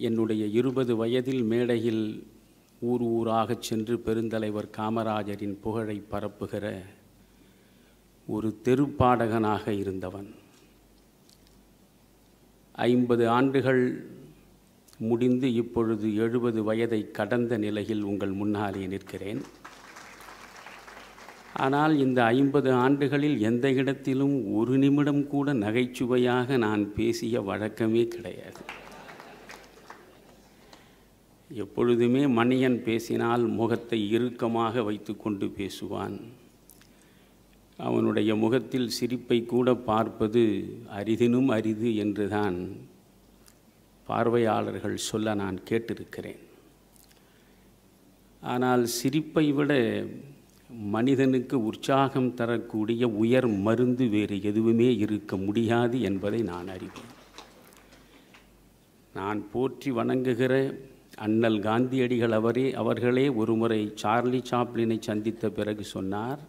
என்னுடைய 20 வயதில் மேடையில் ஊர் ஊராகச் சென்று பெருந்தலைவர் காமராஜரின் புகழை பரப்புகிற ஒரு தெருப்பாடகனாக இருந்தவன். 50 ஆண்டுகள் முடிந்து இப்பொழுது 70 வயதை கடந்த நிலையில் உங்கள் முன்னாலே நிற்கிறேன். ஆனால் இந்த 50 ஆண்டுகளில் எந்த இடத்திலும் ஒரு நிமிடம் கூட நகைச்சுவையாக நான் பேசிய வழக்கமே கிடையாது. எப்பொழுதுமே மணியன் பேசினால் முகத்தை இறுக்கமாக வைத்து கொண்டு பேசுவான். அவனுடைய முகத்தில் சிரிப்பை கூட பார்ப்பது அரிதினும் அரிது என்றுதான் பார்வையாளர்கள் சொல்ல நான் கேட்டிருக்கிறேன். ஆனால் சிரிப்பை விட மனிதனுக்கு உற்சாகம் தரக்கூடிய உயர் மருந்து வேறு எதுவுமே இருக்க முடியாது என்பதை நான் அறிவேன். நான் போற்றி வணங்குகிற அண்ணல் காந்தியடிகள் அவர்களே ஒருமுறை சார்லி சாப்ளினை சந்தித்த பிறகு சொன்னார்,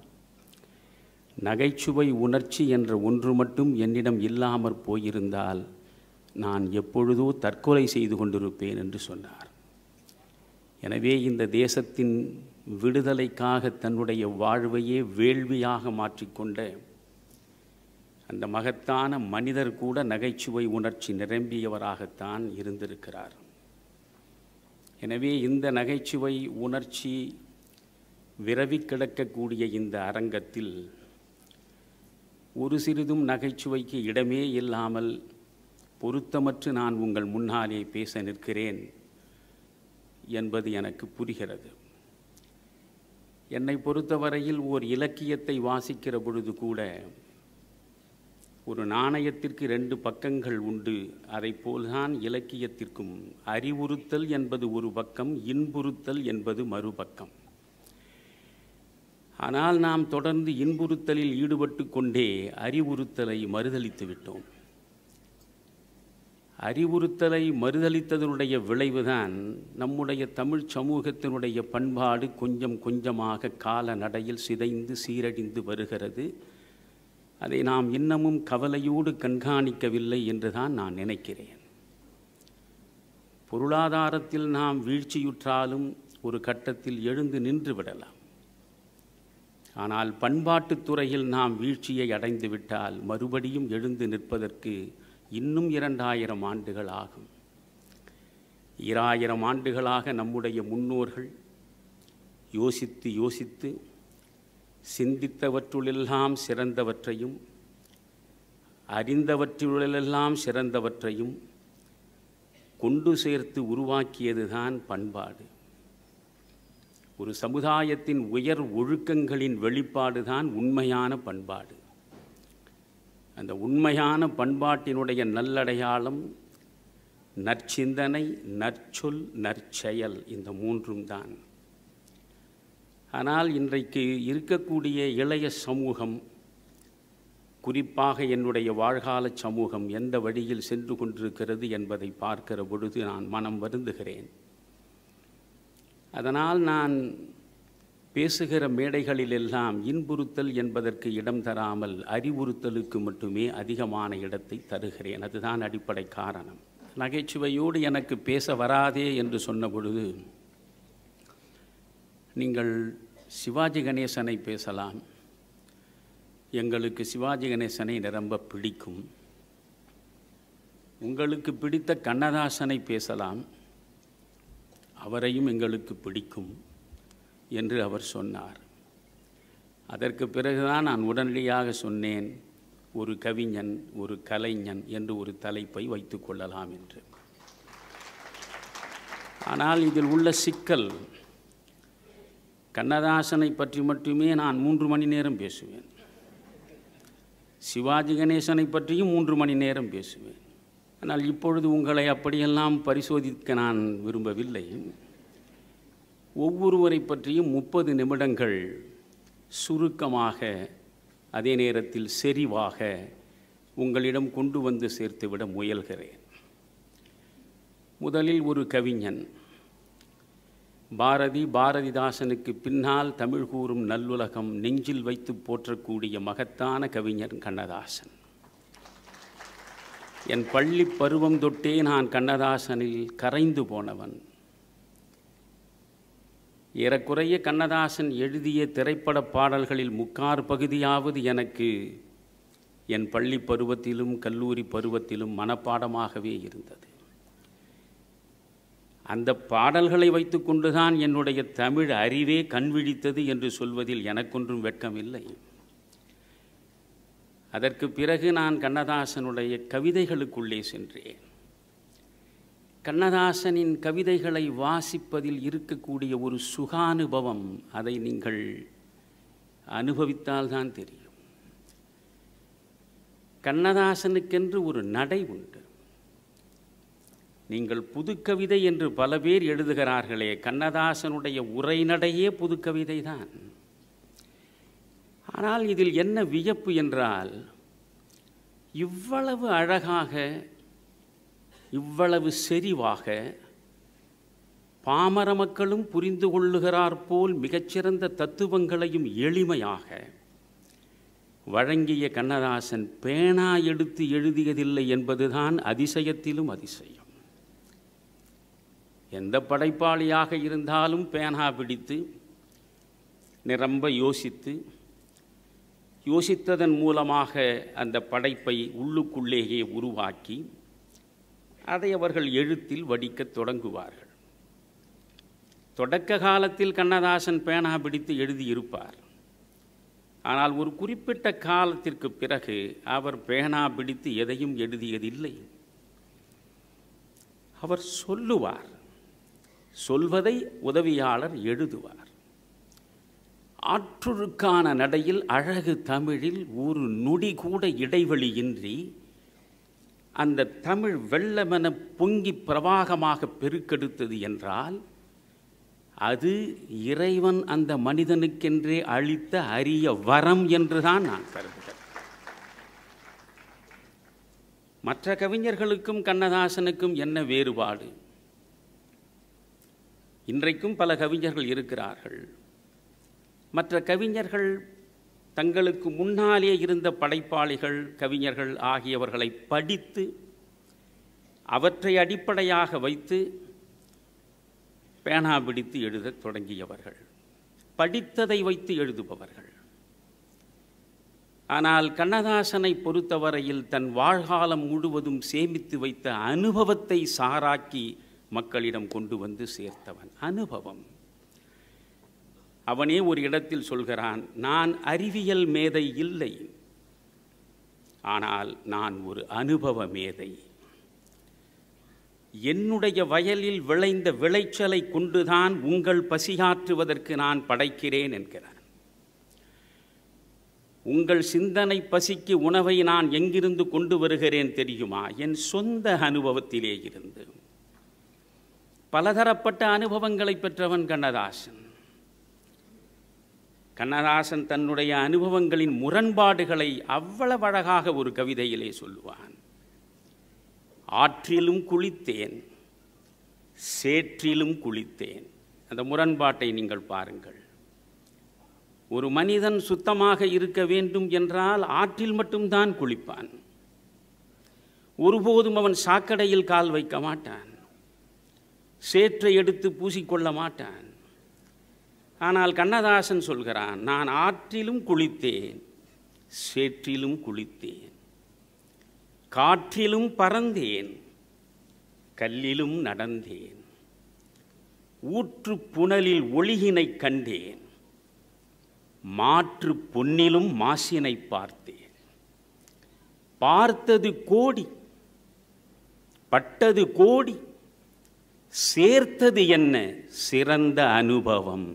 நகைச்சுவை உணர்ச்சி என்ற ஒன்று மட்டும் என்னிடம் இல்லாமற் போயிருந்தால் நான் எப்பொழுதோ தற்கொலை செய்து கொண்டிருப்பேன் என்று சொன்னார். எனவே இந்த தேசத்தின் விடுதலைக்காக தன்னுடைய வாழ்வையே வேள்வியாக மாற்றிக்கொண்ட அந்த மகத்தான மனிதர் கூட நகைச்சுவை உணர்ச்சி நிரம்பியவராகத்தான் இருந்திருக்கிறார். எனவே இந்த நகைச்சுவை உணர்ச்சி விரவி கிடக்கக்கூடிய இந்த அரங்கத்தில் ஒரு சிறிதும் நகைச்சுவைக்கு இடமே இல்லாமல் பொருத்தமற்று நான் உங்கள் முன்னாலே பேச நிற்கிறேன் என்பது எனக்கு புரிகிறது. என்னை பொறுத்தவரையில் ஓர் இலக்கியத்தை வாசிக்கிற பொழுது கூட ஒரு நாணயத்திற்கு 2 பக்கங்கள் உண்டு. அதைப்போல்தான் இலக்கியத்திற்கும் அறிவுறுத்தல் என்பது ஒரு பக்கம், இன்புறுத்தல் என்பது மறுபக்கம். ஆனால் நாம் தொடர்ந்து இன்புறுத்தலில் ஈடுபட்டு கொண்டே அறிவுறுத்தலை மறுதலித்து விட்டோம். அறிவுறுத்தலை மறுதலித்ததனுடைய விளைவுதான் நம்முடைய தமிழ் சமூகத்தினுடைய பண்பாடு கொஞ்சம் கொஞ்சமாக கால நடையில் சிதைந்து சீரழிந்து வருகிறது. அதை நாம் இன்னமும் கவலையோடு கண்காணிக்கவில்லை என்றுதான் நான் நினைக்கிறேன். பொருளாதாரத்தில் நாம் வீழ்ச்சியுற்றாலும் ஒரு கட்டத்தில் எழுந்து நின்று விடலாம். ஆனால் பண்பாட்டுத் துறையில் நாம் வீழ்ச்சியை அடைந்து விட்டால் மறுபடியும் எழுந்து நிற்பதற்கு இன்னும் 2000 ஆண்டுகள் ஆகும். 2000 ஆண்டுகளாக நம்முடைய முன்னோர்கள் யோசித்து யோசித்து சிந்தித்தவற்றுளெல்லாம் சிறந்தவற்றையும் அறிந்தவற்றுளெல்லாம் சிறந்தவற்றையும் கொண்டு சேர்த்து உருவாக்கியதுதான் பண்பாடு. ஒரு சமுதாயத்தின் உயர் ஒழுக்கங்களின் வெளிப்பாடுதான் உண்மையான பண்பாடு. அந்த உண்மையான பண்பாட்டினுடைய நல்லடையாளம் நற்சிந்தனை, நற்சொல், நற்செயல், இந்த 3ம் தான். ஆனால் இன்றைக்கு இருக்கக்கூடிய இளைய சமூகம், குறிப்பாக என்னுடைய வாழ்கால சமூகம் எந்த வழியில் சென்று கொண்டிருக்கிறது என்பதை பார்க்கிற பொழுது நான் மனம் வருந்துகிறேன். அதனால் நான் பேசுகிற மேடைகளிலெல்லாம் இன்புறுத்தல் என்பதற்கு இடம் தராமல் அறிவுறுத்தலுக்கு மட்டுமே அதிகமான இடத்தை தருகிறேன். அதுதான் அடிப்படை காரணம். நகைச்சுவையோடு எனக்கு பேச வராதே என்று சொன்ன பொழுது, நீங்கள் சிவாஜி கணேசனை பேசலாம், எங்களுக்கு சிவாஜி கணேசனை நிரம்ப பிடிக்கும். உங்களுக்கு பிடித்த கண்ணதாசனை பேசலாம், அவரையும் எங்களுக்கு பிடிக்கும் என்று அவர் சொன்னார். அதற்கு பிறகுதான் நான் உடனடியாக சொன்னேன், ஒரு கவிஞன், ஒரு கலைஞன் என்று ஒரு தலைப்பை வைத்து கொள்ளலாம் என்று. ஆனால் இதில் உள்ள சிக்கல், கண்ணதாசனை பற்றி மட்டுமே நான் 3 மணி நேரம் பேசுவேன், சிவாஜி கணேசனை பற்றியும் 3 மணி நேரம் பேசுவேன். ஆனால் இப்பொழுது உங்களை அப்படியெல்லாம் பரிசோதிக்க நான் விரும்பவில்லை. ஒவ்வொருவரை பற்றியும் 30 நிமிடங்கள் சுருக்கமாக, அதே நேரத்தில் செறிவாக உங்களிடம் கொண்டு வந்து சேர்த்துவிட முயல்கிறேன். முதலில் ஒரு கவிஞன். பாரதிதாசனுக்கு பின்னால் தமிழ் கூறும் நல்லுலகம் நெஞ்சில் வைத்து போற்றக்கூடிய மகத்தான கவிஞர் கண்ணதாசன். என் பள்ளி பருவம் தொட்டே நான் கண்ணதாசனில் கரைந்து போனவன். ஏறக்குறைய கண்ணதாசன் எழுதிய திரைப்பட பாடல்களில் 3/4 பகுதியாவது எனக்கு என் பள்ளி பருவத்திலும் கல்லூரி பருவத்திலும் மனப்பாடமாகவே இருந்தது. அந்த பாடல்களை வைத்துக்கொண்டுதான் என்னுடைய தமிழ் அறிவே கண்விழித்தது என்று சொல்வதில் எனக்கொன்றும் வெட்கமில்லை. அதற்கு பிறகு நான் கண்ணதாசனுடைய கவிதைகளுக்குள்ளே சென்றேன். கண்ணதாசனின் கவிதைகளை வாசிப்பதில் இருக்கக்கூடிய ஒரு சுகானுபவம், அதை நீங்கள் அனுபவித்தால்தான் தெரியும். கண்ணதாசனுக்கென்று ஒரு நடை உண்டு. நீங்கள் புதுக்கவிதை என்று பல பேர் எழுதுகிறார்களே, கண்ணதாசனுடைய உரைநடையே புதுக்கவிதை தான். ஆனால் இதில் என்ன வியப்பு என்றால், இவ்வளவு அழகாக, இவ்வளவு செறிவாக, பாமர மக்களும் புரிந்து கொள்ளுகிறார் போல் மிகச்சிறந்த தத்துவங்களையும் எளிமையாக வழங்கிய கண்ணதாசன் பேனா எடுத்து எழுதியதில்லை என்பதுதான் அதிசயத்திலும் அதிசயம். எந்த படைப்பாளியாக இருந்தாலும் பேனா பிடித்து நிரம்ப யோசித்ததன் மூலமாக அந்த படைப்பை உள்ளுக்குள்ளேயே உருவாக்கி அதை அவர்கள் எழுத்தில் வடிக்கத் தொடங்குவார்கள். தொடக்க காலத்தில் கண்ணதாசன் பேனா பிடித்து எழுதியிருப்பார். ஆனால் ஒரு குறிப்பிட்ட காலத்திற்கு பிறகு அவர் பேனா பிடித்து எதையும் எழுதியதில்லை. அவர் சொல்லுவார், சொல்வதை உதவியாளர் எழுதுவார். ஆற்றுக்கான நடையில், அழகு தமிழில் ஒரு நொடி கூட இடைவெளியின்றி அந்த தமிழ் வெள்ளமென பொங்கி பிரவாகமாக பெருக்கெடுத்தது என்றால் அது இறைவன் அந்த மனிதனுக்கென்றே அளித்த அரிய வரம் என்றுதான் நான் கருதுகிறேன். மற்ற கவிஞர்களுக்கும் கண்ணதாசனுக்கும் என்ன வேறுபாடு? இன்றைக்கும் பல கவிஞர்கள் இருக்கிறார்கள். மற்ற கவிஞர்கள் தங்களுக்கு முன்னாலே இருந்த படைப்பாளிகள், கவிஞர்கள் ஆகியவர்களை படித்து அவற்றை அடிப்படையாக வைத்து பேனா பிடித்து எழுதத் தொடங்கியவர்கள், படித்ததை வைத்து எழுதுபவர்கள். ஆனால் கண்ணதாசனை பொறுத்தவரையில் தன் வாழ்காலம் முழுவதும் சேமித்து வைத்த அனுபவத்தை சாராக்கி மக்களிடம் கொண்டு வந்து சேர்த்தவன். அனுபவம். அவனே ஒரு இடத்தில் சொல்கிறான், நான் அறிவியல் மேதை இல்லை, ஆனால் நான் ஒரு அனுபவ மேதை. என்னுடைய வயலில் விளைந்த விளைச்சலை கொண்டுதான் உங்கள் பசியாற்றுவதற்கு நான் படைக்கிறேன் என்கிறான். உங்கள் சிந்தனை பசிக்கு உணவை நான் எங்கிருந்து கொண்டு வருகிறேன் தெரியுமா? என் சொந்த அனுபவத்திலே இருந்து. பலதரப்பட்ட அனுபவங்களை பெற்றவன் கண்ணதாசன். கண்ணதாசன் தன்னுடைய அனுபவங்களின் முரண்பாடுகளை அவ்வளவு அழகாக ஒரு கவிதையிலே சொல்லுவான். ஆற்றிலும் குளித்தேன், சேற்றிலும் குளித்தேன். அந்த முரண்பாட்டை நீங்கள் பாருங்கள். ஒரு மனிதன் சுத்தமாக இருக்க வேண்டும் என்றால் ஆற்றில் மட்டும்தான் குளிப்பான். ஒருபோதும் அவன் சாக்கடையில் கால் வைக்க மாட்டான், சேற்றை எடுத்து பூசிக்கொள்ள மாட்டான். ஆனால் கண்ணதாசன் சொல்கிறான், நான் ஆற்றிலும் குளித்தேன், சேற்றிலும் குளித்தேன், காற்றிலும் பறந்தேன், கல்லிலும் நடந்தேன், ஊற்று புனலில் ஒளியினை கண்டேன், மாற்று பொன்னிலும் மாசினை பார்த்தேன். பார்த்தது கோடி, பட்டது கோடி, சேர்த்தது என்ன சிறந்த அனுபவம்.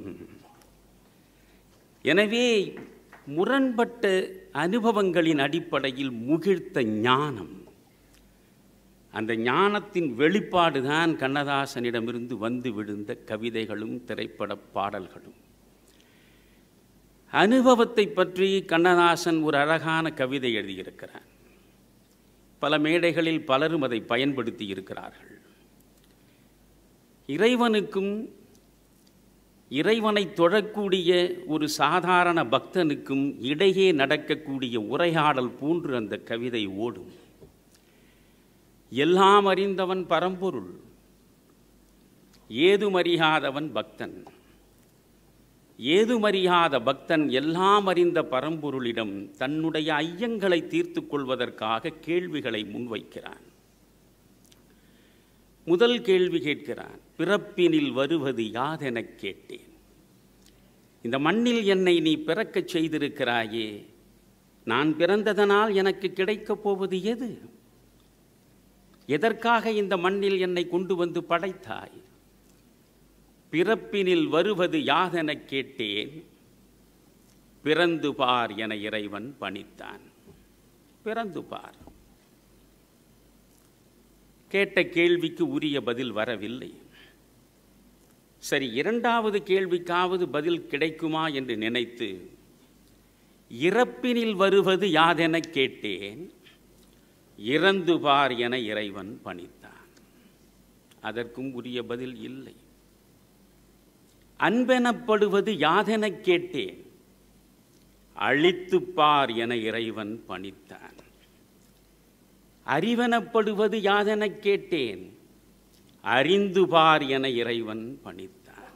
எனவே முரண்பட்ட அனுபவங்களின் அடிப்படையில் முகிழ்த்த ஞானம், அந்த ஞானத்தின் வெளிப்பாடுதான் கண்ணதாசனிடமிருந்து வந்து விழுந்த கவிதைகளும் திரைப்பட பாடல்களும். அனுபவத்தை பற்றி கண்ணதாசன் ஒரு அழகான கவிதை எழுதியிருக்கிறார். பல மேடைகளில் பலரும் அதை பயன்படுத்தி இருக்கிறார்கள். இறைவனுக்கும் இறைவனை தொழக்கூடிய ஒரு சாதாரண பக்தனுக்கும் இடையே நடக்கக்கூடிய உரையாடல் போன்று அந்த கவிதை ஓடும். எல்லாம் அறிந்தவன் பரம்பொருள், ஏதுமறியாதவன் பக்தன். ஏதுமறியாத பக்தன் எல்லாம் அறிந்த பரம்பொருளிடம் தன்னுடைய ஐயங்களை தீர்த்து கொள்வதற்காக கேள்விகளை முன்வைக்கிறான். முதல் கேள்வி கேட்கிறான், பிறப்பினில் வருவது யாதெனக் கேட்டேன். இந்த மண்ணில் என்னை நீ பிறக்கச் செய்திருக்கிறாயே, நான் பிறந்ததனால் எனக்கு கிடைக்கப் போவது எது? எதற்காக இந்த மண்ணில் என்னை கொண்டு வந்து படைத்தாய்? பிறப்பினில் வருவது யாதெனக் கேட்டேன், பிறந்து பார் என இறைவன் பணித்தான். பிறந்து பார். கேட்ட கேள்விக்கு உரிய பதில் வரவில்லை. சரி, இரண்டாவது கேள்விக்காவது பதில் கிடைக்குமா என்று நினைத்து, இறப்பினில் வருவது யாதெனக் கேட்டேன், இறந்து பார் என இறைவன் பணித்தான். அதற்கும் உரிய பதில் இல்லை. அன்பெனப்படுவது யாதெனக் கேட்டேன், அழித்துப் பார் என இறைவன் பணித்தான். அறிவெனப்படுவது யாதெனக் கேட்டேன், அறிந்து பார் என இறைவன் பணித்தான்.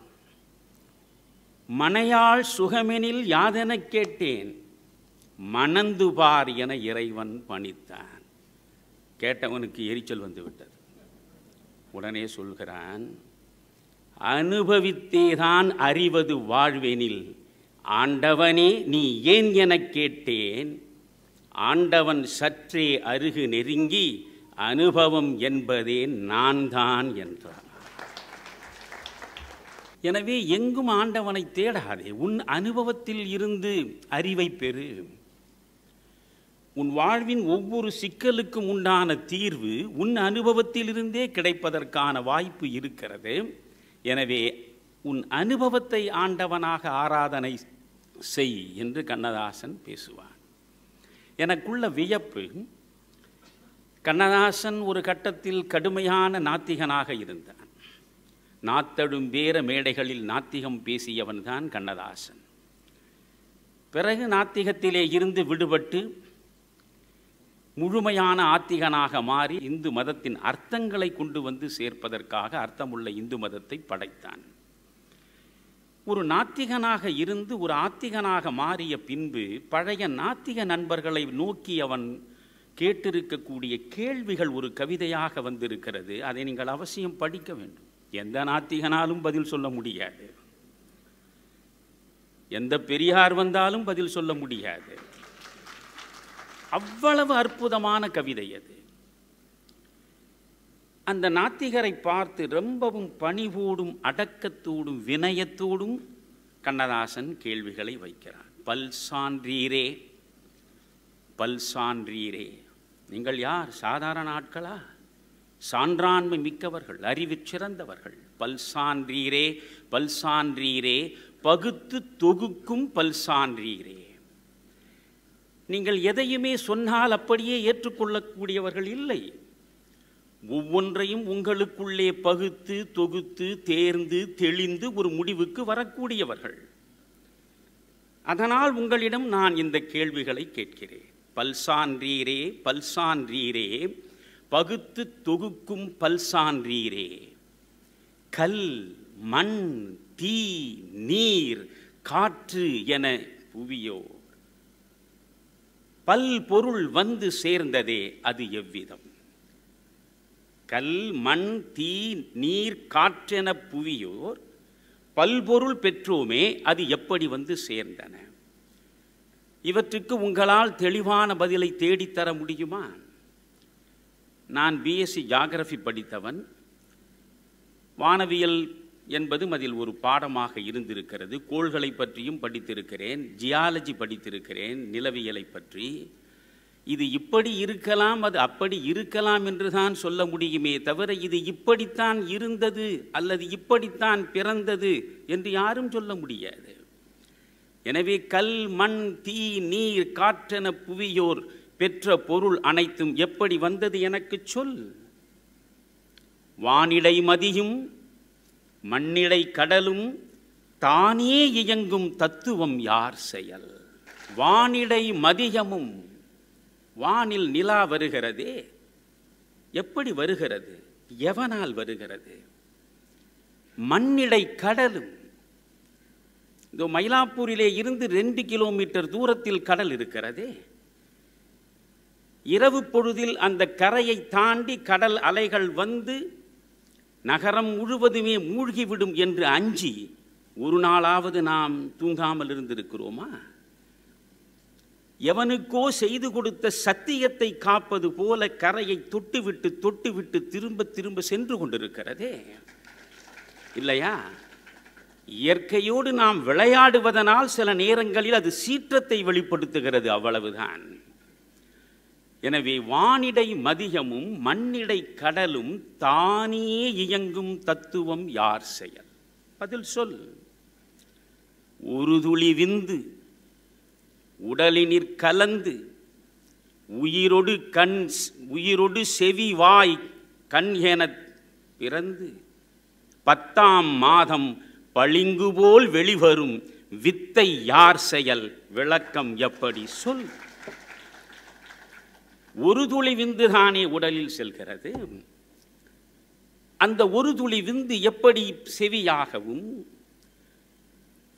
மனையாள் சுகமெனில் யாதெனக் கேட்டேன், மணந்து பார் என இறைவன் பணித்தான். கேட்டவனுக்கு எரிச்சல் வந்து விட்டது. உடனே சொல்கிறான், அனுபவித்தேதான் அறிவது வாழ்வெனில் ஆண்டவனே நீ ஏன் எனக் கேட்டேன், ஆண்டவன் சற்றே அருகு நெருங்கி அனுபவம் என்பதே நான் தான் என்றான். எனவே எங்கும் ஆண்டவனை தேடாதே, உன் அனுபவத்தில் இருந்து அறிவை பெறு. உன் வாழ்வின் ஒவ்வொரு சிக்கலுக்கும் உண்டான தீர்வு உன் அனுபவத்திலிருந்தே கிடைப்பதற்கான வாய்ப்பு இருக்கிறது. எனவே உன் அனுபவத்தை ஆண்டவனாக ஆராதனை செய் என்று கண்ணதாசன் பேசுவான். எனக்குள்ள வியப்பு, கண்ணதாசன் ஒரு கட்டத்தில் கடுமையான நாத்திகனாக இருந்தான். நாத்தடும் வேற மேடைகளில் நாத்திகம் பேசியவன் தான் கண்ணதாசன். பிறகு நாத்திகத்திலே இருந்து விடுபட்டு முழுமையான ஆத்திகனாக மாறி இந்து மதத்தின் அர்த்தங்களை கொண்டு வந்து சேர்ப்பதற்காக அர்த்தமுள்ள இந்து மதத்தை படைத்தான். ஒரு நாத்திகனாக இருந்து ஒரு ஆத்திகனாக மாறிய பின்பு பழைய நாத்திக நண்பர்களை நோக்கி அவன் கேட்டிருக்கக்கூடிய கேள்விகள் ஒரு கவிதையாக வந்திருக்கிறது. அதை நீங்கள் அவசியம் படிக்க வேண்டும். எந்த நாத்திகனாலும் பதில் சொல்ல முடியாது, எந்த பெரியார் வந்தாலும் பதில் சொல்ல முடியாது. அவ்வளவு அற்புதமான கவிதை அது. அந்த நாத்திகரை பார்த்து ரொம்பவும் பணிவோடும் அடக்கத்தோடும் வினயத்தோடும் கண்ணதாசன் கேள்விகளை வைக்கிறான். பல்சான்றீரே, பல்சான்றீரே, நீங்கள் யார்? சாதாரண ஆட்களா? சான்றாண்மை மிக்கவர்கள், அறிவிற் சிறந்தவர்கள். பல்சான்றீரே, பல்சான்றீரே, பகுத்து தொகுக்கும் பல்சான்றீரே. நீங்கள் எதையுமே சொன்னால் அப்படியே ஏற்றுக்கொள்ளக்கூடியவர்கள் இல்லை. ஒவ்வொன்றையும் உங்களுக்குள்ளே பகுத்து தொகுத்து தேர்ந்து தெளிந்து ஒரு முடிவுக்கு வரக்கூடியவர்கள். அதனால் உங்களிடம் நான் இந்த கேள்விகளை கேட்கிறேன். பல்சான்றீரே, பல்சான்றீரே, பகுத்து தொகுக்கும் பல்சான்றீரே, கல் மண் தீ நீர் காற்று என புவியோ பல் பொருள் வந்து சேர்ந்ததே அது எவ்விதம்? கல் மண் தீ நீர் காற்றென புவியோர் பல்பொருள் பெற்றோமே, அது எப்படி வந்து சேர்ந்தன? இவற்றுக்கு உங்களால் தெளிவான பதிலை தேடித்தர முடியுமா? நான் பிஎஸ்சி ஜியாகிரபி படித்தவன். வானவியல் என்பதும் அதில் ஒரு பாடமாக இருந்திருக்கிறது. கோள்களை பற்றியும் படித்திருக்கிறேன், ஜியாலஜி படித்திருக்கிறேன், நிலவியலை பற்றி. இது இப்படி இருக்கலாம், அது அப்படி இருக்கலாம் என்று தான் சொல்ல முடியுமே தவிர இது இப்படித்தான் இருந்தது அல்லது இப்படித்தான் பிறந்தது என்று யாரும் சொல்ல முடியாது. எனவே கல் மண் தீ நீர் காற்றென புவியோர் பெற்ற பொருள் அனைத்தும் எப்படி வந்தது எனக்கு சொல். வானிடை மதியும் மண்ணிடை கடலும் தானே இயங்கும் தத்துவம் யார் செயல்? வானிடை மதியமும், வானில் நிலா வருகிறதே, எப்படி வருகிறது? எவனால் வருகிறது? மண்ணிடை கடலும். இந்த மயிலாப்பூரிலே இருந்து 2 கிலோமீட்டர் தூரத்தில் கடல் இருக்கிறதே. இரவு பொழுதில் அந்த கரையை தாண்டி கடல் அலைகள் வந்து நகரம் முழுவதுமே மூழ்கிவிடும் என்று அஞ்சி ஒரு நாளாவது நாம் தூங்காமல் இருந்திருக்கிறோமா? எவனுக்கோ செய்து கொடுத்த சத்தியத்தை காப்பது போல கரையை தொட்டுவிட்டு திரும்ப திரும்ப சென்று கொண்டிருக்கிறதே, இல்லையா? இயற்கையோடு நாம் விளையாடுவதனால் சில நேரங்களில் அது சீற்றத்தை வெளிப்படுத்துகிறது, அவ்வளவுதான். எனவே வானிடை மதியமும் மண்ணிடை கடலும் தானே இயங்கும் தத்துவம் யார் செயல்? பதில் சொல். ஒரு துளி விந்து உடலினிற் கலந்து உயிரொடு செவி வாய் கண் எனப் பிறந்து 10ஆம் மாதம் பளிங்கு போல் வெளிவரும் வித்தை யார் செயல்? விளக்கம் எப்படி? சொல். ஒரு துளி விந்து தானே உடலில் செல்கிறது. அந்த ஒரு துளி விந்து எப்படி செவியாகவும்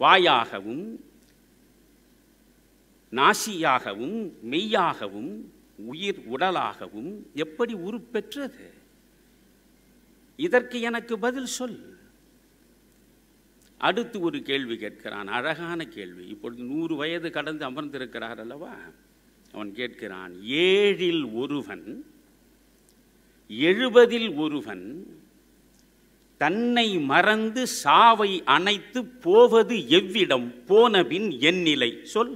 வாயாகவும் நாசியாகவும் மெய்யாகவும் உயிர் உடலாகவும் எப்படி உருப்பெற்றது? இதற்கு எனக்கு பதில் சொல். அடுத்து ஒரு கேள்வி கேட்கிறான், அழகான கேள்வி. இப்பொழுது 100 வயது கடந்து அமர்ந்திருக்கிறார் அல்லவா? அவன் கேட்கிறான், 7இல் ஒருவன் 70இல் ஒருவன் தன்னை மறந்து சாவை அணைத்து போவது எவ்விடம்? போனபின் என் நிலை? சொல்.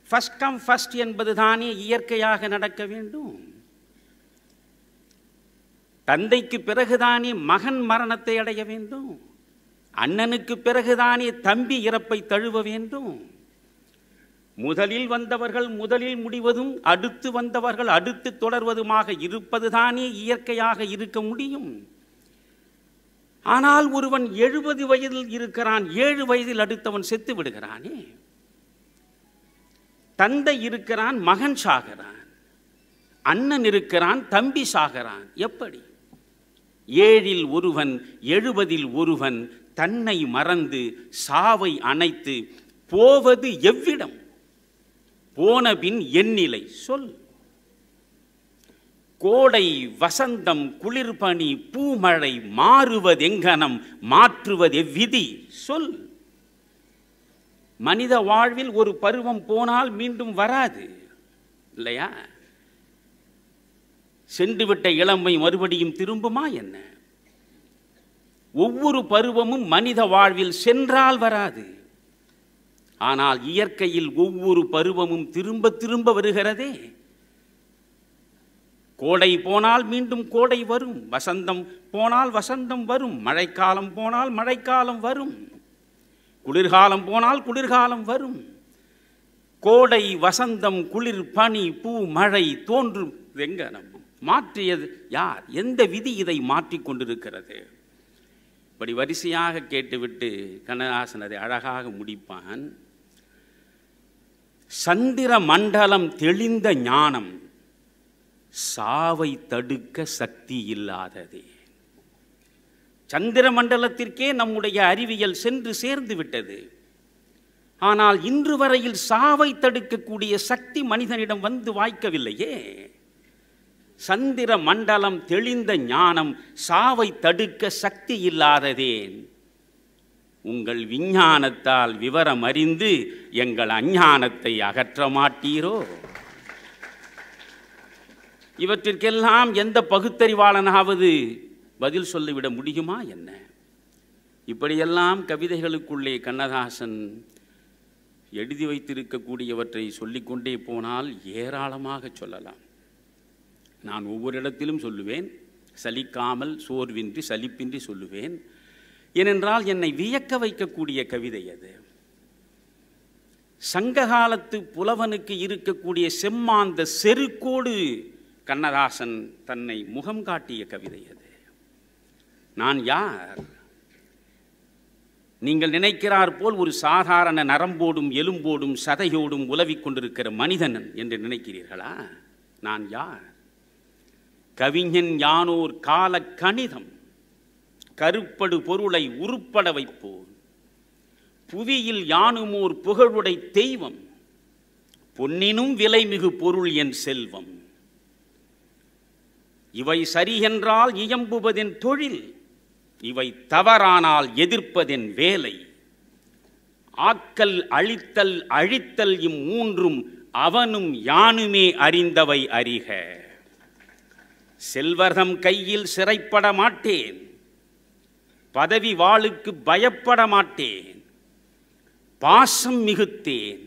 ஃபர்ஸ்ட் கம் ஃபர்ஸ்ட் என்பது தானே இயற்கையாக நடக்க வேண்டும். தந்தைக்கு பிறகுதானே மகன் மரணத்தை அடைய வேண்டும். அண்ணனுக்கு பிறகுதானே தம்பி இறப்பை தழுவ வேண்டும். முதலில் வந்தவர்கள் முதலில் முடிவதும் அடுத்து வந்தவர்கள் அடுத்து தொடர்வதுமாக இருப்பதுதானே இயற்கையாக இருக்க முடியும். ஆனால் ஒருவன் 70 வயதில் இருக்கிறான், 7 வயதில் அடுத்தவன் செத்து விடுகிறானே. தந்தை இருக்கிறான், மகன் சாகிறான். அண்ணன் இருக்கிறான், தம்பி சாகிறான். எப்படி? 7இல் ஒருவன் 70இல் ஒருவன் தன்னை மறந்து சாவை அணைத்து போவது எவ்விடம்? போனபின் என் நிலை? சொல். கோடை வசந்தம் குளிர்பனி பூமழை மாறுவதெங்கனம் மாற்றுவதெவ்விதி? சொல். மனித வாழ்வில் ஒரு பருவம் போனால் மீண்டும் வராது, இல்லையா? சென்றுவிட்ட இளமை மறுபடியும் திரும்புமா என்ன? ஒவ்வொரு பருவமும் மனித வாழ்வில் சென்றால் வராது. ஆனால் இயற்கையில் ஒவ்வொரு பருவமும் திரும்ப திரும்ப வருகிறதே. கோடை போனால் மீண்டும் கோடை வரும், வசந்தம் போனால் வசந்தம் வரும், மழைக்காலம் போனால் மழைக்காலம் வரும், குளிர்காலம் போனால் குளிர்காலம் வரும். கோடை வசந்தம் குளிர் பனி பூ மழை தோன்றும் வெங்கனம் மாற்றியது யார்? எந்த விதி இதை மாற்றிக் கொண்டிருக்கிறது? இப்படி வரிசையாக கேட்டுவிட்டு கண்ணதாசன் அதை அழகாக முடிப்பான். சந்திர மண்டலம் தெளிந்த ஞானம் சாவை தடுக்க சக்தி இல்லாததே. சந்திர மண்டலத்திற்கே நம்முடைய அறிவியல் சென்று சேர்ந்து விட்டது. ஆனால் இன்று வரையில் சாவை தடுக்கக்கூடிய சக்தி மனிதனிடம் வந்து வாய்க்கவில்லையே. சந்திர மண்டலம் தெளிந்த ஞானம் சாவை தடுக்க சக்தி இல்லாததேன். உங்கள் விஞ்ஞானத்தால் விவரம் அறிந்து எங்கள் அஞ்ஞானத்தை அகற்ற மாட்டீரோ? இவற்றிற்கெல்லாம் எந்த பகுத்தறிவாளனாவது பதில் சொல்லிவிட முடியுமா என்ன? இப்படியெல்லாம் கவிதைகளுக்குள்ளே கண்ணதாசன் எழுதி வைத்திருக்கக்கூடியவற்றை சொல்லிக்கொண்டே போனால் ஏராளமாக சொல்லலாம். நான் ஒவ்வொரு இடத்திலும் சொல்லுவேன், சலிக்காமல் சோர்வின்றி சலிப்பின்றி சொல்லுவேன். ஏனென்றால் என்னை வியக்க வைக்கக்கூடிய கவிதை அது. சங்ககாலத்து புலவனுக்கு இருக்கக்கூடிய செம்மாந்த செருக்கோடு கண்ணதாசன் தன்னை முகம் காட்டிய கவிதை அது. நான் யார்? நீங்கள் நினைக்கிறார் போல் ஒரு சாதாரண நரம்போடும் எலும்போடும் சதையோடும் உலவிக் கொண்டிருக்கிற மனிதன் என்று நினைக்கிறீர்களா? நான் யார்? கவிஞன் யானோர் கால கணிதம் கருப்படு பொருளை உருப்பட வைப்போர் புவியில் யானுமோர் புகழுடை தெய்வம் பொன்னினும் விலைமிகு பொருள் என் செல்வம். இவை சரியென்றால் இயம்புவதென் தொழில், இவை தவறானால் எதிர்ப்பதென் வேலை. ஆக்கல் அழித்தல் அழித்தல் இம்மூன்றும் அவனும் யானுமே அறிந்தவை அறிக. செல்வர்தம் கையில் சிறைப்பட மாட்டேன், பதவி வாளுக்கு பயப்பட மாட்டேன். பாசம் மிகுத்தேன்,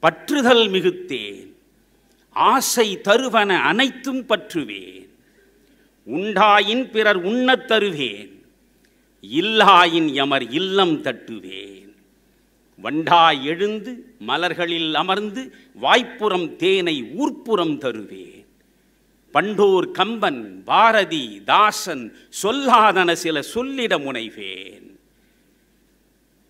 பற்றுதல் மிகுத்தேன், ஆசை தருவன அனைத்தும் பற்றுவேன். உண்டாயின் பிறர் உண்ணத் தருவேன், இல்லாயின் எமர் இல்லம் தட்டுவேன். வண்டாய் எழுந்து மலர்களில் அமர்ந்து வாய்ப்புறம் தேனை ஊர்ப்புறம் தருவேன். பண்டோர் கம்பன் பாரதி தாசன் சொல்லாதன சில சொல்லிட முனைவேன்.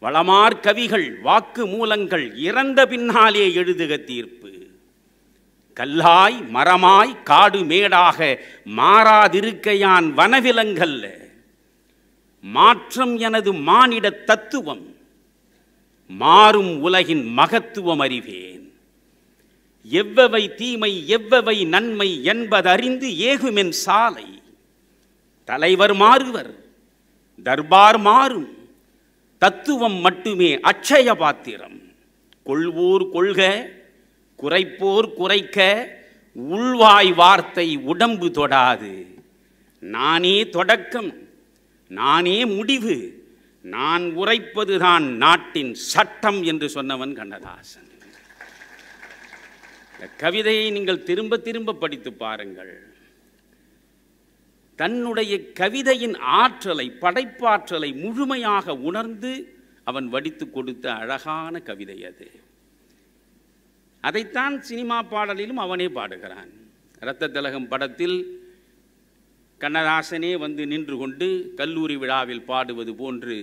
வளமார் கவிகள் வாக்கு மூலங்கள் இறந்த பின்னாலே எழுதுக தீர்ப்பு. கல்லாய் மரமாய் காடு மேடாக மாறாதிருக்கையான் வனவிலங்கல்ல. மாற்றம் எனது மானிட தத்துவம், மாறும் உலகின் மகத்துவம் அறிவேன். எவ்வவை தீமை எவ்வவை நன்மை என்பதறிந்து ஏகுமென் சாலை. தலைவர் மாறுவர், தர்பார் மாறும், தத்துவம் மட்டுமே அட்சய பாத்திரம். கொள்வோர் கொள்க, குறைப்போர் குறைக்க, உள்வாய் வார்த்தை உடம்பு தொடாது. நானே தொடக்கம், நானே முடிவு, நான் உரைப்பதுதான் நாட்டின் சட்டம் என்று சொன்னவன் கண்ணதாசன். இந்த கவிதையை நீங்கள் திரும்ப திரும்ப படித்து பாருங்கள். தன்னுடைய கவிதையின் ஆற்றலை, படைப்பாற்றலை முழுமையாக உணர்ந்து அவன் வடித்து கொடுத்த அழகான கவிதை அது. அதைத்தான் சினிமா பாடலிலும் அவனே பாடுகிறான். இரத்த திலகம் படத்தில் கண்ணதாசனே வந்து நின்று கொண்டு கல்லூரி விழாவில் பாடுவது போன்று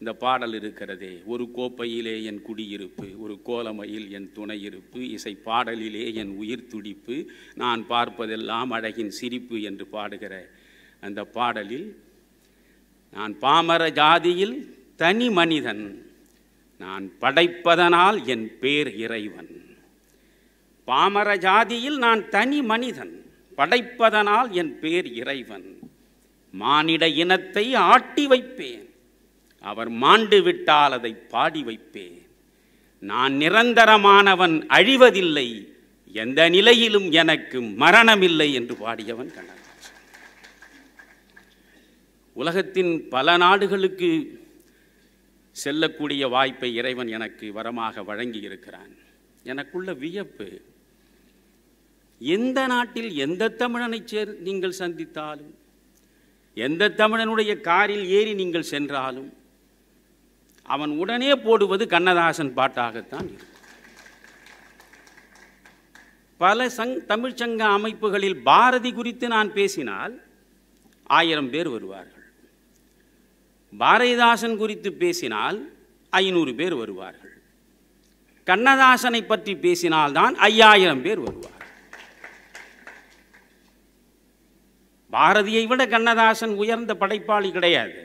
இந்த பாடல் இருக்கிறதே. ஒரு கோப்பையிலே என் குடியிருப்பு, ஒரு கோலமையில் என் துணை இருப்பு, இசை பாடலிலே என் உயிர் துடிப்பு, நான் பார்ப்பதெல்லாம் அழகின் சிரிப்பு என்று பாடுகிற அந்த பாடலில், நான் பாமர ஜாதியில் தனி மனிதன், நான் படைப்பதனால் என் பேர் இறைவன். பாமர ஜாதியில் நான் தனி மனிதன், படைப்பதனால் என் பேர் இறைவன். மானிட இனத்தை ஆட்டி வைப்பேன், அவர் மாண்டு விட்டால் அதை பாடி வைப்பேன். நான் நிரந்தரமானவன், அழிவதில்லை, எந்த நிலையிலும் எனக்கு மரணமில்லை என்று பாடியவன் கண்ணதாசன். உலகத்தின் பல நாடுகளுக்கு செல்லக்கூடிய வாய்ப்பை இறைவன் எனக்கு வரமாக வழங்கி இருக்கிறான். எனக்குள்ள வியப்பு, எந்த நாட்டில் எந்த தமிழனை நீங்கள் சந்தித்தாலும், எந்த தமிழனுடைய காரில் ஏறி நீங்கள் சென்றாலும் அவன் உடனே போடுவது கண்ணதாசன் பாட்டாகத்தான் இருக்கும். பல தமிழ்ச்சங்க அமைப்புகளில் பாரதி குறித்து நான் பேசினால் 1000 பேர் வருவார்கள். பாரதிதாசன் குறித்து பேசினால் 500 பேர் வருவார்கள். கண்ணதாசனை பற்றி பேசினால்தான் 5000 பேர் வருவார்கள். பாரதியை விட கண்ணதாசன் உயர்ந்த படைப்பாளி கிடையாது.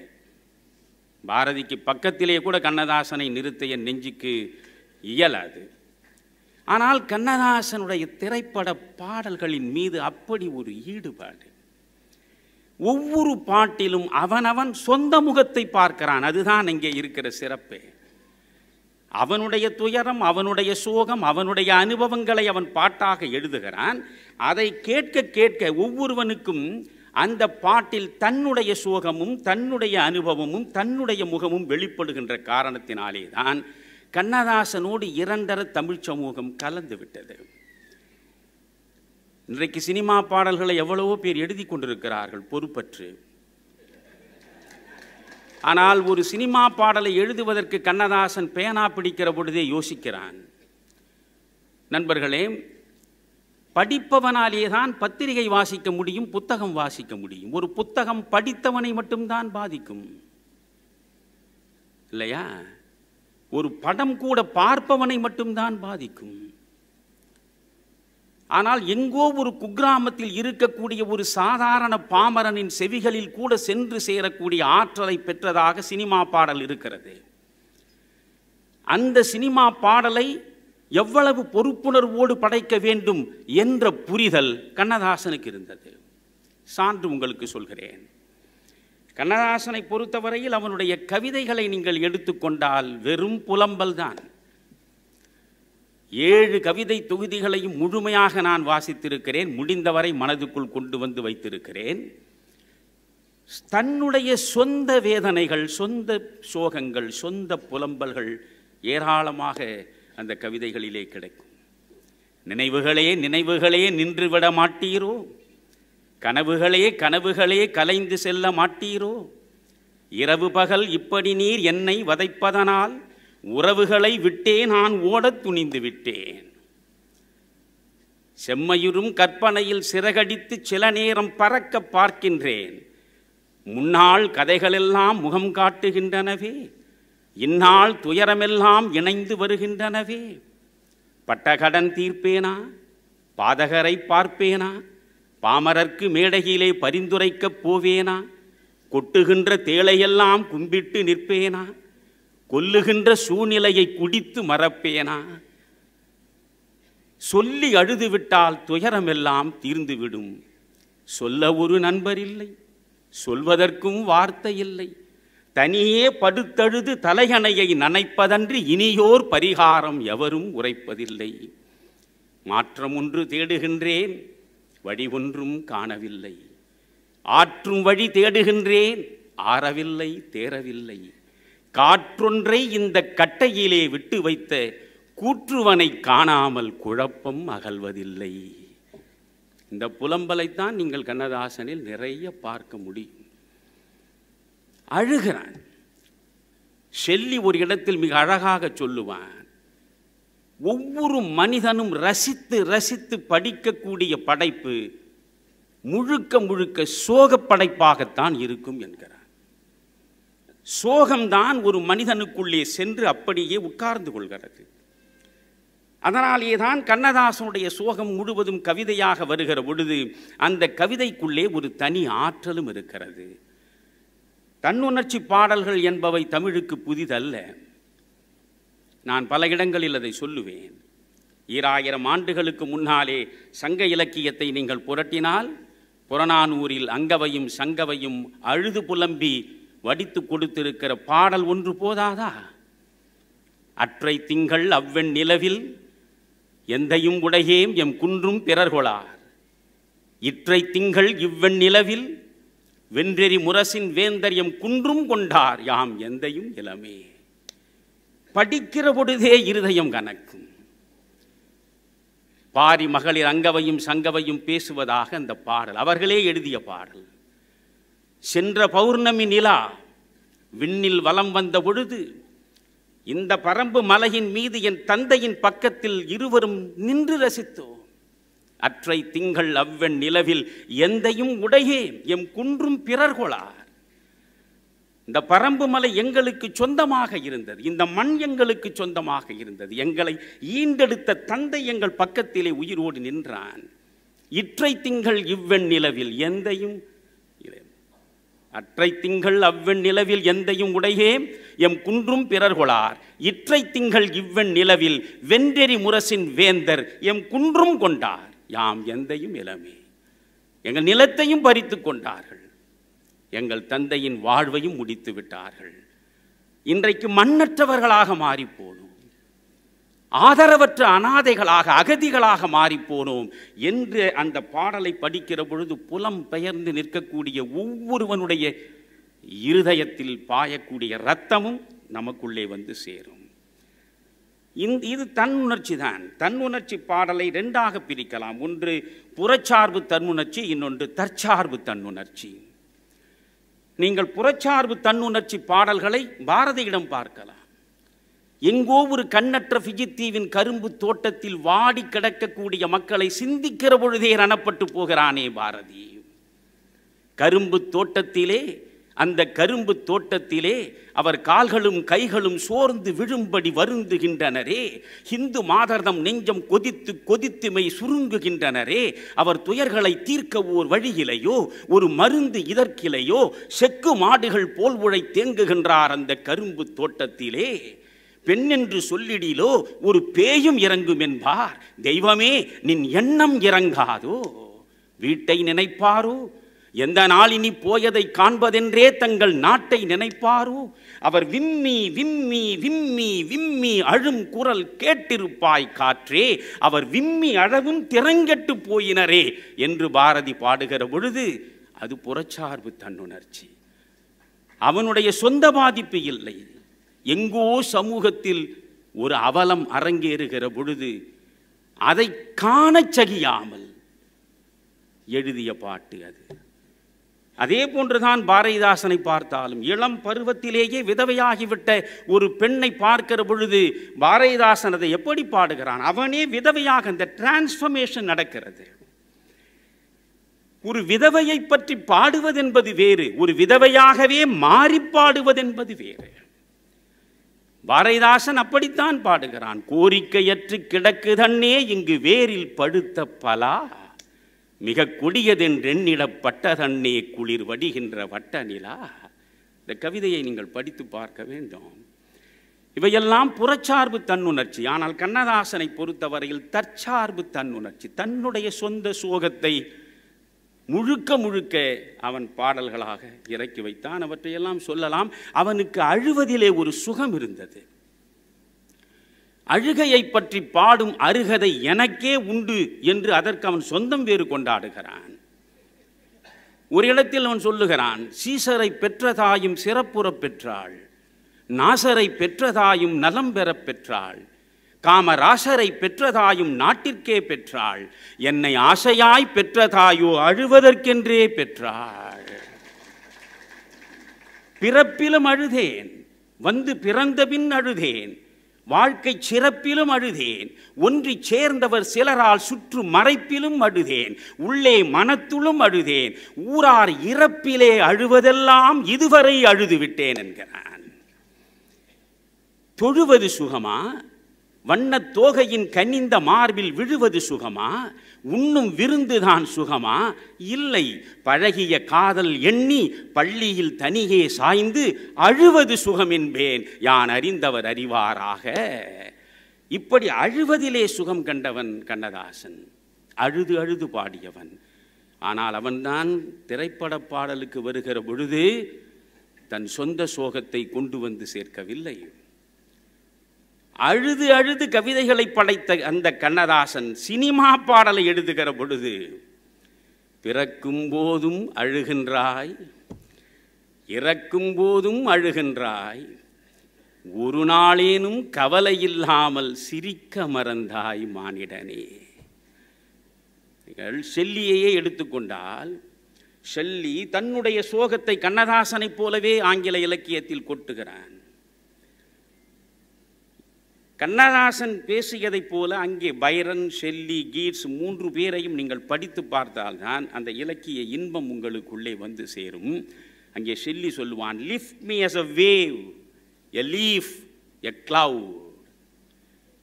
பாரதிக்கு பக்கத்திலே கூட கண்ணதாசனை நிறுத்த என் நெஞ்சுக்கு இயலாது. ஆனால் கண்ணதாசனுடைய திரைப்பட பாடல்களின் மீது அப்படி ஒரு ஈடுபாடு. ஒவ்வொரு பாட்டிலும் அவனவன் சொந்த முகத்தை பார்க்கிறான். அதுதான் இங்கே இருக்கிற சிறப்பே. அவனுடைய துயரம், அவனுடைய சோகம், அவனுடைய அனுபவங்களை அவன் பாட்டாக எழுதுகிறான். அதை கேட்க கேட்க ஒவ்வொருவனுக்கும் அந்த பாட்டில் தன்னுடைய சோகமும் தன்னுடைய அனுபவமும் தன்னுடைய முகமும் வெளிப்படுகின்ற காரணத்தினாலே தான் கண்ணதாசனோடு 2 தமிழ் சமூகம் கலந்து விட்டது. இன்றைக்கு சினிமா பாடல்களை எவ்வளவோ பேர் எழுதி கொண்டிருக்கிறார்கள் பொறுப்பற்று. ஆனால் ஒரு சினிமா பாடலை எழுதுவதற்கு கண்ணதாசன் பேனா பிடிக்கிற பொழுதே யோசிக்கிறான். நண்பர்களே, படிப்பவனாலே தான் பத்திரிகை வாசிக்க முடியும், புத்தகம் வாசிக்க முடியும். ஒரு புத்தகம் படித்தவனை மட்டும்தான் பாதிக்கும், இல்லையா? ஒரு படம் கூட பார்ப்பவனை மட்டும்தான் பாதிக்கும். ஆனால் எங்கோ ஒரு குக்கிராமத்தில் இருக்கக்கூடிய ஒரு சாதாரண பாமரனின் செவிகளில் கூட சென்று சேரக்கூடிய ஆற்றலை பெற்றதாக சினிமா பாடல் இருக்கிறது. அந்த சினிமா பாடலை எவ்வளவு பொறுப்புணர்வோடு படைக்க வேண்டும் என்ற புரிதல் கண்ணதாசனுக்கு இருந்தது. சான்று உங்களுக்கு சொல்கிறேன். கண்ணதாசனை பொறுத்தவரையில் அவனுடைய கவிதைகளை நீங்கள் எடுத்துக்கொண்டால் வெறும் புலம்பல் தான். 7 கவிதை தொகுதிகளையும் முழுமையாக நான் வாசித்திருக்கிறேன். முடிந்தவரை மனதுக்குள் கொண்டு வந்து வைத்திருக்கிறேன். தன்னுடைய சொந்த வேதனைகள், சொந்த சோகங்கள், சொந்த புலம்பல்கள் ஏராளமாக அந்த கவிதைகளிலே கிடைக்கும். நினைவுகளே நினைவுகளே நின்றுவிட மாட்டீரோ, கனவுகளே கனவுகளே கலைந்து செல்ல மாட்டீரோ, இரவு பகல் இப்படி நீர் என்னை வதைப்பதனால் உறவுகளை விட்டே நான் ஓடத் துணிந்து விட்டேன். செம்மையுறும் கற்பனையில் சிறகடித்து சில நேரம் பறக்க பார்க்கின்றேன். முன்னாள் கதைகளெல்லாம் முகம் காட்டுகின்றனவே, இந்நாள் துயரமெல்லாம் இணைந்து வருகின்றனவே. பட்டகடன் தீர்ப்பேனா, பாதகரை பார்ப்பேனா, பாமரர்க்கு மேடையிலே பரிந்துரைக்கப் போவேனா, கொட்டுகின்ற தேளையெல்லாம் கும்பிட்டு நிற்பேனா, கொல்லுகின்ற சூழ்நிலையை குடித்து மறப்பேனா, சொல்லி அழுதுவிட்டால் துயரமெல்லாம் தீர்ந்துவிடும். சொல்ல ஒரு நண்பர் இல்லை, சொல்வதற்கும் வார்த்தை இல்லை, தனியே படுத்தழுது தலையணையை நனைப்பதன்றி இனியோர் பரிகாரம் எவரும் உரைப்பதில்லை. மாற்றம் ஒன்று தேடுகின்றேன், வழி ஒன்றும் காணவில்லை. ஆற்றும் வழி தேடுகின்றேன், ஆறவில்லை தேரவில்லை. காற்றொன்றை இந்த கட்டையிலே விட்டு வைத்த கூற்றுவனை காணாமல் குழப்பம் அகல்வதில்லை. இந்த புலம்பலைத்தான் நீங்கள் கண்ணதாசனில் நிறைய பார்க்க முடியும். அழுகிறான். ஷெல்லி ஒரு இடத்தில் மிக அழகாக சொல்லுவான், ஒவ்வொரு மனிதனும் ரசித்து ரசித்து படிக்கக்கூடிய படைப்பு முழுக்க முழுக்க சோக படைப்பாகத்தான் இருக்கும் என்கிறார். சோகம்தான் ஒரு மனிதனுக்குள்ளே சென்று அப்படியே உட்கார்ந்து கொள்கிறது. அதனாலேதான் கண்ணதாசனுடைய சோகம் முழுவதும் கவிதையாக வருகிற பொழுது அந்த கவிதைக்குள்ளே ஒரு தனி ஆற்றலும் இருக்கிறது. தன்னுணர்ச்சி பாடல்கள் என்பவை தமிழுக்கு புதிதல்ல. நான் பல இடங்களில் அதை சொல்லுவேன். 2000 ஆண்டுகளுக்கு முன்னாலே சங்க இலக்கியத்தை நீங்கள் புரட்டினால் புறநானூரில் அங்கவையும் சங்கவையும் அழுது புலம்பி வடித்து கொடுத்திருக்கிற பாடல் ஒன்று போதாதா? அற்றை திங்கள் அவ்வெண் நிலவில் எந்தையும் உடையேம் எம் குன்றும் பிறர்கொளார். இற்றை திங்கள் இவ்வெண் நிலவில் வென்றெறி முரசின் வேந்தர் எம் குன்றும் கொண்டார் யாம் எந்தையும் இளமே. படிக்கிற பொழுதே இருதயம் கனக்கும். பாரி மகளிர் அங்கவையும் சங்கவையும் பேசுவதாக அந்த பாடல் அவர்களே எழுதிய பாடல். சென்ற பௌர்ணமி நிலா விண்ணில் வலம் வந்த பொழுது இந்த பரம்பு மலையின் மீது என் தந்தையின் பக்கத்தில் இருவரும் நின்று ரசித்தோம். அற்றை திங்கள் அவ்வெண் நிலவில் எந்தையும் உடையே எம் குன்றும் பிறர்கொளார். இந்த பரம்பு மலை எங்களுக்கு சொந்தமாக இருந்தது, இந்த மண் எங்களுக்கு சொந்தமாக இருந்தது. எங்களை ஈண்டெடுத்த தந்தை எங்கள் பக்கத்திலே உயிரோடு நின்றான். இற்றை திங்கள் இவ்வெண் நிலவில் எந்தையும் அற்றை திங்கள் அவ்வெண் நிலவில் எந்தையும் உடையே எம் குன்றும் பிறர்கொளார். இற்றை திங்கள் இவ்வெண் நிலவில் வென்றெறி முரசின் வேந்தர் எம் குன்றும் கொண்டார் யாம் எந்தையும் இளமே. எங்கள் நிலத்தையும் பறித்து கொண்டார்கள், எங்கள் தந்தையின் வாழ்வையும் முடித்து விட்டார்கள். இன்றைக்கு மண்ணற்றவர்களாக மாறிப்போனோம், ஆதரவற்ற அனாதைகளாக அகதிகளாக மாறிப்போனோம் என்று அந்த பாடலை படிக்கிற பொழுது புலம் பெயர்ந்து நிற்கக்கூடிய ஒவ்வொருவனுடைய இருதயத்தில் பாயக்கூடிய இரத்தமும் நமக்குள்ளே வந்து சேரும். இது தன்னுணர்ச்சி தான். தன்னுணர்ச்சி பாடலை 2ஆக பிரிக்கலாம். ஒன்று புறச்சார்பு தன்னுணர்ச்சி, இன்னொன்று தற்சார்பு தன்னுணர்ச்சி. நீங்கள் புறச்சார்பு தன்னுணர்ச்சி பாடல்களை பாரதியிடம் பார்க்கலாம். எங்கோ ஒரு கண்ணற்ற ஃபிஜி தீவின் கரும்பு தோட்டத்தில் வாடி கிடக்கக்கூடிய மக்களை சிந்திக்கிற பொழுதே ரணப்பட்டு போகிறானே பாரதி. கரும்பு தோட்டத்திலே அந்த கரும்பு தோட்டத்திலே அவர் கால்களும் கைகளும் சோர்ந்து விழும்படி வருந்துகின்றனரே. இந்து மாதர்தம் நெஞ்சம் கொதித்து கொதித்துமை சுருங்குகின்றனரே. அவர் துயர்களை தீர்க்க ஓர் வழியிலையோ, ஒரு மருந்து இதற்கிலையோ, செக்கு மாடுகள் போல் உழை தேங்குகின்றார் அந்த கரும்பு தோட்டத்திலே. பெண் என்று சொல்லிடிலோ ஒரு பேயும் இறங்கும் என்பார். தெய்வமே நின் எண்ணம் இறங்காதோ? வீட்டை நினைப்பாரோ? எந்த நாளினி போயதை காண்பதென்றே தங்கள் நாட்டை நினைப்பாரோ? அவர் விம்மி விம்மி விம்மி விம்மி அழும் குரல் கேட்டிருப்பாய் காற்றே, அவர் விம்மி அழவும் திறங்கெட்டு போயினரே என்று பாரதி பாடுகிற பொழுது அது புறச்சார்பு தன்னுணர்ச்சி. அவனுடைய சொந்த பாதிப்பு இல்லை. எங்கோ சமூகத்தில் ஒரு அவலம் அரங்கேறுகிற பொழுது அதை காணச் சகியாமல் எழுதிய பாட்டு அது. அதே போன்றுதான் பாரதிதாசனை பார்த்தாலும் இளம் பருவத்திலேயே விதவையாகிவிட்ட ஒரு பெண்ணை பார்க்கிற பொழுது பாரதிதாசன் அதை எப்படி பாடுகிறான்? அவனே விதவையாக அந்த டிரான்ஸ்ஃபர்மேஷன் நடக்கிறது. ஒரு விதவையை பற்றி பாடுவதென்பது வேறு, ஒரு விதவையாகவே மாறி பாடுவதென்பது வேறு. பாரதிதாசன் அப்படித்தான் பாடுகிறான். கோரிக்கையற்று கிடக்குதன்னே இங்கு வேரில் படுத்த பலா, மிக கொடியதென்றெண்ணிடப்பட்ட தன்னே குளிர் வடிகின்ற வட்ட நிலா. இந்த கவிதையை நீங்கள் படித்து பார்க்க வேண்டும். இவையெல்லாம் புறச்சார்பு தன்னுணர்ச்சி. ஆனால் கண்ணதாசனை பொறுத்தவரையில் தற்சார்பு தன்னுணர்ச்சி. தன்னுடைய சொந்த சோகத்தை முழுக்க முழுக்க அவன் பாடல்களாக இறக்கி வைத்தான். அவற்றையெல்லாம் சொல்லலாம். அவனுக்கு அழுவதிலே ஒரு சுகம் இருந்தது. அழுகையை பற்றி பாடும் அருகதை எனக்கே உண்டு என்று அதற்கு அவன் சொந்தம் வேறு கொண்டாடுகிறான். ஒரு இடத்தில் அவன் சொல்லுகிறான், சீசரை பெற்ற தாயும் சிறப்புறப் பெற்றாள், நாசரை பெற்ற தாயும் நலம் பெறப் பெற்றாள், காமராசரை பெற்றதாயும் நாட்டிற்கே பெற்றாள், என்னை ஆசையாய் பெற்ற தாயோ அழுவதற்கென்றே பெற்றாள். பிறப்பிலும் அழுதேன், வந்து பிறந்த பின் அழுதேன், வாழ்க்கை சிறப்பிலும் அழுதேன், ஒன்றி சேர்ந்தவர் சிலரால் சுற்று மறைப்பிலும் அழுதேன், உள்ளே மனத்துளும் அழுதேன், ஊரார் இறப்பிலே அழுவதெல்லாம் இதுவரை அழுதுவிட்டேன் என்கிறான். தொழுவது சுகமா? வண்ணத் தோகையின் கனிந்த மார்பில் விழுவது சுகமா? உண்ணும் விருந்துதான் சுகமா? இல்லை, பழகிய காதல் எண்ணி பள்ளியில் தனியே சாய்ந்து அழுவது சுகம் என்பேன் யான் அறிந்தவர் அறிவாராக. இப்படி அழுவதிலே சுகம் கண்டவன் கண்ணதாசன். அழுது அழுது பாடியவன். ஆனால் அவன்தான் திரைப்பட பாடலுக்கு வருகிற பொழுது தன் சொந்த சோகத்தை கொண்டு வந்து சேர்க்கவில்லை. அழுது அழுது கவிதைகளை படைத்த அந்த கண்ணதாசன் சினிமா பாடலை எழுதுகிற பொழுது, பிறக்கும் போதும் அழுகின்றாய், இறக்கும் போதும் அழுகின்றாய், ஒரு நாளேனும் கவலை இல்லாமல் சிரிக்க மறந்தாய் மானிடனே. நீங்கள் ஷெல்லியையே எடுத்துக்கொண்டால், ஷெல்லி தன்னுடைய சோகத்தை கண்ணதாசனைப் போலவே ஆங்கில இலக்கியத்தில் கொட்டுகிறான். கண்ணதாசன் பேசியதைப் போல அங்கே பைரன், ஷெல்லி, கீட்ஸ் 3 பேரையும் நீங்கள் படித்து பார்த்தால்தான் அந்த இலக்கிய இன்பம் உங்களுக்குள்ளே வந்து சேரும். அங்கே ஷெல்லி சொல்லுவான், lift me as a wave, a leaf, a cloud.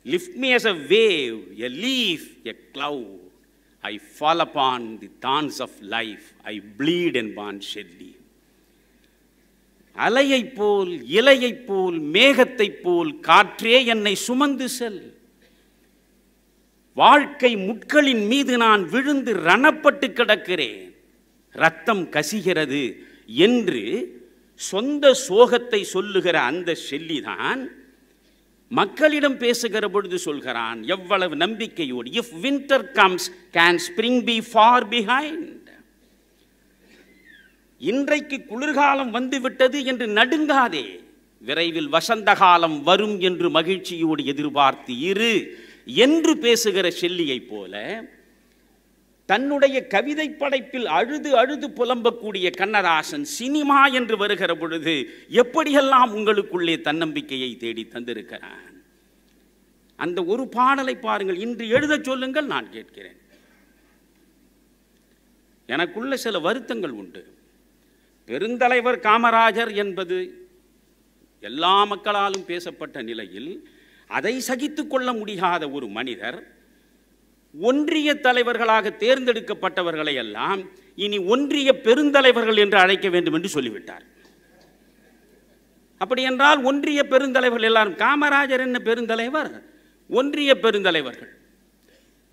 Lift me as a wave, a leaf, a cloud. I fall upon the thorns of life, I bleed என்பான் ஷெல்லி. அலையைப் போல், இலையைப் போல், மேகத்தைப் போல் காற்றே என்னை சுமந்து செல். வாழ்க்கை முட்களின் மீது நான் விழுந்து ரணப்பட்டு கிடக்கிறேன், இரத்தம் கசிகிறது என்று சொந்த சோகத்தை சொல்லுகிற அந்த ஷெல்லிதான் மக்களிடம் பேசுகிற பொழுது சொல்கிறான் எவ்வளவு நம்பிக்கையோடு, if winter comes can spring be far behind. இன்றைக்கு குளிர்காலம் வந்துவிட்டது என்று நடுங்காதே, விரைவில் வசந்த காலம் வரும் என்று மகிழ்ச்சியோடு எதிர்பார்த்து இரு என்று பேசுகிற ஷெல்லியை போல தன்னுடைய கவிதை படைப்பில் அழுது அழுது புலம்பக்கூடிய கண்ணதாசன் சினிமா என்று வருகிற பொழுது எப்படியெல்லாம் உங்களுக்குள்ளே தன்னம்பிக்கையை தேடி தந்திருக்கிறான். அந்த ஒரு பாடலை பாருங்கள், இன்று எழுத சொல்லுங்கள், நான் கேட்கிறேன். எனக்குள்ள சில வருத்தங்கள் உண்டு. பெருந்தலைவர் காமராஜர் என்பது எல்லா மக்களாலும் பேசப்பட்ட நிலையில் அதை சகித்து கொள்ள முடியாத ஒரு மனிதர் ஒன்றிய தலைவர்களாக தேர்ந்தெடுக்கப்பட்டவர்களை எல்லாம் இனி ஒன்றிய பெருந்தலைவர்கள் என்று அழைக்க வேண்டும் என்று சொல்லிவிட்டார். அப்படி என்றால் ஒன்றிய பெருந்தலைவர்கள் எல்லாரும், காமராஜர் என்ன பெருந்தலைவர்? ஒன்றிய பெருந்தலைவர்கள்.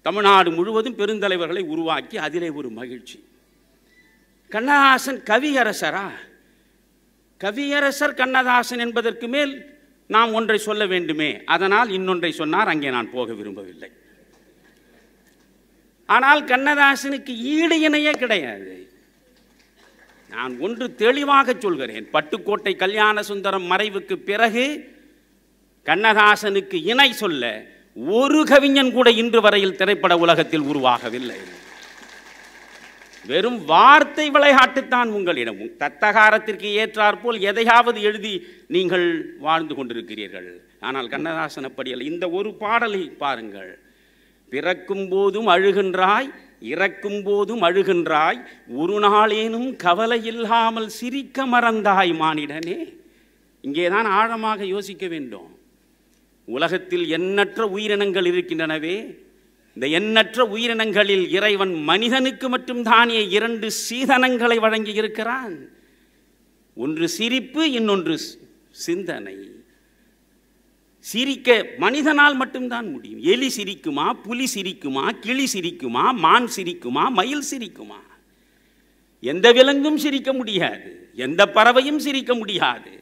தமிழ்நாடு முழுவதும் பெருந்தலைவர்களை உருவாக்கி அதிலே ஒரு மகிழ்ச்சி. கண்ணதாசன் கவியரசரா? கவியரசர் கண்ணதாசன் என்பதற்கு மேல் நாம் ஒன்றை சொல்ல வேண்டுமே, அதனால் இன்னொன்றை சொன்னார். அங்கே நான் போக விரும்பவில்லை. ஆனால் கண்ணதாசனுக்கு ஈடு இணையே கிடையாது. நான் ஒன்று தெளிவாக சொல்கிறேன், பட்டுக்கோட்டை கல்யாண சுந்தரம் மறைவுக்கு பிறகு கண்ணதாசனுக்கு இணை சொல்ல ஒரு கவிஞன் கூட இன்று வரையில் திரைப்பட உலகத்தில் உருவாகவில்லை. வெறும் வார்த்தை விளையாட்டுத்தான் உங்களிடம். தத்தகாரத்திற்கு ஏற்றாற்போல் எதையாவது எழுதி நீங்கள் வாழ்ந்து கொண்டிருக்கிறீர்கள். ஆனால் கண்ணதாசன் அப்படியல்ல. இந்த ஒரு பாடலை பாருங்கள். பிறக்கும் போதும் அழுகின்றாய், இறக்கும் போதும் அழுகின்றாய், ஒரு நாளேனும் கவலை இல்லாமல் சிரிக்க மறந்தாய் மானிடனே. இங்கேதான் ஆழமாக யோசிக்க வேண்டும். உலகத்தில் எண்ணற்ற உயிரினங்கள் இருக்கின்றனவே, இந்த எண்ணற்ற உயிரினங்களில் இறைவன் மனிதனுக்கு மட்டும்தானே 2 சீதனங்களை வழங்கி இருக்கிறான். ஒன்று சிரிப்பு, இன்னொன்று சிந்தனை. சிரிக்க மனிதனால் மட்டும்தான் முடியும். எலி சிரிக்குமா? புலி சிரிக்குமா? கிளி சிரிக்குமா? மான் சிரிக்குமா? மயில் சிரிக்குமா? எந்த விலங்கும் சிரிக்க முடியாது, எந்த பறவையும் சிரிக்க முடியாது.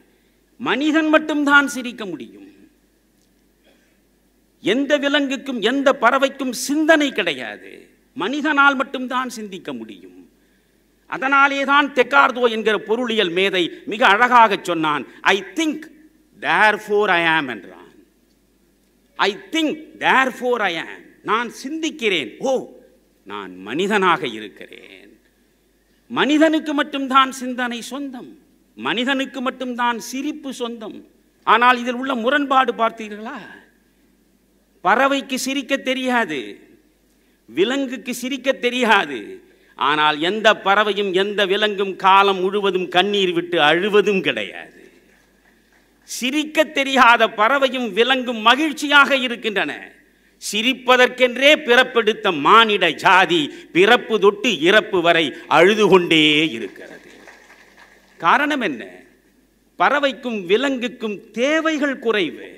மனிதன் மட்டும்தான் சிரிக்க முடியும். எந்த விலங்குக்கும் எந்த பறவைக்கும் சிந்தனை கிடையாது. மனிதனால் மட்டும்தான் சிந்திக்க முடியும். அதனாலே தான் தெக்கார்தோ என்கிற பொருளியல் மேதை மிக அழகாக சொன்னான், I think therefore I am என்றான். I think therefore I am. நான் சிந்திக்கிறேன், ஓ நான் மனிதனாக இருக்கிறேன். மனிதனுக்கு மட்டும்தான் சிந்தனை சொந்தம், மனிதனுக்கு மட்டும்தான் சிரிப்பு சொந்தம். ஆனால் இதில் உள்ள முரண்பாடு பார்த்தீர்களா? பறவைக்கு சிரிக்க தெரியாது, விலங்குக்கு சிரிக்க தெரியாது. ஆனால் எந்த பறவையும் எந்த விலங்கும் காலம் முழுவதும் கண்ணீர் விட்டு அழுவதும் கிடையாது. சிரிக்க தெரியாத பறவையும் விலங்கும் மகிழ்ச்சியாக இருக்கின்றன. சிரிப்பதற்கென்றே பிறப்பெடுத்த மானிட ஜாதி பிறப்பு தொட்டு இறப்பு வரை அழுது கொண்டே இருக்கிறது. காரணம் என்ன? பறவைக்கும் விலங்குக்கும் தேவைகள் குறைவு,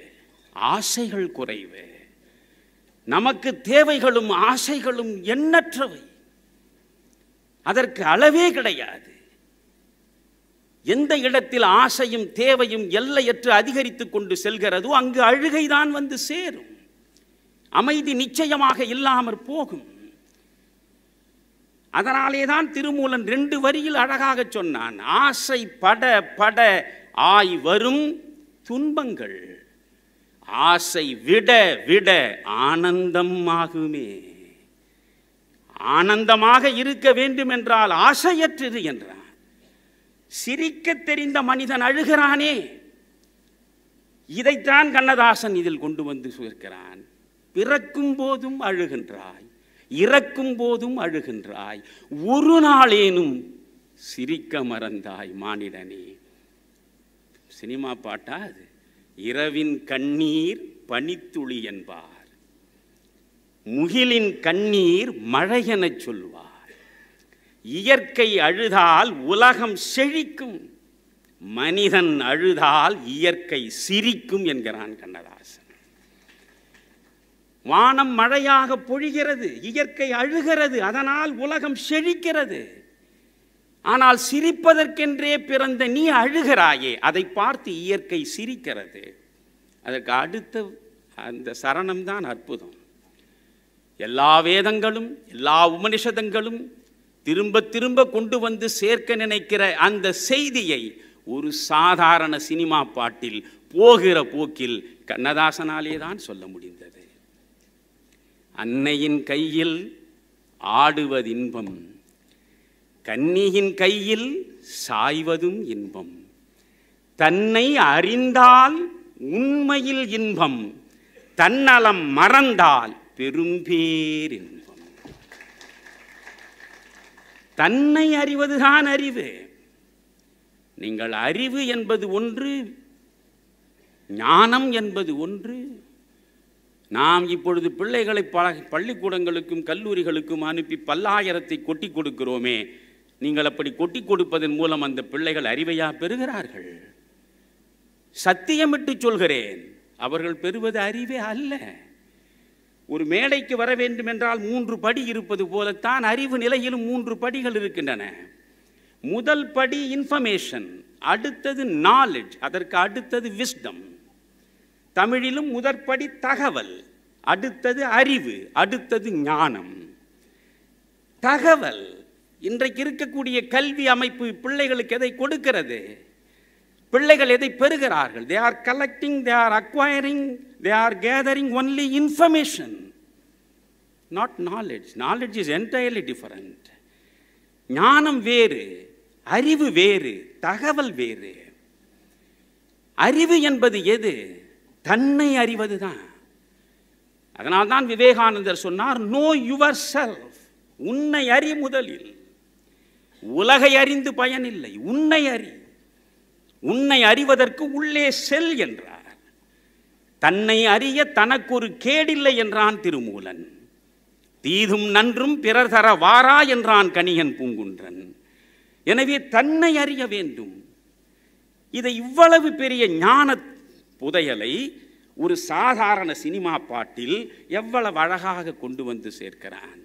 ஆசைகள் குறைவு. நமக்கு தேவைகளும் ஆசைகளும் எண்ணற்றவை, அதற்கு அளவே கிடையாது. எந்த இடத்தில் ஆசையும் தேவையும் எல்லையற்று அதிகரித்து கொண்டு செல்கிறதோ அங்கு அழுகைதான் வந்து சேரும். அமைதி நிச்சயமாக இல்லாமற் போகும். அதனாலேதான் திருமூலன் 2 வரியில் அழகாக சொன்னான், ஆசை பட பட ஆய் வரும் துன்பங்கள், ஆசை விட விட ஆனந்தம் ஆகுமே. ஆனந்தமாக இருக்க வேண்டும் என்றால் ஆசையற்றது என்றான். சிரிக்க தெரிந்த மனிதன் அழுகிறானே, இதைத்தான் கண்ணதாசன் இதில் கொண்டு வந்து சேர்க்கிறான். பிறக்கும் போதும் அழுகின்றாய், இறக்கும் போதும் அழுகின்றாய், ஒரு நாளேனும் சிரிக்க மறந்தாய் மானிடனே. சினிமா பாட்டா அது? இரவின் கண்ணீர் பனித்துளி என்பார், முகிலின் கண்ணீர் மழையென சொல்வார். இயற்கை அழுதால் உலகம் செழிக்கும், மனிதன் அழுதால் இயற்கை சிரிக்கும் என்கிறான் கண்ணதாசன். வானம் மழையாக பொழிகிறது, இயற்கை அழுகிறது, அதனால் உலகம் செழிக்கிறது. ஆனால் சிரிப்பதற்கென்றே பிறந்த நீ அழுகிறாயே, அதை பார்த்து இயற்கை சிரிக்கிறது. அதற்கு அடுத்த அந்த சரணம்தான் அற்புதம். எல்லா வேதங்களும் எல்லா உபனிஷதங்களும் திரும்ப திரும்ப கொண்டு வந்து சேர்க்க நினைக்கிற அந்த செய்தியை ஒரு சாதாரண சினிமா பாட்டில் போகிற போக்கில் கண்ணதாசனாலே தான் சொல்ல முடிந்தது. அன்னையின் கையில் ஆடுவது இன்பம், கன்னியின் கையில் சாய்வதும் இன்பம், தன்னை அறிந்தால் உண்மையில் இன்பம், தன்னலம் மறந்தால் பெரும்பேரின்பம். தன்னை அறிவதுதான் அறிவு. நீங்கள் அறிவு என்பது ஒன்று, ஞானம் என்பது ஒன்று. நாம் இப்பொழுது பிள்ளைகளை பள்ளிக்கூடங்களுக்கும் கல்லூரிகளுக்கும் அனுப்பி பல்லாயிரத்தை கொட்டி கொடுக்கிறோமே, நீங்கள் அப்படி கொட்டி கொடுப்பதன் மூலம் அந்த பிள்ளைகள் அறிவையா பெறுகிறார்கள்? சத்தியமிட்டு சொல்கிறேன், அவர்கள் பெறுவது அறிவே அல்ல. ஒரு மேடைக்கு வர வேண்டும் என்றால் 3 படி இருப்பது போலத்தான் அறிவு நிலையிலும் 3 படிகள் இருக்கின்றன. முதல் படி இன்ஃபர்மேஷன், அடுத்தது நாலேஜ், அதற்கு அடுத்தது விஸ்டம். தமிழிலும் முதற்படி தகவல், அடுத்தது அறிவு, அடுத்தது ஞானம். தகவல், இன்றைக்கு இருக்கக்கூடிய கல்வி அமைப்பு பிள்ளைகளுக்கு எதை கொடுக்கிறது? பிள்ளைகள் எதை பெறுகிறார்கள்? they are collecting, they are acquiring, they are gathering only information, not knowledge. Knowledge is entirely different. ஞானம் வேறு, அறிவு வேறு, தகவல் வேறு. அறிவு என்பது எது? தன்னை அறிவதுதான். அதனால்தான் விவேகானந்தர் சொன்னார், நோ யுவர் செல்ஃப். உன்னை அறி முதலில். உலகை அறிந்து பயனில்லை, உன்னை அறி. உன்னை அறிவதற்கு உள்ளே செல் என்றார். தன்னை அறிய தனக்கு ஒரு கேடில்லை என்றான் திருமூலன். தீதும் நன்றும் பிறர் தர வாரா என்றான் கணியன் பூங்குன்றன். எனவே தன்னை அறிய வேண்டும். இதை இவ்வளவு பெரிய ஞான புதையலை ஒரு சாதாரண சினிமா பாட்டில் எவ்வளவு அழகாக கொண்டு வந்து சேர்க்கிறான்.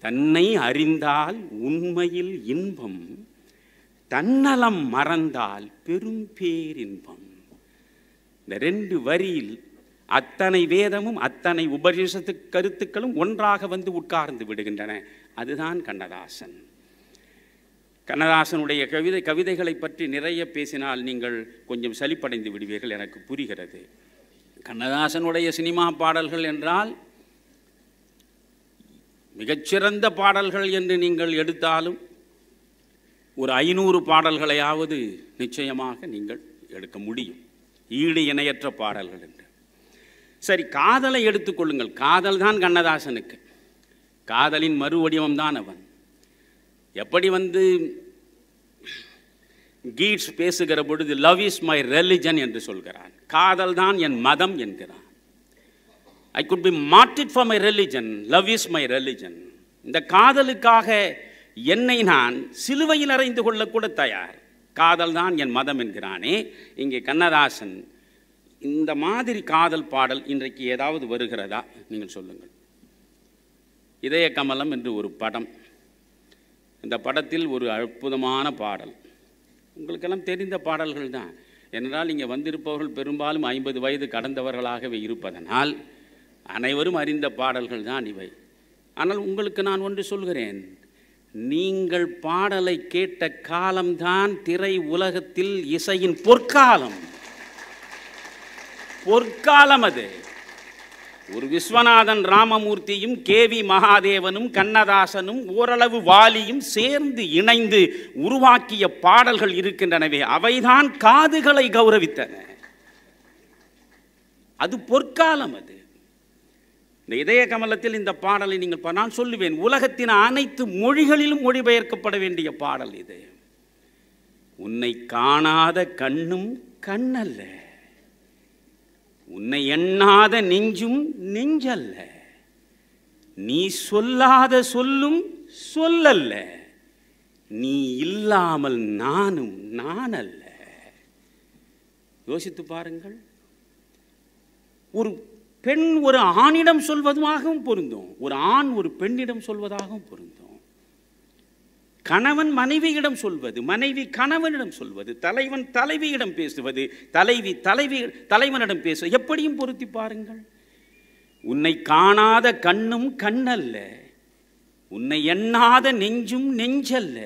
தன்னை அறிந்தால் உண்மையில் இன்பம், தன்னலம் மறந்தால் பெரும் பேரின்பம். இந்த 2 வரியில் அத்தனை வேதமும் அத்தனை உபநிஷத்து கருத்துக்களும் ஒன்றாக வந்து உட்கார்ந்து விடுகின்றன. அதுதான் கண்ணதாசன். கண்ணதாசனுடைய கவிதைகளை பற்றி நிறைய பேசினால் நீங்கள் கொஞ்சம் சலிப்படைந்து விடுவீர்கள், எனக்கு புரிகிறது. கண்ணதாசனுடைய சினிமா பாடல்கள் என்றால் மிகச்சிறந்த பாடல்கள் என்று நீங்கள் எடுத்தாலும் ஒரு 500 பாடல்களையாவது நிச்சயமாக நீங்கள் எடுக்க முடியும், ஈடு இணையற்ற பாடல்கள் என்று. சரி, காதலை எடுத்துக்கொள்ளுங்கள். காதல் தான் கண்ணதாசனுக்கு. காதலின் மறு வடிவம் தான் அவன். எப்படி வந்து கீட்ஸ் பேசுகிற பொழுது லவ் இஸ் மை ரெலிஜன் என்று சொல்கிறான், காதல் தான் என் மதம் என்கிறான். I could be martyred for my religion, love is my religion. இந்த காதலுக்காக என்னை நான் சிலுவையில் அறைந்து கொள்ளக்கூட தயார், காதல் தான் என் மதம் என்கிறானே. இங்கே கண்ணதாசன் இந்த மாதிரி காதல் பாடல் இன்றைக்கு ஏதாவது வருகிறதா? நீங்கள் சொல்லுங்கள். இதய கமலம் என்று ஒரு படம், இந்த படத்தில் ஒரு அற்புதமான பாடல், உங்களுக்கெல்லாம் தெரிந்த பாடல்கள் தான். ஏனென்றால் இங்கே வந்திருப்பவர்கள் பெரும்பாலும் 50 வயது கடந்தவர்களாகவே இருப்பதனால் அனைவரும் அறிந்த பாடல்கள் தான் இவை. ஆனால் உங்களுக்கு நான் ஒன்று சொல்கிறேன், நீங்கள் பாடலை கேட்ட காலம்தான் திரை உலகத்தில் இசையின் பொற்காலம். பொற்காலம் அது. ஒரு விஸ்வநாதன் ராமமூர்த்தியும் கேவி மகாதேவனும் கண்ணதாசனும் ஓரளவு வாலியும் சேர்ந்து இணைந்து உருவாக்கிய பாடல்கள் இருக்கின்றனவே, அவைதான் காதுகளை கௌரவித்தன. அது பொற்காலம். அது இந்த இதய கமலத்தில் இந்த பாடலை நீங்கள் நான் சொல்லுவேன், உலகத்தின் அனைத்து மொழிகளிலும் மொழிபெயர்க்கப்பட வேண்டிய பாடல் இது. உன்னை காணாத கண்ணும் கண்ணல்ல, உன்னை எண்ணாத நெஞ்சும் நெஞ்சல்ல, நீ சொல்லாத சொல்லும் சொல்லல்ல, நீ இல்லாமல் நானும் நான் அல்ல. யோசித்து பாருங்கள். ஒரு பெண் ஒரு ஆணிடம் சொல்வதாகவும் பொருந்தும், ஒரு ஆண் ஒரு பெண்ணிடம் சொல்வதாகவும் பொருந்தும். கணவன் மனைவியிடம் சொல்வது, மனைவி கணவனிடம் சொல்வது, தலைவன் தலைவியிடம் பேசுவது, தலைவி தலைவனிடம் பேசுவது, எப்படியும் பொருத்தி பாருங்கள். உன்னை காணாத கண்ணும் கண்ணல்ல, உன்னை எண்ணாத நெஞ்சும் நெஞ்சல்ல,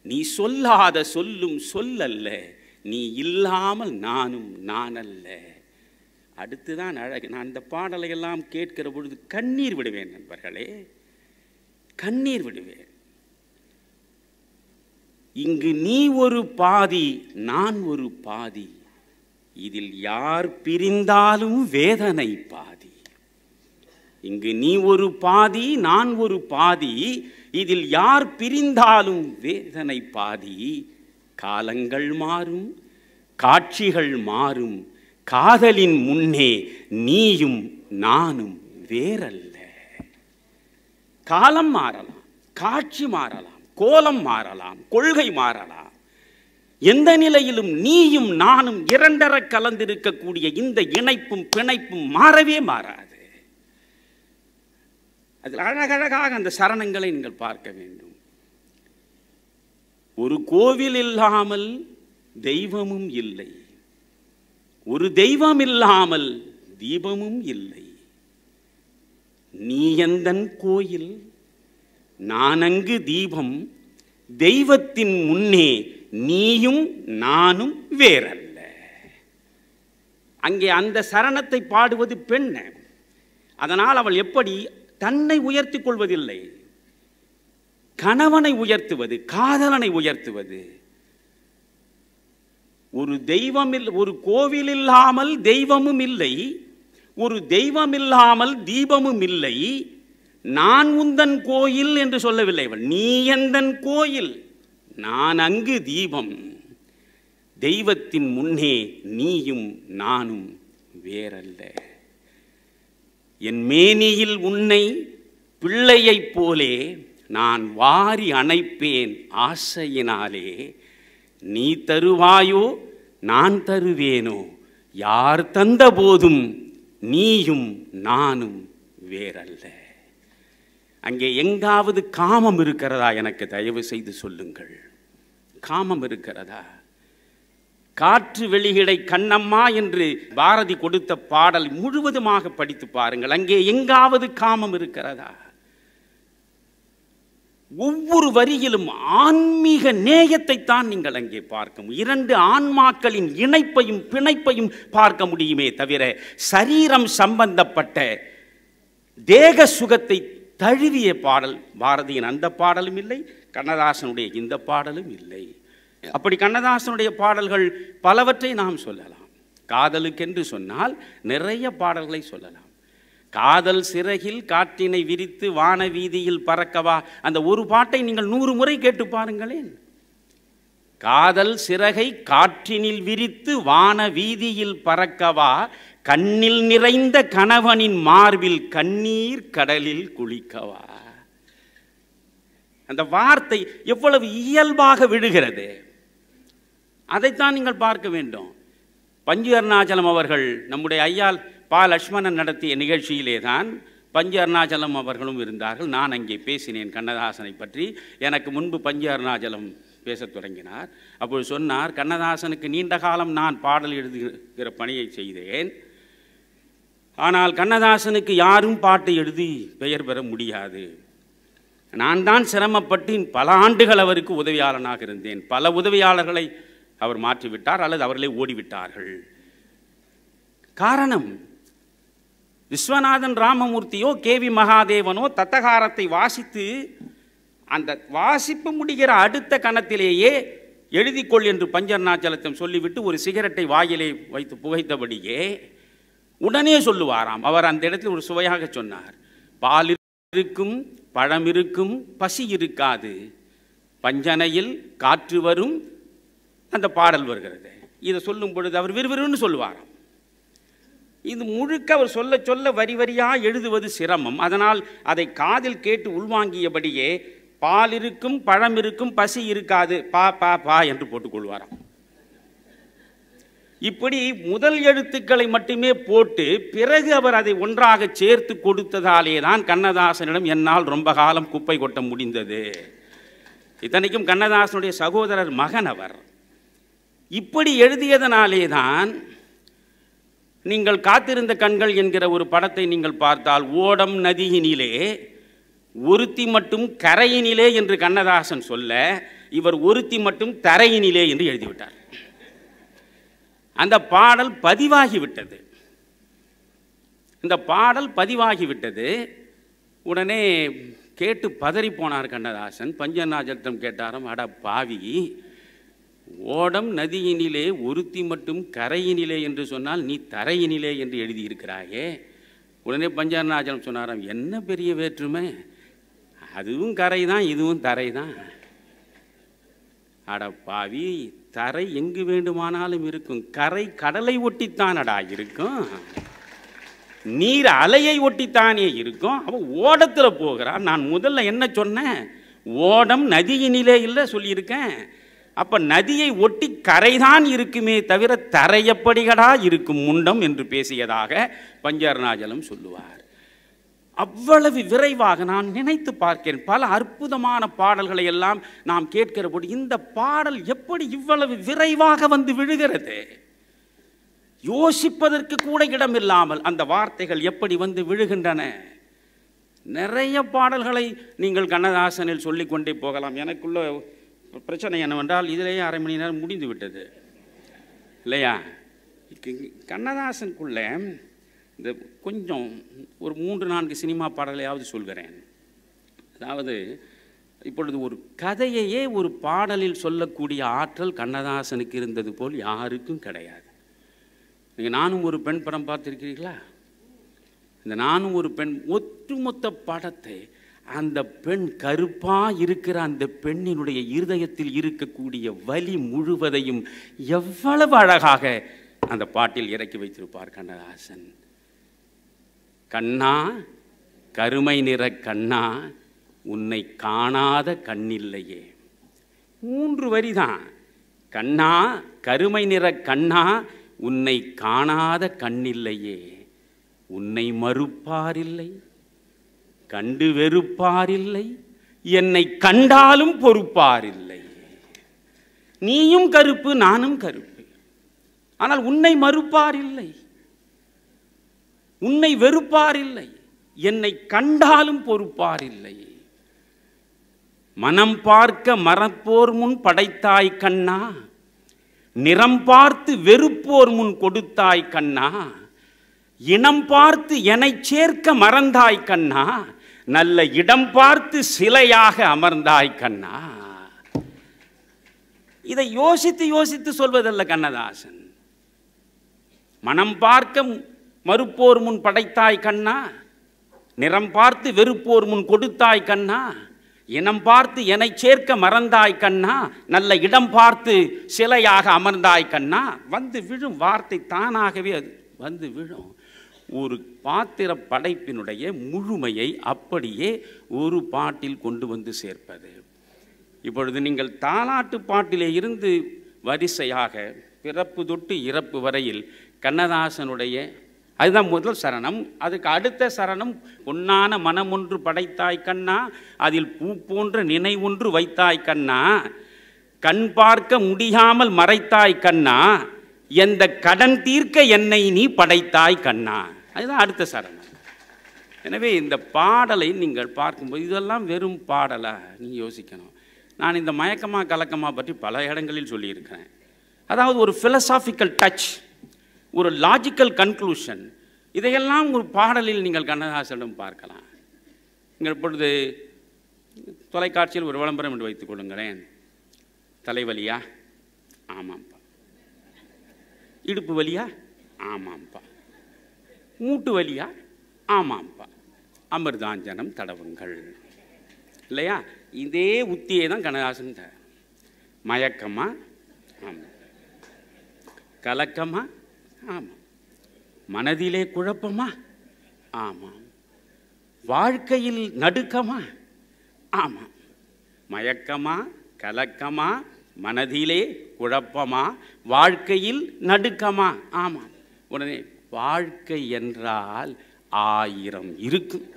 நீ சொல்லாத சொல்லும் சொல்லல்ல, நீ இல்லாமல் நானும் நான் அல்ல. அடுத்துதான் அழகு. நான் இந்த பாடலை எல்லாம் கேட்கிற பொழுது கண்ணீர் விடுவேன் நண்பர்களே, கண்ணீர் விடுவேன். இங்கு நீ ஒரு பாதி நான் ஒரு பாதி, இதில் யார் பிரிந்தாலும் வேதனை பாதி. இங்கு நீ ஒரு பாதி நான் ஒரு பாதி, இதில் யார் பிரிந்தாலும் வேதனை பாதி. காலங்கள் மாறும், காட்சிகள் மாறும், காதலின் முன்னே நீயும் நானும் வேறல்ல. காலம் மாறலாம், காட்சி மாறலாம், கோலம் மாறலாம், கொள்கை மாறலாம். எந்த நிலையிலும் நீயும் நானும் இரண்டர கலந்திருக்கக்கூடிய இந்த இணைப்பும் பிணைப்பும் மாறவே மாறாது. அதில் அழகழகாக அந்த சரணங்களை நீங்கள் பார்க்க வேண்டும். ஒரு கோவில் இல்லாமல் தெய்வமும் இல்லை, ஒரு தெய்வம் இல்லாமல் தீபமும் இல்லை. நீ எந்தன் கோயில், நான் அங்கு தீபம், தெய்வத்தின் முன்னே நீயும் நானும் வேறல்ல. அங்கே அந்த சரணத்தை பாடுவது பெண். அதனால் அவள் எப்படி தன்னை உயர்த்தி கொள்வதில்லை, கணவனை உயர்த்துவது, காதலனை உயர்த்துவது. ஒரு தெய்வம் ஒரு கோவில் இல்லாமல் தெய்வமும் இல்லை, ஒரு தெய்வம் இல்லாமல் தீபமும் இல்லை. நான் உந்தன் கோயில் என்று சொல்லவில்லை அவள். நீ எந்தன் கோயில், நான் அங்கு தீபம், தெய்வத்தின் முன்னே நீயும் நானும் வேறல்ல. என் மேனியில் உன்னை பிள்ளையைப் போலே நான் வாரி அணைப்பேன் ஆசையினாலே. நீ தருவாயோ நான் தருவேனோ, யார் தந்த போதும் நீயும் நானும் வேறல்ல. அங்கே எங்காவது காமம் இருக்கிறதா? எனக்கு தயவு செய்து சொல்லுங்கள். காமம் இருக்கிறதா? காற்று வெளியிடை கண்ணம்மா என்று பாரதி கொடுத்த பாடல் முழுவதுமாக படித்து பாருங்கள். அங்கே எங்காவது காமம் இருக்கிறதா? ஒவ்வொரு வரியிலும் ஆன்மீக நேயத்தை தான் நீங்கள் அங்கே பார்க்க, இரண்டு ஆன்மாக்களின் இணைப்பையும் பிணைப்பையும் பார்க்க முடியுமே தவிர சரீரம் சம்பந்தப்பட்ட தேக சுகத்தை தழுவிய பாடல் பாரதியின் அந்த பாடலும் இல்லை, கண்ணதாசனுடைய இந்த பாடலும் இல்லை. அப்படி கண்ணதாசனுடைய பாடல்கள் பலவற்றை நாம் சொல்லலாம். காதலுக்கென்று சொன்னால் நிறைய பாடல்களை சொல்லலாம். காதல் சிறகில் காற்றினை விரித்து வான வீதியில் பறக்கவா, அந்த ஒரு பாட்டை நீங்கள் 100 முறை கேட்டு பாருங்களேன். காதல் சிறகை காற்றினில் விரித்து வான வீதியில் பறக்கவா, கண்ணில் நிறைந்த கணவனின் மார்பில் கண்ணீர் கடலில் குளிக்கவா. அந்த வார்த்தை எவ்வளவு இயல்பாக விழுகிறது, அதைத்தான் நீங்கள் பார்க்க வேண்டும். பஞ்சு அருணாச்சலம் அவர்கள், நம்முடைய ஐயா பா லட்சுமணன் நடத்திய நிகழ்ச்சியிலே தான் பஞ்சு அருணாச்சலம் அவர்களும் இருந்தார்கள். நான் அங்கே பேசினேன் கண்ணதாசனை பற்றி. எனக்கு முன்பு பஞ்சு அருணாச்சலம் பேசத் தொடங்கினார். அப்போது சொன்னார், கண்ணதாசனுக்கு நீண்ட காலம் நான் பாடல் எழுதுகிற பணியை செய்தேன். ஆனால் கண்ணதாசனுக்கு யாரும் பாட்டை எழுதி பெயர் பெற முடியாது. நான் தான் சிரமப்பட்டு பல ஆண்டுகள் அவருக்கு உதவியாளனாக இருந்தேன். பல உதவியாளர்களை அவர் மாற்றிவிட்டார் அல்லது அவர்களே ஓடிவிட்டார்கள். காரணம், விஸ்வநாதன் ராமமூர்த்தியோ கேவி மகாதேவனோ தத்தகாரத்தை வாசித்து அந்த வாசிப்பு முடிகிற அடுத்த கணத்திலேயே எழுதிக்கொள் என்று பஞ்சர்ணாச்சலத்தம் சொல்லிவிட்டு ஒரு சிகரெட்டை வாயிலே வைத்து புகைத்தபடியே உடனே சொல்லுவாராம். அவர் அந்த இடத்தில் ஒரு சுவையாக சொன்னார், பால் இருக்கும், பழம் இருக்கும், பசி இருக்காது, பஞ்சனையில் காற்று வரும், அந்த பாடல் வருகிறது. இதை சொல்லும் பொழுது அவர் விறுவிறுன்னு சொல்லுவாராம். இது முழுக்க அவர் சொல்ல சொல்ல வரி வரியாக எழுதுவது சிரமம். அதனால் அதை காதில் கேட்டு உள்வாங்கியபடியே பால் இருக்கும், பழம் இருக்கும், பசி இருக்காது, பா பா பா என்று போட்டுக்கொள்வாராம். இப்படி முதல் எழுத்துக்களை மட்டுமே போட்டு பிறகு அவர் அதை ஒன்றாக சேர்த்து கொடுத்ததாலே தான் கண்ணதாசனிடம் என்னால் ரொம்ப காலம் குப்பை கொட்ட முடிந்தது. இத்தனைக்கும் கண்ணதாசனுடைய சகோதரர் மகன் அவர். இப்படி எழுதியதனாலே தான் நீங்கள் காத்திருந்த கண்கள் என்கிற ஒரு படத்தை நீங்கள் பார்த்தால், ஓடம் நதியினிலே ஒருத்தி மட்டும் கரையினிலே என்று கண்ணதாசன் சொல்ல, இவர் ஒருத்தி மட்டும் தரையினிலே என்று எழுதிவிட்டார். அந்த பாடல் பதிவாகிவிட்டது. இந்த பாடல் பதிவாகிவிட்டது. உடனே கேட்டு பதறி போனார் கண்ணதாசன். பஞ்சநாஜத்திடம் கேட்டாராம், அட பாவி, ஓடம் நதியினிலே ஒருத்தி மட்டும் கரையினிலே என்று சொன்னால் நீ தரையினிலே என்று எழுதியிருக்கிறாயே. உடனே பஞ்சநாஜலம் சொன்னாராம், என்ன பெரிய வேற்றுமை, அதுவும் கரை தான் இதுவும் தரை தான். அட பாவி, தரை எங்கு வேண்டுமானாலும் இருக்கும், கரை கடலை ஒட்டித்தானடா இருக்கும், நீர் அலையை ஒட்டித்தானே இருக்கும். அவன் ஓடத்தில் போகிறான். நான் முதல்ல என்ன சொன்னேன்? ஓடம் நதியினிலே இல்லை சொல்லியிருக்கேன். அப்போ நதியை ஒட்டி கரைதான் இருக்குமே தவிர தரை எப்படிகடா இருக்கும் முண்டம் என்று பேசியதாக பஞ்சர்ணாச்சலம் சொல்லுவார். அவ்வளவு விரைவாக நான் நினைத்து பார்க்கிறேன். பல அற்புதமான பாடல்களை எல்லாம் நாம் கேட்கிற போது இந்த பாடல் எப்படி இவ்வளவு விரைவாக வந்து விழுகிறது? யோசிப்பதற்கு கூட இடமில்லாமல் அந்த வார்த்தைகள் எப்படி வந்து விழுகின்றன. நிறைய பாடல்களை நீங்கள் கண்ணதாசனில் சொல்லிக்கொண்டே போகலாம். எனக்குள்ள பிரச்சனை என்னவென்றால் இதிலேயே அரை மணி நேரம் முடிந்து விட்டது இல்லையா? கண்ணதாசனுக்குள்ள இந்த கொஞ்சம் ஒரு 3-4 சினிமா பாடலையாவது சொல்கிறேன். அதாவது இப்பொழுது ஒரு கதையையே ஒரு பாடலில் சொல்லக்கூடிய ஆற்றல் கண்ணதாசனுக்கு இருந்தது போல் யாருக்கும் கிடையாது. நீங்கள் நானும் ஒரு பெண் படம் பார்த்துருக்கிறீர்களா? இந்த நானும் ஒரு பெண் ஒட்டுமொத்த படத்தை அந்த பெண் கருப்பாக இருக்கிற அந்த பெண்ணினுடைய இருதயத்தில் இருக்கக்கூடிய வலி முழுவதையும் எவ்வளவு அழகாக அந்த பாட்டில் இறக்கி வைத்திருப்பார் கண்ணதாசன். கண்ணா, கருமை நிற கண்ணா, உன்னை காணாத கண்ணில்லையே. 3 வரிதான். கண்ணா, கருமை நிற கண்ணா, உன்னை காணாத கண்ணில்லையே. உன்னை மறுப்பாரில்லை, கண்டு வெறுப்பாரில்லை, என்னை கண்டாலும் பொறுப்பாரில்லை. நீயும் கருப்பு, நானும் கருப்பு, ஆனால் உன்னை மறுப்பாரில்லை, உன்னை வெறுப்பாரில்லை, என்னை கண்டாலும் பொறுப்பாரில்லை. மனம் பார்க்க மறப்போர் முன் படைத்தாய் கண்ணா, நிறம் பார்த்து வெறுப்போர் முன் கொடுத்தாய் கண்ணா, இனம் பார்த்து என்னை சேர்க்க மறந்தாய் கண்ணா, நல்ல இடம் பார்த்து சிலையாக அமர்ந்தாய் கண்ணா. இதை யோசித்து யோசித்து சொல்வதல்ல கண்ணதாசன். மனம் பார்க்க மறுப்போர் முன் படைத்தாய் கண்ணா, நிறம் பார்த்து வெறுப்போர் முன் கொடுத்தாய் கண்ணா, இனம் பார்த்து என்னை சேர்க்க மறந்தாய் கண்ணா, நல்ல இடம் பார்த்து சிலையாக அமர்ந்தாய் கண்ணா. வந்து விழும் வார்த்தை தானாகவே அது வந்து விழும். ஒரு பாத்திர படைப்பினுடைய முழுமையை அப்படியே ஒரு பாட்டில் கொண்டு வந்து சேர்ப்பது. இப்பொழுது நீங்கள் தாலாட்டு பாட்டிலே இருந்து வரிசையாக பிறப்பு தொட்டு இறப்பு வரையில் கண்ணதாசனுடைய அதுதான் முதல் சரணம். அதுக்கு அடுத்த சரணம், பொன்னான மனம் ஒன்று படைத்தாய் கண்ணா, அதில் பூ போன்ற நினைவொன்று வைத்தாய் கண்ணா, கண் பார்க்க முடியாமல் மறைத்தாய் கண்ணா, எந்த கடன் தீர்க்க என்னை நீ படைத்தாய் கண்ணா. அதுதான் அடுத்த சரணம். எனவே இந்த பாடலை நீங்கள் பார்க்கும்போது இதெல்லாம் வெறும் பாடலா நீ யோசிக்கணும். நான் இந்த மயக்கமா கலக்கமா பற்றி பல இடங்களில் சொல்லியிருக்கிறேன். அதாவது ஒரு ஃபிலசாபிக்கல் டச், ஒரு லாஜிக்கல் கன்க்ளூஷன், இதையெல்லாம் ஒரு பாடலில் நீங்கள் கண்ணதாசனிடம் பார்க்கலாம். நீங்கள் இப்பொழுது தொலைக்காட்சியில் ஒரு விளம்பரம் என்று வைத்துக் கொள்ளுங்களேன். தலைவலியா? ஆமாம்ப்பா. இடுப்பு வலியா? ஆமாம்ப்பா. மூட்டு வலியா? ஆமாம்ப்பா. அமிர்தாஞ்சனம் தடவுங்கள் இல்லையா? இதே உத்தியை தான் கண்ணதாசன். மயக்கமா? ஆமாம். கலக்கமா? ஆமாம். மனதிலே குழப்பமா? ஆமாம். வாழ்க்கையில் நடுக்கமா? ஆமாம். மயக்கமா, கலக்கமா, மனதிலே குழப்பமா, வாழ்க்கையில் நடுக்கமா? ஆமாம். உடனே வாழ்க்கை என்றால் 1000 இருக்கும்.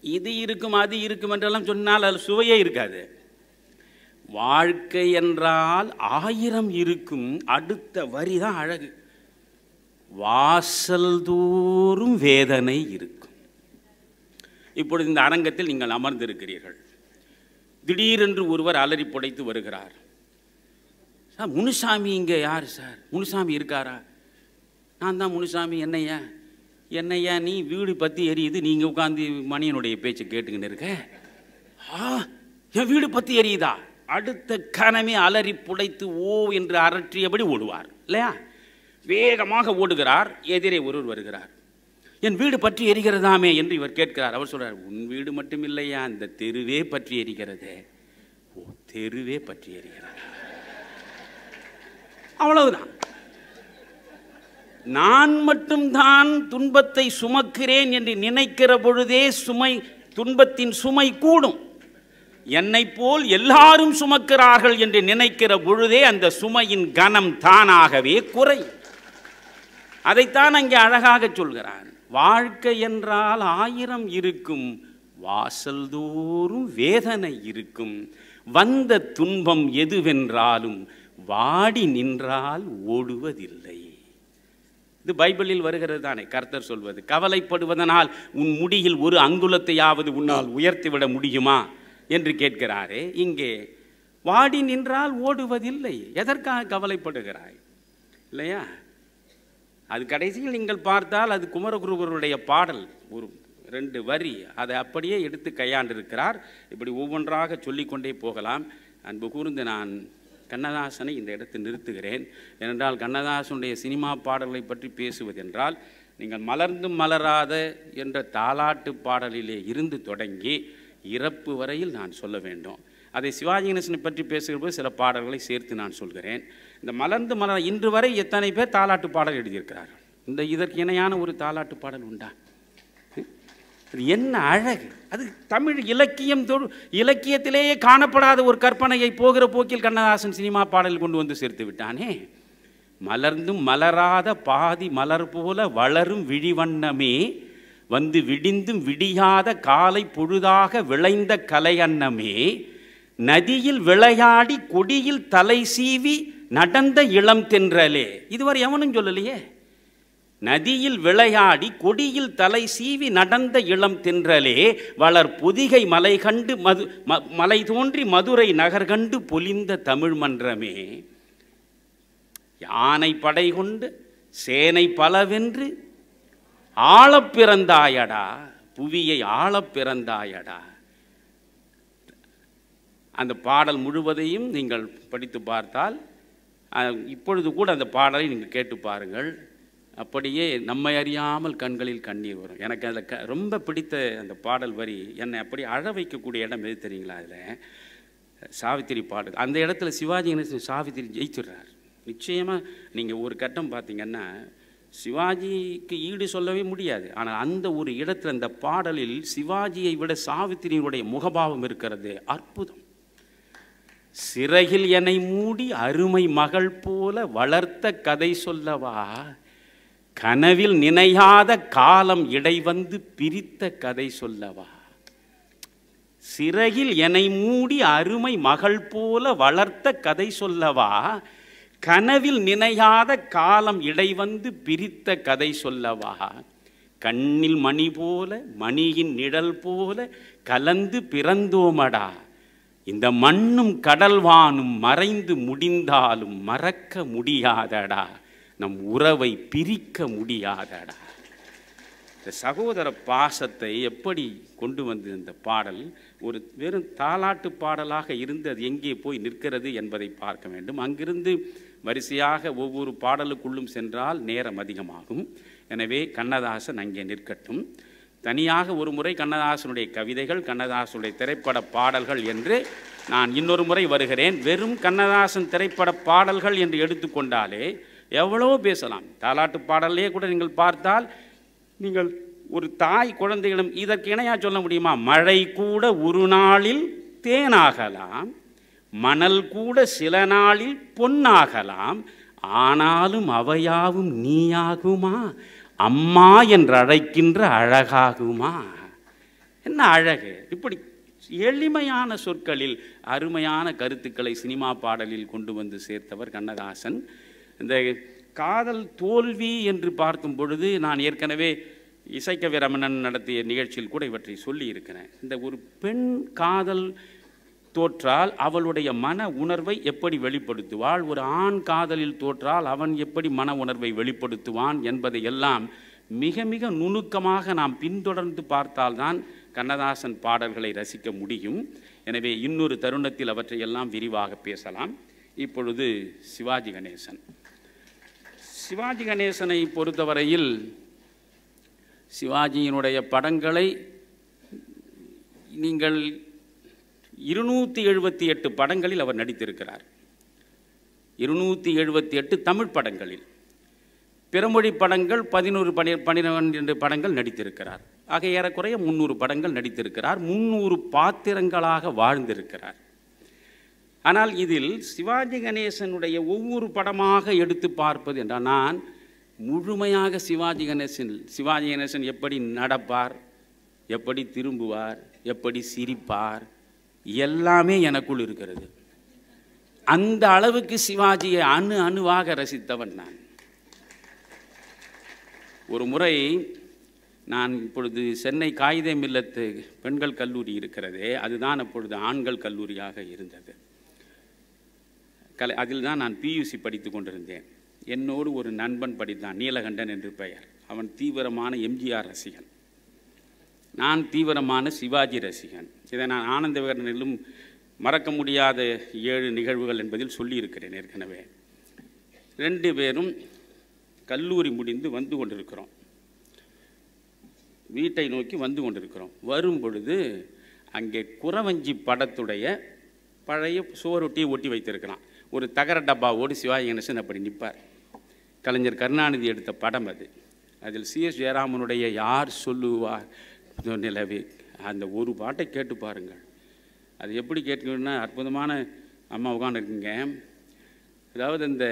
இது இருக்கும் அது இருக்கும் என்றெல்லாம் சொன்னால் அது சுவையே இருக்காது. வாழ்க்கை என்றால் 1000 இருக்கும். அடுத்த வரி தான் அழகு. வாசல் தோறும் வேதனை இருக்கும். இப்பொழுது இந்த அரங்கத்தில் நீங்கள் அமர்ந்திருக்கிறீர்கள். திடீரென்று ஒருவர் அலறி புடைத்து வருகிறார். சார், முனுசாமி இங்கே யார் சார்? முனுசாமி இருக்காரா? நான் தான் முனுசாமி. என்னையா? என்னையா நீ வீடு பற்றி எரியுது, நீங்கள் உட்காந்து மணியனுடைய பேச்சை கேட்டுக்கின்னு இருக்க. என் வீடு பற்றி எரியுதா? அடுத்த கணமே அலறி புடைத்து ஓ என்று அரற்றியபடி ஓடுவார் இல்லையா? வேகமாக ஓடுகிறார். எதிரே ஒருவர் வருகிறார். என் வீடு பற்றி எரிகிறதாமே என்று இவர் கேட்கிறார். அவர் சொல்றார், உன் வீடு மட்டும் இல்லையா, இந்த தெருவே பற்றி எரிகிறதே. ஓ, தெருவே பற்றி எரிகிறது. அவ்வளவுதான். நான் மட்டும்தான் துன்பத்தை சுமக்கிறேன் என்று நினைக்கிற பொழுதே துன்பத்தின் சுமை கூடும். என்னை போல் எல்லாரும் சுமக்கிறார்கள் என்று நினைக்கிற பொழுதே அந்த சுமையின் கனம் தானாகவே குறையும். அதைத்தான் அங்கே அழகாக சொல்கிறான். வாழ்க்கை என்றால் 1000 இருக்கும், வாசல்தோறும் வேதனை இருக்கும். வந்த துன்பம் எதுவென்றாலும் வாடி நின்றால் ஓடுவதில்லை. இது பைபிளில் வருகிறது தானே. கர்த்தர் சொல்வது, கவலைப்படுவதனால் உன் முடியில் ஒரு அங்குலத்தையாவது உன்னால் உயர்த்திவிட முடியுமா என்று கேட்கிறாரே. இங்கே வாடி நின்றால் ஓடுவதில்லை. எதற்காக கவலைப்படுகிறாய் இல்லையா? அது கடைசியில் நீங்கள் பார்த்தால் அது குமரகுருவருடைய பாடல், ஒரு 2 வரி, அதை அப்படியே எடுத்து கையாண்டிருக்கிறார். இப்படி ஒவ்வொன்றாக சொல்லிக்கொண்டே போகலாம். அன்பு கூர்ந்து நான் கண்ணதாசனை இந்த இடத்தில் நிறுத்துகிறேன். ஏனென்றால் கண்ணதாசனுடைய சினிமா பாடல்களை பற்றி பேசுவதென்றால் நீங்கள் மலர்ந்தும் மலராத என்ற தாலாட்டு பாடலிலே இருந்து தொடங்கி இறப்பு வரையில் நான் சொல்ல வேண்டும். அதை சிவாஜி கணேசனை பற்றி பேசுகிறபோது சில பாடல்களை சேர்த்து நான் சொல்கிறேன். இந்த மலர்ந்து மலர் இன்று வரை எத்தனை பேர் தாலாட்டு பாடல் எழுதியிருக்கிறார்கள்? இதற்கு இணையான ஒரு தாலாட்டு பாடல் உண்டா? அது என்ன அழகு! அது தமிழ் இலக்கியத்திலேயே காணப்படாத ஒரு கற்பனையை போகிற போக்கில் கண்ணதாசன் சினிமா பாடல் கொண்டு வந்து சேர்த்து விட்டானே. மலர்ந்தும் மலராத பாதி மலர் போல வளரும் விழிவண்ணமே, வந்து விடிந்தும் விடியாத காலை பொழுதாக விளைந்த கலையன்னமே, நதியில் விளையாடி கொடியில் தலை சீவி நடந்த இளம் தென்றலே. இதுவரை எவனும் சொல்லலையே. நதியில் விளையாடி கொடியில் தலை சீவி நடந்த இளம் தென்றலே, வளர் பொதிகை மலை கண்டு மலை தோன்றி மதுரை நகர் கண்டு பொலிந்த தமிழ் மன்றமே, யானை படை கொண்டு சேனை பலவென்று ஆளப் பிறந்தாயடா, புவியை ஆளப் பிறந்தாயடா. அந்த பாடல் முழுவதையும் நீங்கள் படித்து பார்த்தால், இப்பொழுது கூட அந்த பாடலை நீங்கள் கேட்டு பாருங்கள். அப்படியே நம்மை அறியாமல் கண்களில் கண்ணீர் வரும். எனக்கு அதில் ரொம்ப பிடித்த அந்த பாடல் வரி, என்னை அப்படி அழ வைக்கக்கூடிய இடம் எது தெரியுங்களா? அதில் சாவித்திரி பாடல். அந்த இடத்துல சிவாஜி கணேசன் சாவித்திரி ஜெயிச்சிடுறார். நிச்சயமாக நீங்கள் ஒரு கட்டம் பார்த்தீங்கன்னா சிவாஜிக்கு ஈடு சொல்லவே முடியாது. ஆனால் அந்த ஒரு இடத்துல அந்த பாடலில் சிவாஜியை விட சாவித்திரியினுடைய முகபாவம் இருக்கிறது, அற்புதம். சிறகில் என்னை மூடி அருமை மகள் போல வளர்த்த கதை சொல்லவா, கனவில் நினையாத காலம் இடைவந்து பிரித்த கதை சொல்லவா. சிறகில் என்னை மூடி அருமை மகள் போல வளர்த்த கதை சொல்லவா, கனவில் நினையாத காலம் இடைவந்து பிரித்த கதை சொல்லவா. கண்ணில் மணி போல மணியின் நிழல் போல கலந்து பிறந்தோமடா, இந்த மண்ணும் கடல்வானும் மறைந்து முடிந்தாலும் மறக்க முடியாதடா, நம் உறவை பிரிக்க முடியாதடா. இந்த சகோதர பாசத்தை எப்படி கொண்டு வந்து இந்த பாடல் ஒரு வெறும் தாலாட்டு பாடலாக இருந்து அது எங்கே போய் நிற்கிறது என்பதை பார்க்க வேண்டும். அங்கிருந்து வரிசையாக ஒவ்வொரு பாடலுக்குள்ளும் சென்றால் நேரம் அதிகமாகும். எனவே கண்ணதாசன் அங்கே நிற்கட்டும். தனியாக ஒரு முறை கண்ணதாசனுடைய கவிதைகள், கண்ணதாசனுடைய திரைப்பட பாடல்கள் என்று நான் இன்னொரு முறை வருகிறேன். வெறும் கண்ணதாசன் திரைப்பட பாடல்கள் என்று எடுத்துக்கொண்டாலே எவ்வளவோ பேசலாம். தாலாட்டு பாடலே கூட நீங்கள் பார்த்தால், நீங்கள் ஒரு தாய் குழந்தைகளும் இதற்கு இணையாக சொல்ல முடியுமா? மழை கூட ஒரு நாளில் தேனாகலாம், மணல் கூட சில நாளில் பொன்னாகலாம், ஆனாலும் அவையாவும் நீயாகுமா, அம்மா என்று அழைக்கின்ற அழகாகுமா. என்ன அழகு! இப்படி எளிமையான சொற்களில் அருமையான கருத்துக்களை சினிமா பாடலில் கொண்டு வந்து சேர்த்தவர் கண்ணதாசன். இந்த காதல் தோல்வி என்று பார்க்கும் பொழுது நான் ஏற்கனவே இசைக்கவி ரமணன் நடத்திய நிகழ்ச்சியில் கூட இவற்றை சொல்லி இருக்கிறேன். இந்த ஒரு பெண் காதல் தோற்றால் அவளுடைய மன உணர்வை எப்படி வெளிப்படுத்துவாள், ஒரு ஆண் காதலில் தோற்றால் அவன் எப்படி மன உணர்வை வெளிப்படுத்துவான் என்பதை எல்லாம் மிக மிக நுணுக்கமாக நாம் பின்தொடர்ந்து பார்த்தால்தான் கண்ணதாசன் பாடல்களை ரசிக்க முடியும். எனவே இன்னொரு தருணத்தில் அவற்றை எல்லாம் விரிவாக பேசலாம். இப்பொழுது சிவாஜி கணேசன். சிவாஜி கணேசனை பொறுத்தவரையில் சிவாஜியினுடைய படங்களை நீங்கள் 278 படங்களில் அவர் நடித்திருக்கிறார். 278 தமிழ் படங்களில். பிறமொழி படங்கள் 12 படங்கள் நடித்திருக்கிறார். ஆக ஏறக்குறைய 300 படங்கள் நடித்திருக்கிறார். 300 பாத்திரங்களாக வாழ்ந்திருக்கிறார். ஆனால் இதில் சிவாஜி கணேசனுடைய ஒவ்வொரு படமாக எடுத்து பார்ப்பது என்றால், நான் முழுமையாக சிவாஜி கணேசன் எப்படி நடப்பார், எப்படி திரும்புவார், எப்படி சிரிப்பார், எல்லாமே எனக்குள் இருக்கிறது. அந்த அளவுக்கு சிவாஜியை அணுவாக ரசித்தவன் நான். ஒரு முறை நான் இப்பொழுது சென்னை காயிதே மில்லத்து பெண்கள் கல்லூரி இருக்கிறதே, அதுதான் அப்பொழுது ஆண்கள் கல்லூரியாக இருந்தது. அதில் தான் நான் பியூசி படித்து கொண்டிருந்தேன். என்னோடு ஒரு நண்பன் படித்தான், நீலகண்டன் என்று பெயர். அவன் தீவிரமான எம்ஜிஆர் ரசிகன், நான் தீவிரமான சிவாஜி ரசிகன். இதை நான் ஆனந்த விகடனிலும் மறக்க முடியாத 7 நிகழ்வுகள் என்பதில் சொல்லியிருக்கிறேன் ஏற்கனவே. 2 பேரும் கல்லூரி முடிந்து வந்து கொண்டிருக்கிறோம், வீட்டை நோக்கி வந்து கொண்டிருக்கிறோம். வரும் பொழுது அங்கே குறவஞ்சி படத்துடைய பழைய சுவரொட்டியை ஒட்டி வைத்திருக்கிறான். ஒரு தகர டப்பாவோடு சிவாஜி கணேசன் அப்படி நிற்பார். கலைஞர் கருணாநிதி எடுத்த படம் அது. அதில் சிஎஸ் ஜெயராமனுடைய யார் சொல்லுவார் நிலவே, அந்த ஒரு பாட்டை கேட்டு பாருங்கள். அது எப்படி கேட்கணும்னா, அற்புதமான அம்மா உட்காந்துருக்குங்க. அதாவது இந்த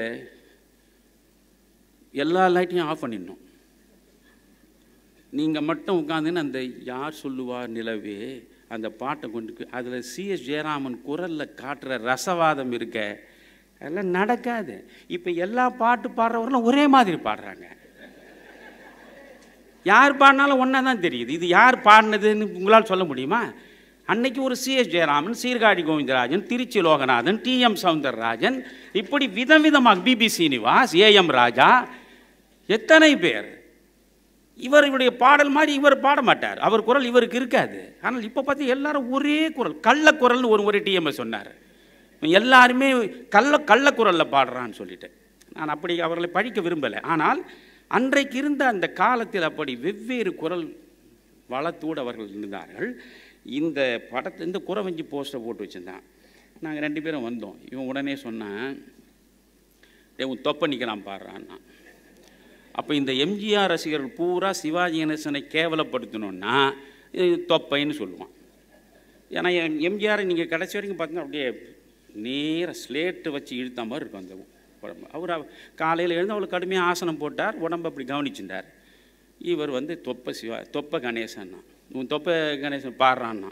எல்லா லைட்டையும் ஆஃப் பண்ணிடணும், நீங்கள் மட்டும் உட்காந்துன்னு அந்த யார் சொல்லுவார் நிலவே அந்த பாட்டை கொண்டு, அதில் சிஎஸ் ஜெயராமன் குரலில் காட்டுற ரசவாதம் இருக்க, அதெல்லாம் நடக்காது. இப்போ எல்லா பாட்டு பாடுறவர்களும் ஒரே மாதிரி பாடுறாங்க. யார் பாடினாலும் ஒன்றா தான் தெரியுது. இது யார் பாடினதுன்னு உங்களால் சொல்ல முடியுமா? அன்னைக்கு ஒரு சிஎஸ் ஜெயராமன், சீர்காழி கோவிந்தராஜன், திருச்சி லோகநாதன், டிஎம் சௌந்தரராஜன், இப்படி விதவிதமாக பிபி சீனிவாஸ், ஏஎம் ராஜா, எத்தனை பேர். இவருடைய பாடல் மாதிரி இவர் பாட மாட்டார், அவர் குரல் இவருக்கு இருக்காது. ஆனால் இப்போ பார்த்து எல்லாரும் ஒரே குரல், கள்ளக்குரல்னு ஒரு முறை டிஎம்எஸ் சொன்னார். எல்லாருமே கள்ளக்குரலில் பாடுறான்னு சொல்லிட்டு, நான் அப்படி அவர்களை பழிக்க விரும்பலை. ஆனால் அன்றைக்கு இருந்த அந்த காலத்தில் அப்படி வெவ்வேறு குரல் வளத்தோடு அவர்கள் இருந்தார்கள். இந்த படத்தை இந்த குறவஞ்சி போஸ்டரை போட்டு வச்சுருந்தான். நாங்கள் 2 பேரும் வந்தோம். இவன் உடனே சொன்னான், உன் தொப்பை நிற்கலாம் பாடுறான்னா. அப்போ இந்த எம்ஜிஆர் ரசிகர்கள் பூரா சிவாஜி கணேசனை கேவலப்படுத்தணுன்னா தொப்பைன்னு சொல்லுவான். ஏன்னா எம்ஜிஆர் நீங்கள் கடைசி வரைக்கும் பார்த்தீங்கன்னா அப்படியே நேராக ஸ்லேட்டு வச்சு இழுத்த மாதிரி இருக்கும் அந்த உடம்பு. அவர் காலையில் எழுந்து அவளுக்கு கடுமையாக ஆசனம் போட்டார், உடம்பு அப்படி கவனிச்சுட்டார். இவர் வந்து தொப்பை கணேசன்னா, உன் தொப்பை கணேசன் பாடுறான்னா.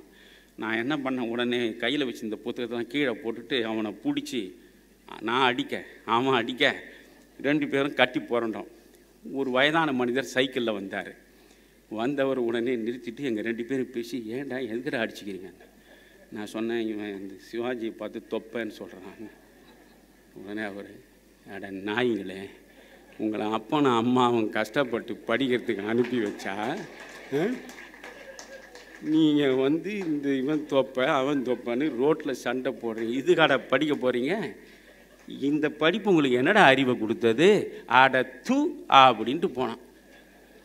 நான் என்ன பண்ணேன், உடனே கையில் வச்சு இந்த புத்தகத்தெல்லாம் கீழே போட்டுட்டு அவனை பிடிச்சி நான் அடிக்க 2 பேரும் கட்டி புரண்டோம். ஒரு வயதான மனிதர் சைக்கிளில் வந்தார். வந்தவர் உடனே நிறுத்திட்டு எங்கள் 2 பேரும் பேசி, ஏன்டா எதுக்கிற அடிச்சுக்கிறீங்க? நான் சொன்னேன், இவன் இந்த சிவாஜியை பார்த்து தொப்பைன்னு சொல்கிறான். உடனே அவர், அட நாய்களே, உங்களை அப்பனும் அம்மாவும் கஷ்டப்பட்டு படிக்கிறதுக்கு அனுப்பி வச்சா நீங்கள் வந்து இந்த இவன் தொப்பை அவன் தொப்பைன்னு ரோட்டில் சண்டை போடுறீங்க, இது கடை படிக்க போகிறீங்க? இந்த படிப்பு உங்களுக்கு என்னடா அறிவை கொடுத்தது? அட தூ அப்படின்ட்டு போனான்.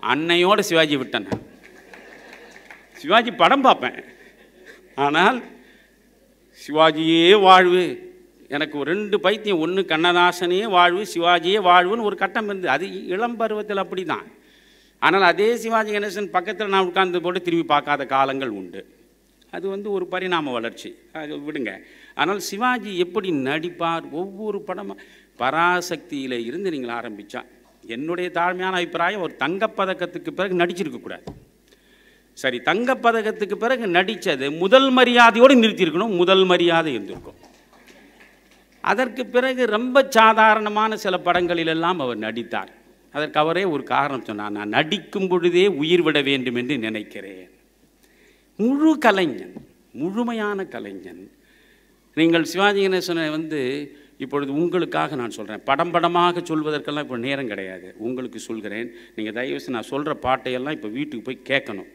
அன்னையோட சிவாஜி விட்டேன். நான் சிவாஜி படம் பார்ப்பேன், ஆனால் சிவாஜியே வாழ்வு. எனக்கு ஒரு 2 பைத்தியம், ஒன்று கண்ணதாசனே வாழ்வு, சிவாஜியே வாழ்வுன்னு ஒரு கட்டம் இருந்தது. அது இளம் பருவத்தில் அப்படி தான். ஆனால் அதே சிவாஜி கணேசன் பக்கத்தில் நான் உட்கார்ந்து போட்டு திரும்பி பார்க்காத காலங்கள் உண்டு. அது வந்து ஒரு பரிணாம வளர்ச்சி, அது விடுங்க. ஆனால் சிவாஜி எப்படி நடிப்பார், ஒவ்வொரு படமாக பராசக்தியில் இருந்து நீங்கள் ஆரம்பித்தா, என்னுடைய தாழ்மையான அபிப்பிராயம், ஒரு தங்கப்பதக்கத்துக்கு பிறகு நடிச்சிருக்கக்கூடாது. சரி, தங்கப்பதக்கத்துக்கு பிறகு நடித்தது முதல் மரியாதையோடு நிறுத்தியிருக்கணும், முதல் மரியாதை இருந்திருக்கும். அதற்கு பிறகு ரொம்ப சாதாரணமான சில படங்களிலெல்லாம் அவர் நடித்தார். அதற்கு அவரே ஒரு காரணம் சொன்னார், நான் நடிக்கும் பொழுதே உயிர் விட வேண்டும் என்று நினைக்கிறேன். முழு கலைஞன், முழுமையான கலைஞன். நீங்கள் சிவாஜி கணேசனை வந்து இப்பொழுது உங்களுக்காக நான் சொல்கிறேன், படமாக சொல்வதற்கெல்லாம் இப்போ நேரம் கிடையாது, உங்களுக்கு சொல்கிறேன். நீங்கள் தயவுசெய்து நான் சொல்கிற பாட்டையெல்லாம் இப்போ வீட்டுக்கு போய் கேட்கணும்.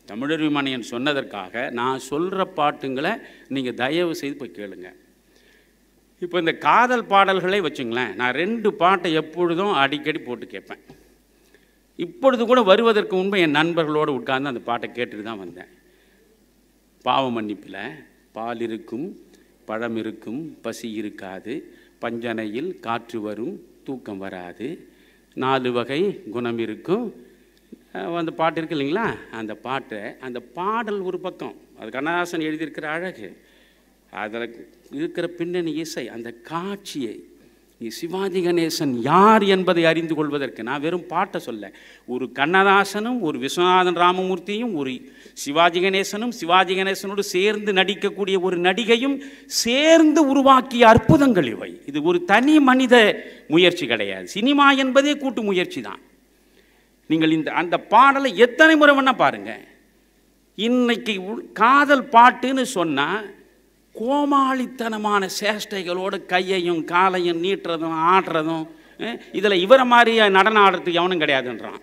தமிழறிவுமணியன் சொன்னதற்காக நான் சொல்கிற பாட்டுங்களை நீங்கள் தயவு செய்து போய் கேளுங்க. இப்போ இந்த காதல் பாடல்களே வச்சுங்களேன், நான் 2 பாட்டை எப்பொழுதும் அடிக்கடி போட்டு கேட்பேன். இப்பொழுது கூட வருவதற்கு முன்பு என் நண்பர்களோடு உட்கார்ந்து அந்த பாட்டை கேட்டுட்டு தான் வந்தேன். பாவ மன்னிப்பில் பால் இருக்கும், பழம் இருக்கும், பசி இருக்காது, பஞ்சனையில் காற்று வரும், தூக்கம் வராது, 4 வகை குணம் இருக்கும், அந்த பாட்டு இருக்கு இல்லைங்களா? அந்த பாட்டை, அந்த பாடல் ஒரு பக்கம், அது கண்ணதாசன் எழுதியிருக்கிற அழகு, அதில் இருக்கிற பின்னணி இசை, அந்த காட்சியை, சிவாஜி கணேசன் யார் என்பதை அறிந்து கொள்வதற்கு நான் வெறும் பாட்டை சொல்ல, ஒரு கண்ணதாசனும் ஒரு விஸ்வநாதன் ராமமூர்த்தியும் ஒரு சிவாஜி கணேசனும் சிவாஜி கணேசனோடு சேர்ந்து நடிக்கக்கூடிய ஒரு நடிகையும் சேர்ந்து உருவாக்கிய அற்புதங்கள் இவை. இது ஒரு தனி மனித முயற்சி கிடையாது. சினிமா என்பதே கூட்டு முயற்சி தான். நீங்கள் அந்த பாடலை எத்தனை முறை வேணா பாருங்க. இன்னைக்கு காதல் பாட்டுன்னு சொன்னால் கோமாளித்தனமான சேஷ்டைகளோடு கையையும் காலையும் நீட்டுறதும் ஆடுறதும், இதில் இவரை மாதிரி நடனம் ஆடுறதுக்கு எவனும் கிடையாதுன்றான்.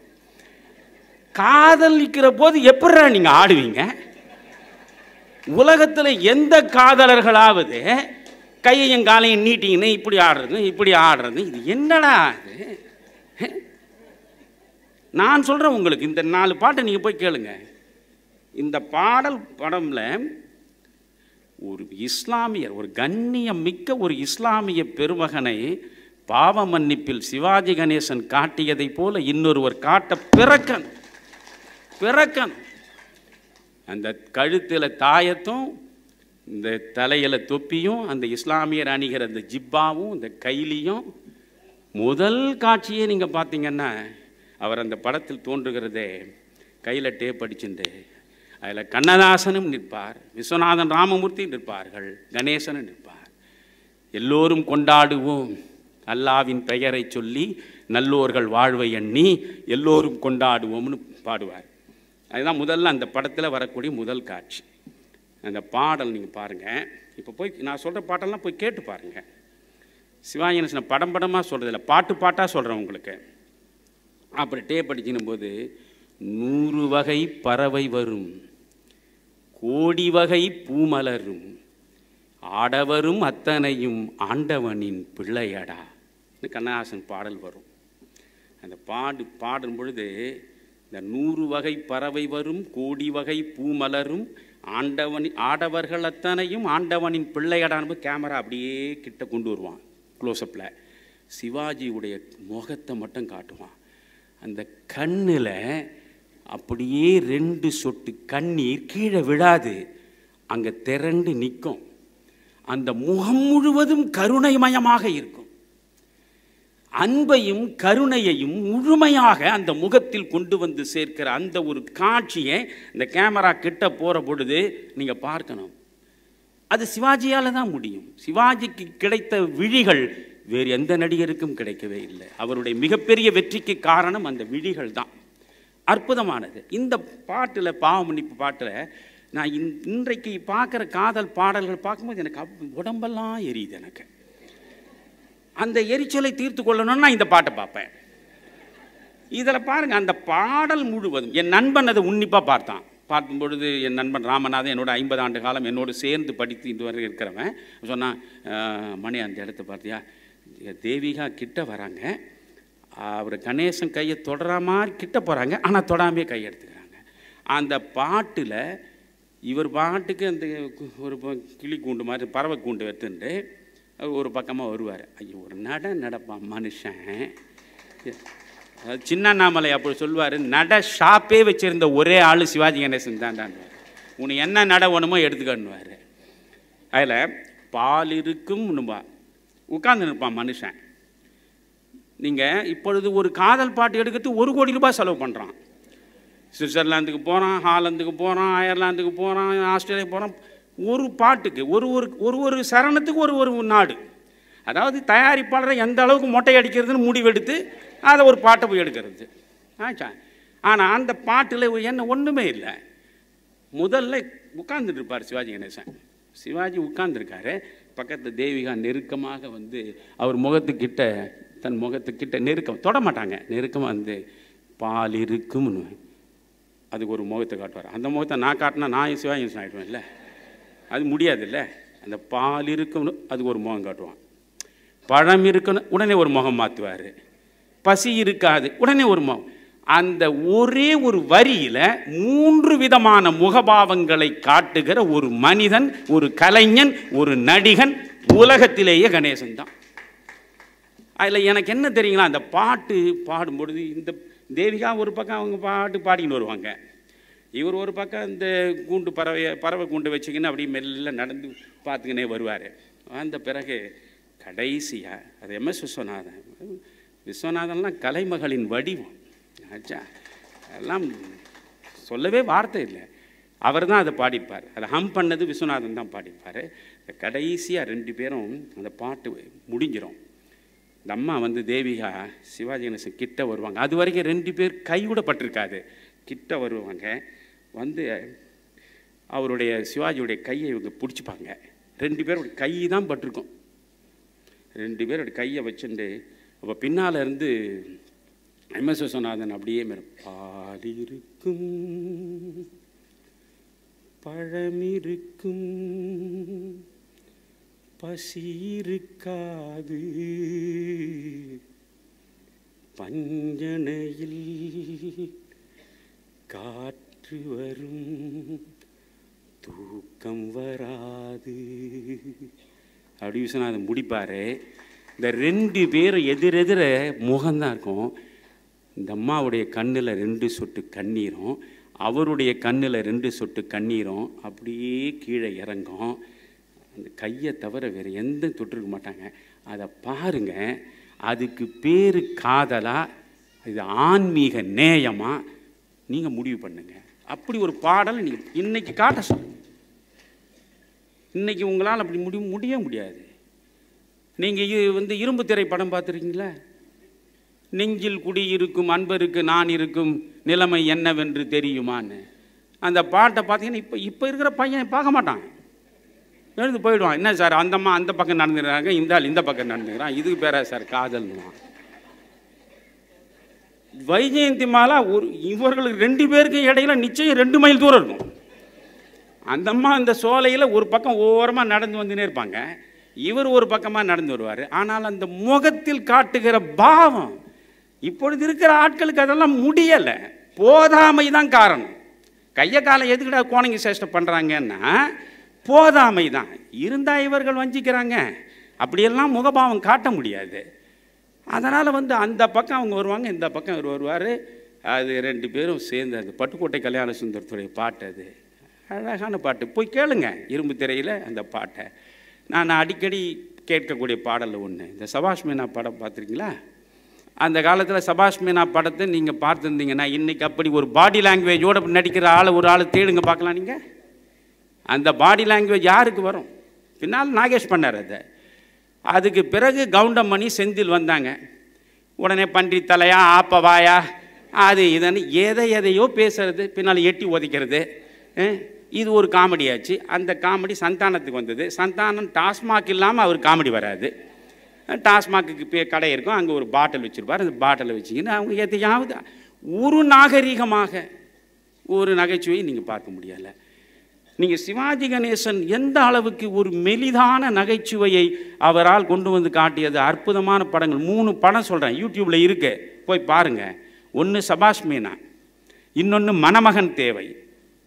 காதலிக்கிற போது எப்படா நீங்கள் ஆடுவீங்க? உலகத்தில் எந்த காதலர்களாவது கையையும் காலையும் நீட்டிங்கன்னு இப்படி ஆடுறது, இது என்னடா அது? நான் சொல்கிறேன் உங்களுக்கு, இந்த 4 பாட்டை நீங்கள் போய் கேளுங்க. இந்த பாடல் படம்ல ஒரு இஸ்லாமியர், ஒரு கண்ணியம் மிக்க ஒரு இஸ்லாமிய பெருமகனை பாவ மன்னிப்பில் சிவாஜி கணேசன் காட்டியதை போல இன்னொருவர் காட்ட பிறக்கணும். அந்த கழுத்தில் தாயத்தும், இந்த தலையில் தொப்பியும், அந்த இஸ்லாமியர் அணிகிற அந்த ஜிப்பாவும், இந்த கைலியும், முதல் காட்சியே நீங்கள் பார்த்தீங்கன்னா அவர் அந்த படத்தில் தோன்றுகிறதே கையில் டேப் அடிச்சுட்டு, அதில் கண்ணதாசனும் நிற்பார், விஸ்வநாதன் ராமமூர்த்தி நிற்பார்கள், கணேசனும் நிற்பார். எல்லோரும் கொண்டாடுவோம் அல்லாவின் பெயரை சொல்லி, நல்லோர்கள் வாழ்வை எண்ணி எல்லோரும் கொண்டாடுவோம்னு பாடுவார். அதுதான் முதல்ல அந்த படத்தில் வரக்கூடிய முதல் காட்சி. அந்த பாடல் நீங்கள் பாருங்கள். இப்போ போய் நான் சொல்கிற பாட்டெல்லாம் போய் கேட்டு பாருங்கள். சிவாஜி கணேசனை படமாக சொல்கிறதில்ல, பாட்டாக சொல்கிறேன் உங்களுக்கு. அப்படி டேப் அடிச்சினும் போது 100 வகை பறவை வரும், கோடி வகை பூமலரும், ஆடவரும் அத்தனையும் ஆண்டவனின் பிள்ளையடா கண்ணதாசன் பாடல் வரும். அந்த பாடும் பொழுது இந்த 100 வகை பறவை வரும், கோடி வகை பூமலரும், ஆடவர்கள் அத்தனையும் ஆண்டவனின் பிள்ளையடான்னு கேமரா அப்படியே கிட்ட கொண்டு வருவான். க்ளோஸ்அப்பில் சிவாஜியுடைய முகத்தை மட்டும் காட்டுவான். அந்த கண்ணில் அப்படியே 2 சொட்டு கண்ணீர் கீழே விழாது, அங்கே திரண்டு நிற்கும். அந்த முகம் முழுவதும் கருணைமயமாக இருக்கும். அன்பையும் கருணையையும் முழுமையாக அந்த முகத்தில் கொண்டு வந்து சேர்க்கிற அந்த ஒரு காட்சியை இந்த கேமரா கிட்ட போகிற பொழுது நீங்கள் பார்க்கணும். அது சிவாஜியால் தான் முடியும். சிவாஜிக்கு கிடைத்த விழிகள் வேறு எந்த நடிகருக்கும் கிடைக்கவே இல்லை. அவருடைய மிகப்பெரிய வெற்றிக்கு காரணம் அந்த விழிகள் தான். அற்புதமானது. இந்த பாட்டில், பாவ மன்னிப்பு பாட்டில், நான் இன்றைக்கு பார்க்குற காதல் பாடல்கள் பார்க்கும்போது எனக்கு உடம்பெல்லாம் எரியுது. எனக்கு அந்த எரிச்சலை தீர்த்து கொள்ளணும்னா இந்த பாட்டை பார்ப்பேன். இதில் பாருங்கள், அந்த பாடல் முழுவதும் என் நண்பன் அதை உன்னிப்பாக பார்க்கும் பொழுது, என் நண்பன் ராமநாதன் என்னோட 50 ஆண்டு காலம் என்னோடு சேர்ந்து படித்து இன்று வரை இருக்கிறவன் சொன்னான், மணி அந்த இடத்த பார்த்தியா, தேவிகா கிட்ட வராங்க, அவர் கணேசன் கையை தொடர மாதிரி கிட்ட போகிறாங்க, ஆனால் தொடாமையே கையை எடுத்துக்கிறாங்க. அந்த பாட்டில் இவர் பாட்டுக்கு அந்த ஒரு கிளி கூண்டு மாதிரி பறவை கூண்டு எடுத்துட்டு ஒரு பக்கமாக வருவார். ஐயோ, ஒரு நடப்பான் மனுஷன். சின்ன நாமலை அப்படி சொல்லுவார், ஷாப்பே வச்சுருந்த ஒரே ஆள் சிவாஜி கணேசன் தான்டான். உனக்கு என்ன நட வேணுமோ எடுத்துக்கணுவார். அதில் பால் இருக்கும் உட்கார்ந்து நிற்பான் மனுஷன். நீங்கள் இப்பொழுது ஒரு காதல் பாட்டு எடுக்கிறதுக்கு 1 கோடி ரூபாய் செலவு பண்ணுறான். சுவிட்சர்லாந்துக்கு போகிறான், ஹாலந்துக்கு போகிறான், அயர்லாந்துக்கு போகிறான், ஆஸ்திரேலியா போகிறான். ஒரு பாட்டுக்கு ஒரு சரணத்துக்கு ஒரு நாடு. அதாவது தயாரிப்பாளரை எந்த அளவுக்கு மொட்டை அடிக்கிறதுன்னு முடிவெடுத்து அதை ஒரு பாட்டை போய் எடுக்கிறது. ஆச்சா. ஆனால் அந்த பாட்டில் என்ன ஒன்றுமே இல்லை. முதல்ல உட்கார்ந்துட்டு இருப்பார் சிவாஜி கணேசன். சிவாஜி உட்கார்ந்துருக்காரு, பக்கத்தில் தேவிகா நெருக்கமாக வந்து அவர் முகத்துக்கிட்ட, தன் முகத்துக்கிட்ட நெருக்கம் தொட மாட்டாங்க, நெருக்கமாக வந்து பால் இருக்கும்னு அதுக்கு ஒரு முகத்தை காட்டுவார். அந்த முகத்தை நான் காட்டினா நான் சிவாஜி கணேசன் ஆகிடுவேன் இல்லை, அது முடியாது இல்லை. அந்த பால் இருக்கும்னு அதுக்கு ஒரு முகம் காட்டுவான். பழம் இருக்கணும், உடனே ஒரு முகம் மாற்றுவார். பசி இருக்காது, உடனே ஒரு முகம். அந்த ஒரே ஒரு வரியில 3 விதமான முகபாவங்களை காட்டுகிற ஒரு மனிதன், ஒரு கலைஞன், ஒரு நடிகன் உலகத்திலேயே கணேசன் தான். அதில் எனக்கு என்ன தெரியுங்களா, அந்த பாட்டு பாடும்பொழுது இந்த தேவிகா ஒரு பக்கம் அவங்க பாட்டு பாடிக்கின்னு வருவாங்க, இவர் ஒரு பக்கம் இந்த கூண்டு பறவை கூண்டு வச்சுக்கின்னு அப்படியே மெல்ல நடந்து பார்த்துக்கினே வருவார். அந்த பிறகு கடைசியாக அது எம்எஸ் விஸ்வநாதன்லாம் கலைமகளின் வடிவம் ஆச்சா, அதெல்லாம் சொல்லவே வார்த்தை இல்லை. அவர் தான் அதை பாடிப்பார். அதை ஹம் பண்ணது விஸ்வநாதன் தான் பாடிப்பார். கடைசியாக 2 பேரும் அந்த பாட்டு முடிஞ்சிடும். இந்த அம்மா வந்து தேவிகா சிவாஜி கணேசன் கிட்ட வருவாங்க. அது வரைக்கும் 2 பேர் கை கூட பட்டிருக்காது. கிட்ட வருவாங்க, வந்து அவருடைய சிவாஜியுடைய கையை இவங்க பிடிச்சிப்பாங்க. 2 பேரோட கை தான் பட்டிருக்கும். 2 பேரோட கையை வச்சுட்டு அப்போ பின்னால் இருந்து எம்எஸ் விஸ்வநாதன் அப்படியே பாலிருக்கும் பழமிருக்கும் பசி இருக்காது பஞ்சனையில் காற்று வரும் தூக்கம் வராது அப்படி விஸ்வநாதன் முடிப்பார். இந்த 2 பேரும் எதிரெதிர முகம்தான் இருக்கும். இந்த அம்மாவுடைய கண்ணில் 2 சொட்டு கண்ணீரும், அவருடைய கண்ணில் 2 சொட்டு கண்ணீரும் அப்படியே கீழே இறங்கும். அந்த கையை தவிர வேறு எந்த தொட்டிருக்க மாட்டாங்க. அதை பாருங்க, அதுக்கு பேர் காதலா, இது ஆன்மீக நேயமா, நீங்கள் முடிவு பண்ணுங்க. அப்படி ஒரு பாடல் நீங்கள் இன்னைக்கு காட்ட சொல்லுங்க. இன்னைக்கு உங்களால் அப்படி முடிய முடியாது. நீங்கள் வந்து இரும்பு திரை படம் பார்த்துருக்கீங்களா? நெஞ்சில் குடியிருக்கும் அன்பருக்கு நான் இருக்கும் நிலைமை என்னவென்று தெரியுமான்னு அந்த பாட்டை பார்த்தீங்கன்னா இப்போ இருக்கிற பையன் பார்க்க மாட்டான், எழுந்து போயிடுவான். என்ன சார் அந்தம்மா அந்த பக்கம் நடந்துக்கிறாங்க, இந்த ஆள் இந்த பக்கம் நடந்துக்கிறான், இதுக்கு பேரா சார் காதல்னுவான். வைஜெயந்தி மாலா இவர்களுக்கு 2 பேருக்கு இடையில நிச்சயம் 2 மைல் தூரம் இருக்கும். அந்தம்மா அந்த சோலையில் ஒரு பக்கம் ஓரமாக நடந்து வந்துனே இருப்பாங்க, இவர் ஒரு பக்கமாக நடந்து வருவார். ஆனால் அந்த முகத்தில் காட்டுகிற பாவம் இப்பொழுது இருக்கிற ஆட்களுக்கு அதெல்லாம் முடியலை. போதாமை தான் காரணம். கையை காலை எதுக்கிட்ட கோணங்கி சேஷ்டை பண்ணுறாங்கன்னா போதாமை தான். இருந்தால் இவர்கள் வஞ்சிக்கிறாங்க, அப்படியெல்லாம் முகபாவம் காட்ட முடியாது. அதனால் வந்து அந்த பக்கம் அவங்க வருவாங்க, இந்த பக்கம் இவர் வருவார். அது 2 பேரும் சேர்ந்து அந்த பட்டுக்கோட்டை கல்யாண சுந்தரத்துடைய பாட்டு, அது அழகான பாட்டு, போய் கேளுங்க இரும்பு திரையில் அந்த பாட்டை. நான் அடிக்கடி கேட்கக்கூடிய பாடலில் ஒன்று, இந்த சபாஷ் மீனா படம் பார்த்துருக்கீங்களா? அந்த காலத்தில் சபாஷ் மீனா படத்தை நீங்கள் பார்த்துருந்தீங்கன்னா இன்றைக்கி அப்படி ஒரு பாடி லாங்குவேஜோடு நடிக்கிற ஒரு ஆள் தேடுங்க பார்க்கலாம். நீங்கள் அந்த பாடி லாங்குவேஜ் யாருக்கு வரும்? பின்னால் நாகேஷ் பண்ணார் அதை. அதுக்கு பிறகு கவுண்டமணி செந்தில் வந்தாங்க. உடனே பன்றி தலையா ஆப்பவாயா அது இதுன்னு எதையோ பேசுறது, பின்னால் எட்டி உதைக்கிறது. இது ஒரு காமெடி ஆச்சு. அந்த காமெடி சந்தானத்துக்கு வந்தது. சந்தானம் டாஸ்மாக் இல்லாமல் அவர் காமெடி வராது. டாஸ்மாக்கு கடை இருக்கும், அங்கே ஒரு பாட்டில் வச்சுருப்பார். அந்த பாட்டிலை வச்சிங்கன்னா அவங்க எதையாவது ஒரு நாகரிகமாக ஒரு நகைச்சுவையை நீங்கள் பார்க்க முடியலை. நீங்கள் சிவாஜி கணேசன் எந்த அளவுக்கு ஒரு மெலிதான நகைச்சுவையை அவரால் கொண்டு வந்து காட்டியது. அற்புதமான படங்கள் 3 படம் சொல்கிறேன், யூடியூப்பில் இருக்கு, போய் பாருங்கள். ஒன்று சபாஷ் மீனா, இன்னொன்று மணமகன் தேவை,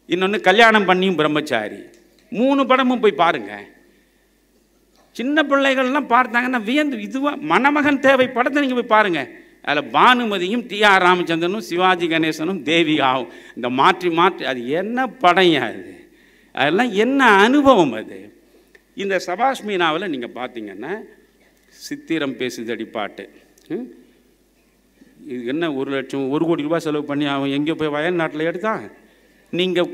இன்னொன்று கல்யாணம் பண்ணியும் பிரம்மச்சாரி. 3 படமும் போய் பாருங்கள். சின்ன பிள்ளைகள்லாம் பார்த்தாங்கன்னா வியந்து, இதுவாக மணமகன் தேவை படத்தை நீங்கள் போய் பாருங்கள். அதில் பானுமதியும் டி.ஆர். ராமச்சந்திரனும் சிவாஜி கணேசனும் தேவிகாவும் இந்த மாற்றி அது என்ன படம் அது? அதெல்லாம் என்ன அனுபவம் அது? இந்த சபாஷ் மீனாவில் நீங்கள் பார்த்தீங்கன்னா சித்திரம் பேசுதடி பாட்டு, இது என்ன 1 லட்சம் 1 கோடி ரூபாய் செலவு பண்ணி அவன் எங்கே போய் வயல்நாட்டில் எடுத்தான்? நீங்கள்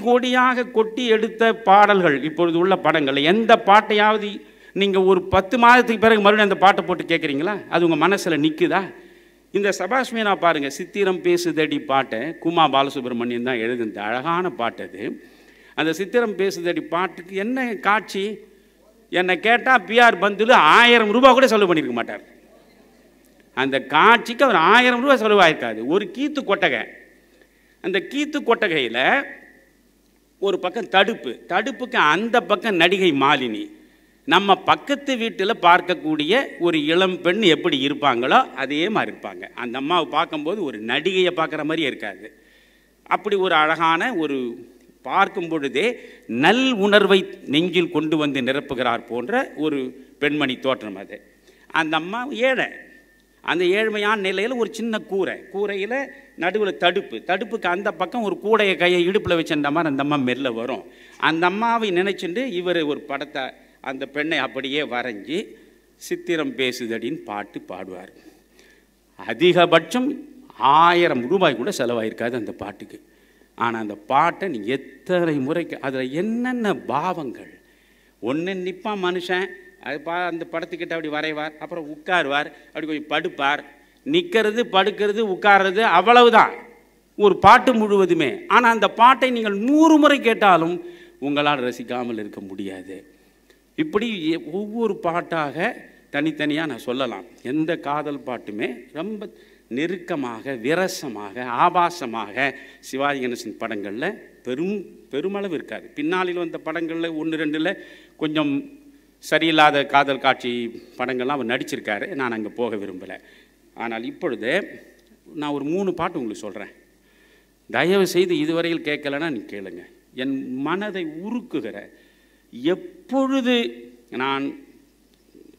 கோடியாக கொட்டி எடுத்த பாடல்கள் இப்பொழுது உள்ள படங்கள் எந்த பாட்டையாவது நீங்கள் ஒரு 10 மாதத்துக்கு பிறகு மறுபடியும் அந்த பாட்டை போட்டு கேட்குறீங்களா? அது உங்கள் மனசில் நிற்குதா? இந்த சபாஷ் மீனா பாருங்கள், சித்திரம் பேசுதடி பாட்டை குமா பாலசுப்ரமணியன் தான் எழுதுனது. அழகான பாட்டு அது. அந்த சித்திரம் பேசுதடி பாட்டுக்கு என்ன காட்சி? என்னை கேட்டால் பிஆர் பந்துல 1000 ரூபா கூட செலவு பண்ணியிருக்க மாட்டார். அந்த காட்சிக்கு அவர் 1000 ரூபா செலவாயிருக்காது. ஒரு கீத்து கொட்டகை, அந்த கீத்து கொட்டகையில் ஒரு பக்கம் தடுப்புக்கு அந்த பக்கம் நடிகை மாலினி, நம்ம பக்கத்து வீட்டில் பார்க்கக்கூடிய ஒரு இளம் பெண் எப்படி இருப்பாங்களோ அதே மாதிரி இருப்பாங்க. அந்த அம்மாவை பார்க்கும்போது ஒரு நடிகையை பார்க்குற மாதிரியே இருக்காது. அப்படி ஒரு அழகான ஒரு பார்க்கும் பொழுதே நல் உணர்வை நெஞ்சில் கொண்டு வந்து நிரப்புகிறார் போன்ற ஒரு பெண்மணி தோற்றம் அது. அந்த அம்மா ஏழை. அந்த ஏழ்மையான நிலையில் ஒரு சின்ன கூரையில் நடுவில் தடுப்புக்கு அந்த பக்கம் ஒரு கூடையை கையை இடுப்பில் வச்சிருந்த மாதிரி அந்த அம்மா மெல்ல வரும். அந்த அம்மாவை நினைச்சுட்டு இவர் ஒரு படத்தை அந்த பெண்ணை அப்படியே வரைஞ்சி சித்திரம் பேசுதடின்னு பாட்டு பாடுவார். அதிகபட்சம் 1000 ரூபாய் கூட செலவாயிருக்காது அந்த பாட்டுக்கு. ஆனால் அந்த பாட்டை நீ எத்தனை முறைக்கு அதில் என்னென்ன பாவங்கள். ஒன்று நிற்பான் மனுஷன், அது அந்த படத்துக்கிட்ட அப்படி வரைவார், அப்புறம் உட்காருவார், அப்படி கொஞ்சம் படுப்பார். நிற்கிறது, படுக்கிறது, உட்கார்றது, அவ்வளவுதான் ஒரு பாட்டு முழுவதுமே. ஆனால் அந்த பாட்டை நீங்கள் 100 முறை கேட்டாலும் உங்களால் ரசிக்காமல் இருக்க முடியாது. இப்படி ஒவ்வொரு பாட்டாக தனித்தனியாக நான் சொல்லலாம். எந்த காதல் பாட்டுமே ரொம்ப நெருக்கமாக, விரசமாக, ஆபாசமாக சிவாஜி கணேசன் படங்களில் பெருமளவு இருக்காது. பின்னாளில் வந்த படங்களில் 1-2 கொஞ்சம் சரியில்லாத காதல் காட்சி படங்கள்லாம் அவர் நடிச்சிருக்காரு. நான் அங்கே போக விரும்பலை. ஆனால் இப்பொழுது நான் ஒரு 3 பாட்டு உங்களுக்கு சொல்கிறேன். தயவு செய்து இதுவரையில் கேட்கலைன்னா நீ கேளுங்க. என் மனதை உருக்குகிற, எப்பொழுது நான்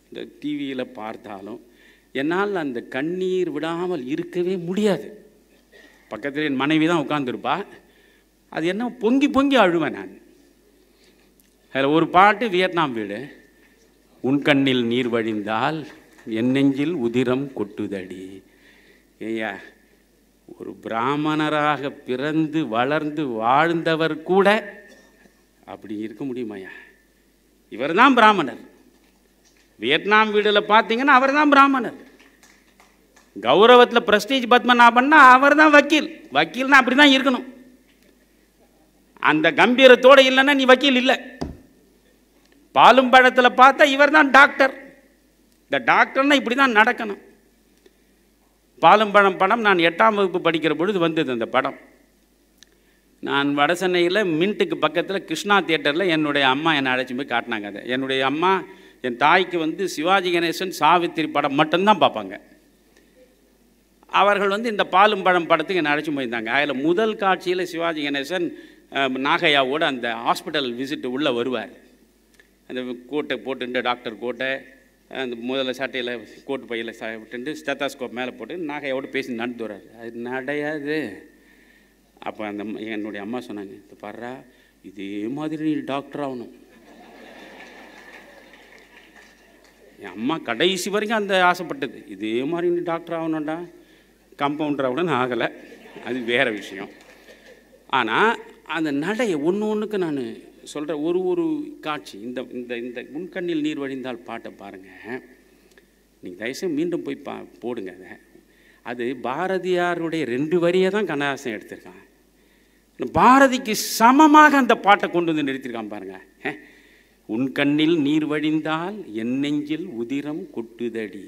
இந்த டிவியில் பார்த்தாலும் என்னால் அந்த கண்ணீர் விடாமல் இருக்கவே முடியாது. பக்கத்தில் என் மனைவி தான் உட்காந்துருப்பா. அது என்ன பொங்கி பொங்கி அழுவேன் நான். அதில் ஒரு பாட்டு வியட்நாம் வீடு. உன் கண்ணில் நீர் வழிந்தால் என் நெஞ்சில் உதிரம் கொட்டுதடி. ஐயா, ஒரு பிராமணராக பிறந்து வளர்ந்து வாழ்ந்தவர் கூட அப்படி இருக்க முடியுமாயா? இவர் தான் பிராமணர். வியட்நாம் வீடில் பார்த்தீங்கன்னா அவர் தான் பிராமணர். கௌரவத்தில் பிரஸ்டீஜ் பத்மநாபன்னா அவர் தான் வக்கீல். வக்கீல்னா அப்படி தான் இருக்கணும். அந்த கம்பீரத்தோடு இல்லைன்னா நீ வக்கீல் இல்லை. பாலும் பழத்தில் பார்த்தா இவர் தான் டாக்டர். இந்த டாக்டர்னா இப்படி தான் நடக்கணும். பாலும் பழம் படம் நான் 8ஆம் வகுப்பு படிக்கிற பொழுது வந்தது அந்த படம். நான் வட சென்னையில் மின்ட்டுக்கு பக்கத்தில் கிருஷ்ணா தியேட்டரில் என்னுடைய அம்மா என்னை அழைச்சி போய் காட்டினாங்க. அதை என்னுடைய அம்மா என் தாய்க்கு சிவாஜி கணேசன் சாவித்திரி படம் மட்டும்தான் பார்ப்பாங்க. அவர்கள் இந்த பாலும் பழம் படத்துக்கு என்னை அழைச்சி போயிருந்தாங்க. அதில் முதல் காட்சியில் சிவாஜி கணேசன் நாகையாவோடு அந்த ஹாஸ்பிட்டல் விசிட்டு உள்ளே வருவார். அந்த கோட்டை போட்டுட்டு, டாக்டர் கோட்டை, அந்த முதல்ல சட்டையில் கோட்டு பையில் விட்டுட்டு ஸ்டெத்தாஸ்கோப் மேலே போட்டு நாகையோடு பேசி நடந்து வர்றாரு. அது நடையாது. அப்போ என்னுடைய அம்மா சொன்னாங்க, இது பாடுறா, இதே மாதிரி நீ டாக்டர் ஆகணும். என் அம்மா கடைசி வரைக்கும் அந்த ஆசைப்பட்டது, இதே மாதிரி நீ டாக்டர் ஆகணும்டா. கம்பவுண்டர் ஆகணும்னு ஆகலை, அது வேறு விஷயம். ஆனால் அந்த நடையை ஒன்றுக்கு நான் சொல்கிற ஒரு காட்சி, இந்த இந்த இந்த முன்கண்ணில் நீர் வழிந்தால் பாட்டை பாருங்கள். நீங்கள் தயவுசெய்து மீண்டும் போய் போடுங்க. அது பாரதியாருடைய 2 வரியை தான் கண்ணதாசன் எடுத்திருக்கான். பாரதிக்கு சமமாக அந்த பாட்டை கொண்டு வந்து நிறுத்திருக்கான் பாருங்கள். உன் கண்ணில் நீர் வழிந்தால் என் நெஞ்சில் உதிரம் கொட்டுதடி.